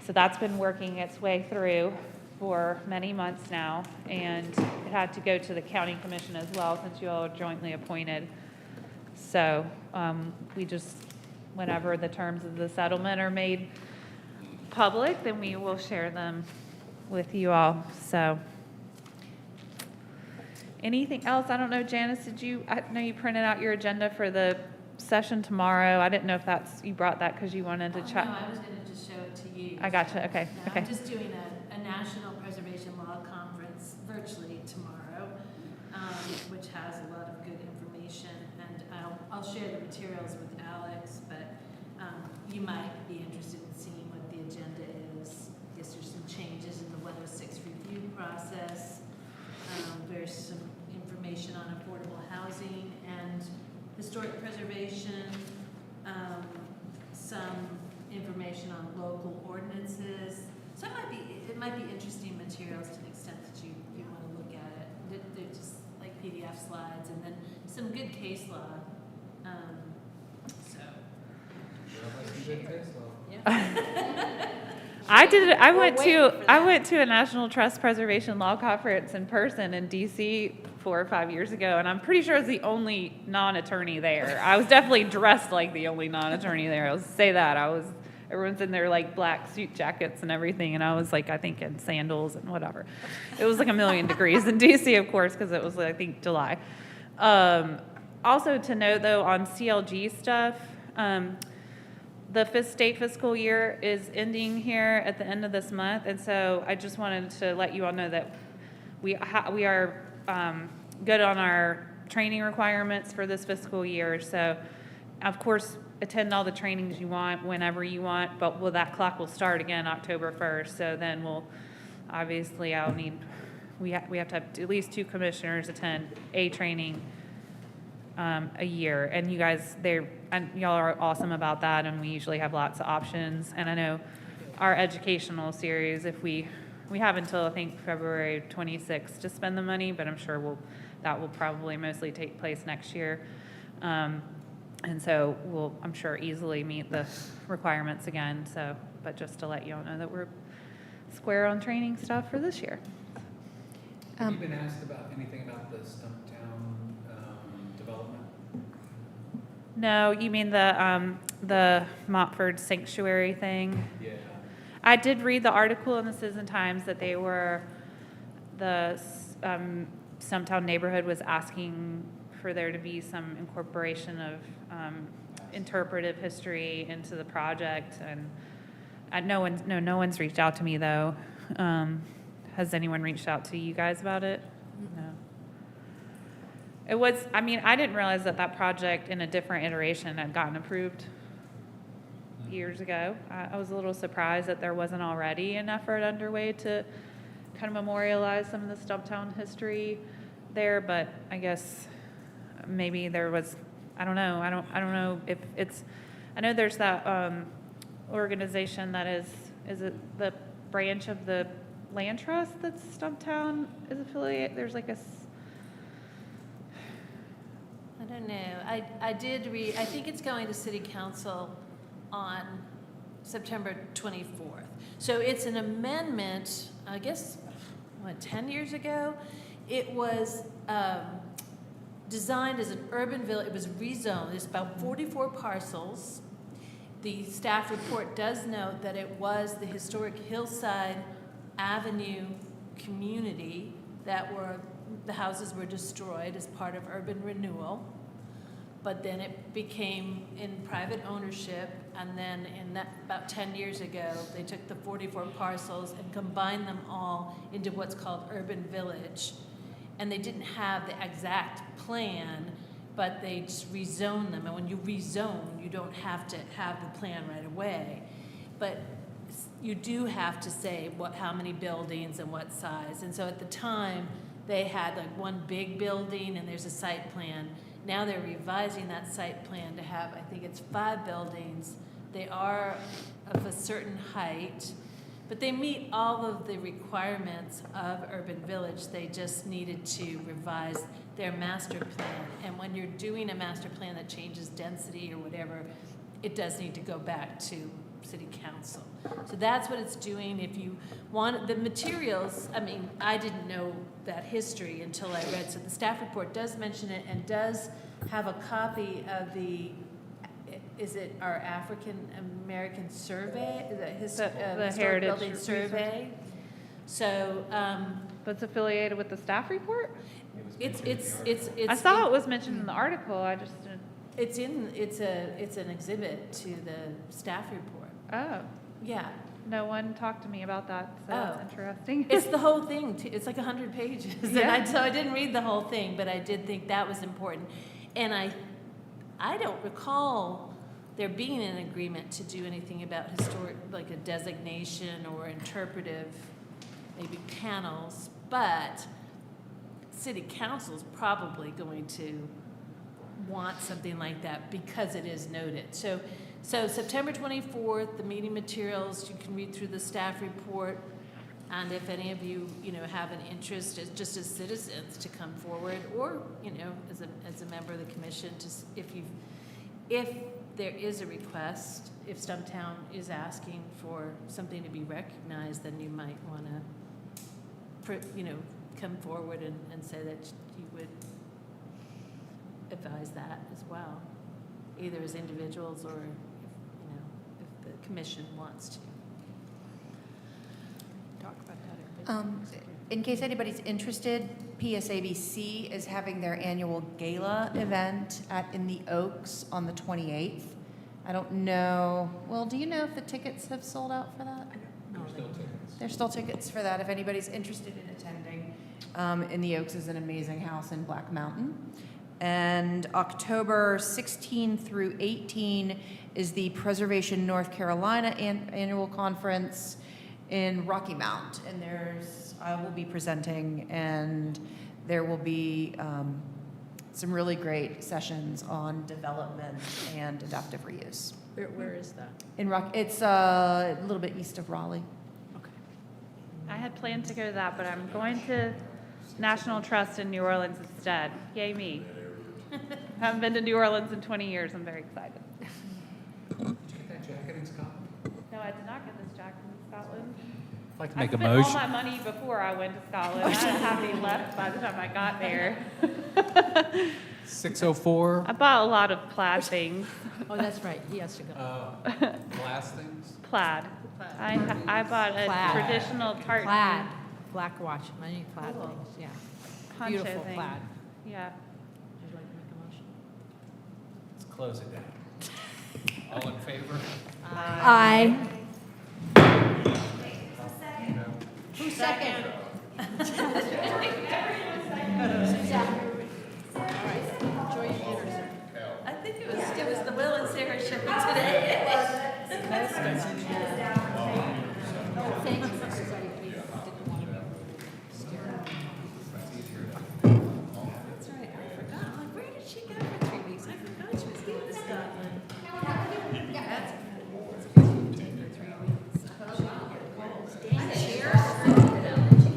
Speaker 4: So that's been working its way through for many months now, and it had to go to the county commission as well, since you all are jointly appointed. So we just, whenever the terms of the settlement are made public, then we will share them with you all. So anything else? I don't know, Janice, I know you printed out your agenda for the session tomorrow. I didn't know if you brought that because you wanted to chat.
Speaker 6: No, I was going to just show it to you.
Speaker 4: I gotcha, okay,
Speaker 6: No,
Speaker 4: okay.
Speaker 6: I'm just doing a National Preservation Law Conference virtually tomorrow, which has a lot of good information, and I'll share the materials with Alex, but you might be interested in seeing what the agenda is. I guess there's some changes in the 106 review process. There's some information on affordable housing and historic preservation, some information on local ordinances. So it might be interesting materials to the extent that you want to look at it. They're just like PDF slides, and then some good case law.
Speaker 4: I went to a National Trust Preservation Law Conference in person in DC 4 or 5 years ago, and I'm pretty sure I was the only non-attorney there. I was definitely dressed like the only non-attorney there. I'll say that. Everyone's in their like black suit jackets and everything, and I was like, I think in sandals and whatever. It was like 1,000,000 degrees in DC, of course, because it was, I think, July. Also to note, though, on CLG stuff, the state fiscal year is ending here at the end of this month, and so I just wanted to let you all know that we are good on our training requirements for this fiscal year. So, of course, attend all the trainings you want whenever you want, but that clock will start again October 1st. So then we have to have at least 2 commissioners attend a training a year, and you guys, y'all are awesome about that, and we usually have lots of options. And I know our educational series, if we have until I think February 26th to spend the money, but I'm sure that will probably mostly take place next year. And so we'll, I'm sure, easily meet the requirements again. So, but just to let you all know that we're square on training stuff for this year.
Speaker 3: Have you been asked about anything about the Stumptown development?
Speaker 4: No, you mean the Montford Sanctuary thing?
Speaker 3: Yeah.
Speaker 4: I did read the article in the Citizen Times that the Stumptown neighborhood was asking for there to be some incorporation of interpretive history into the project, and no one's reached out to me though. Has anyone reached out to you guys about it? No. It was, I didn't realize that project in a different iteration had gotten approved years ago. I was a little surprised that there wasn't already an effort underway to kind of memorialize some of the Stumptown history there, but I guess maybe there was, I don't know. I don't know if it's, I know there's that organization that is it the branch of the land trust that Stumptown is affiliated? There's like
Speaker 6: I don't know. I did read, I think it's going to City Council on September 24th. So it's an amendment, I guess, 10 years ago? It was designed as an urban village. It was rezoned. It's about 44 parcels. The staff report does note that it was the historic Hillside Avenue community that were the houses were destroyed as part of urban renewal. But then it became in private ownership, and then about 10 years ago, they took the 44 parcels and combined them all into what's called Urban Village. And they didn't have the exact plan, but they just rezoned them. And when you rezone, you don't have to have the plan right away. But you do have to say how many buildings and what size. And so at the time, they had like one big building and there's a site plan. Now they're revising that site plan to have, I think it's 5 buildings. They are of a certain height, but they meet all of the requirements of Urban Village. They just needed to revise their master plan. And when you're doing a master plan that changes density or whatever, it does need to go back to City Council. So that's what it's doing. If you want the materials, I mean, I didn't know that history until I read. So the staff report does mention it and does have a copy of the, is it our African American survey, the historic
Speaker 4: Heritage
Speaker 6: building survey? So
Speaker 4: That's affiliated with the staff report?
Speaker 6: it's
Speaker 4: I saw it was mentioned in the article, I just didn't.
Speaker 6: it's an exhibit to the staff report.
Speaker 4: Oh,
Speaker 6: Yeah.
Speaker 4: no one talked to me about that, so
Speaker 6: Oh.
Speaker 4: that's interesting.
Speaker 6: It's the whole thing. It's like 100 pages.
Speaker 4: Yeah.
Speaker 6: And so I didn't read the whole thing, but I did think that was important. And I don't recall there being an agreement to do anything about historic, like a designation or interpretive, maybe panels, but City Council's probably going to want something like that because it is noted. So September 24th, the meeting materials, you can read through the staff report. And if any of you, have an interest, just as citizens, to come forward, or, as a member of the commission, if there is a request, if Stumptown is asking for something to be recognized, then you might want to, come forward and say that you would advise that as well, either as individuals or if the commission wants to.
Speaker 2: Talk about that.
Speaker 13: In case anybody's interested, PSABC is having their annual gala event in the Oaks on the 28th. I don't know, well, do you know if the tickets have sold out for that? There's still tickets for that if anybody's interested in attending. In the Oaks is an amazing house in Black Mountain. And October 16 through 18 is the Preservation North Carolina Annual Conference in Rocky Mount. And I will be presenting, and there will be some really great sessions on development and adaptive reuse.
Speaker 2: Where is that?
Speaker 13: It's a little bit east of Raleigh.
Speaker 4: I had planned to go to that, but I'm going to National Trust in New Orleans instead. Yay me. Haven't been to New Orleans in 20 years. I'm very excited.
Speaker 3: Did you get that jacket in Scotland?
Speaker 4: No, I did not get this jacket in Scotland.
Speaker 3: I'd like to
Speaker 4: I
Speaker 3: make a
Speaker 4: spent all
Speaker 3: motion.
Speaker 4: my money before I went to Scotland. I didn't have any left by the time I got there.
Speaker 3: 604.
Speaker 4: I bought a lot of plaid things.
Speaker 2: Oh, that's right, he has to go.
Speaker 3: Glass things?
Speaker 4: Plaid. I bought a
Speaker 2: Plaid.
Speaker 4: traditional tartan
Speaker 2: Plaid, black watch, many plaid
Speaker 4: Cool.
Speaker 2: things, yeah.
Speaker 4: poncho
Speaker 2: Beautiful
Speaker 4: thing.
Speaker 2: plaid.
Speaker 4: Yeah.
Speaker 2: Would you like to make a motion?
Speaker 3: Let's close it down. All in favor?
Speaker 8: Aye.
Speaker 2: Who's second? All right, enjoy your dinner, sir.
Speaker 6: I think it was the Will and Sarah show today.
Speaker 2: Oh, thank you, Mrs. I didn't want to stare at you.
Speaker 6: That's right, I forgot. I'm like, where did she go for 3 weeks? I forgot she was going to Scotland. That's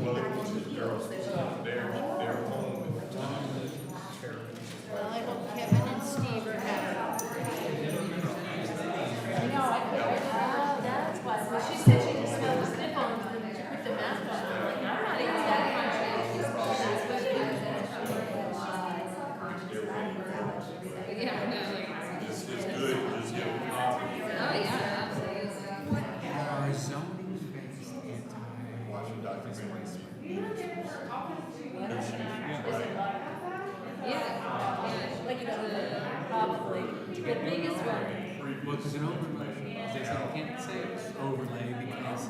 Speaker 7: Well, it was the girls that
Speaker 3: The biggest one. Well, because an overlay, as they say, you can't say overlay because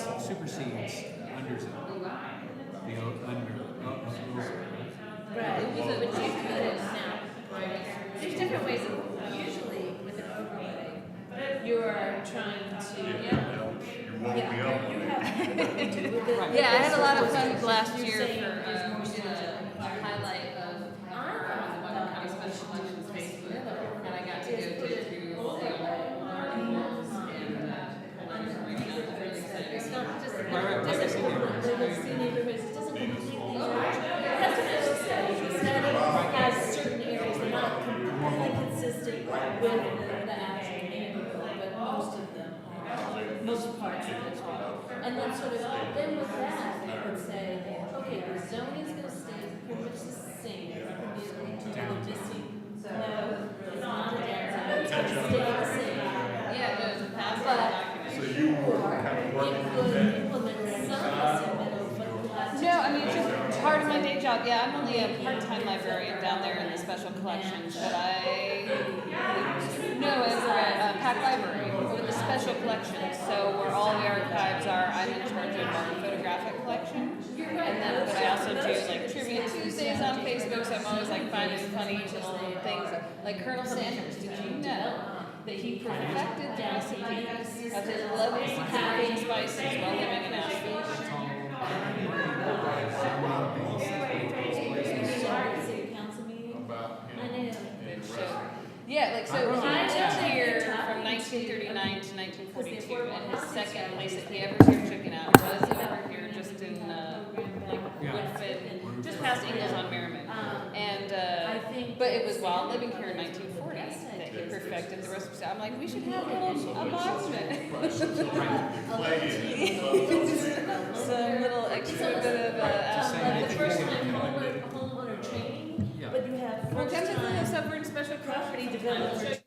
Speaker 3: that supersedes underzone. The under.
Speaker 6: Right, but you could now, there's different ways of, usually with an overlay, you are trying to,
Speaker 15: Yeah, I had a lot of fun last year
Speaker 6: saying
Speaker 15: for,
Speaker 6: there's more
Speaker 15: we did
Speaker 6: stuff.
Speaker 15: a highlight of the Whatcom County Special Elections Facebook, and I got to go through the articles and, reaching out to really excited.
Speaker 6: It's not just,
Speaker 3: Right,
Speaker 6: it doesn't,
Speaker 3: like I said,
Speaker 6: little see neighborhoods, it doesn't completely, it has to have a study. The study has certain areas that are not completely consistent with the actual neighborhood, but most of them are, most parts of it are. And then sort of, then with that, I would say, okay, the zoning is gonna stay pretty much the same, it's gonna be to the missing. No, it's not a downside, it's gonna stay the same.
Speaker 15: Yeah, no, it's a past
Speaker 6: But
Speaker 15: document.
Speaker 7: So you were kind of
Speaker 6: it
Speaker 7: working
Speaker 6: could
Speaker 7: with that.
Speaker 6: implement some missing middle, but we'll have to.
Speaker 15: No, I mean, it's just part of my day job. Yeah, I'm only a part-time librarian down there in the special collections, but no, over at Pack Library, over the special collections. So where all the archives are, I'm in charge of our photographic collection. And then, but I also do like Trivia Tuesdays on Facebook, so I'm always like finding funny little things. Like Colonel Sanders, did you know that he perfected the recipe of his lovely security and spices while living in Asheville?
Speaker 6: City council meeting. I know.
Speaker 15: Yeah, like so he lived here from 1939 to 1942, and his second place that he ever served chicken out was over here just in like Woodford, just past Ingalls on Merriman. And but it was while living here in 1940 that he perfected the recipe. So I'm like, we should have a monument. Some little extra bit of
Speaker 6: Like the first time homeowner training, but you have
Speaker 15: Well,
Speaker 6: first
Speaker 15: technically,
Speaker 6: time
Speaker 15: it's over in special
Speaker 6: property
Speaker 15: property
Speaker 6: development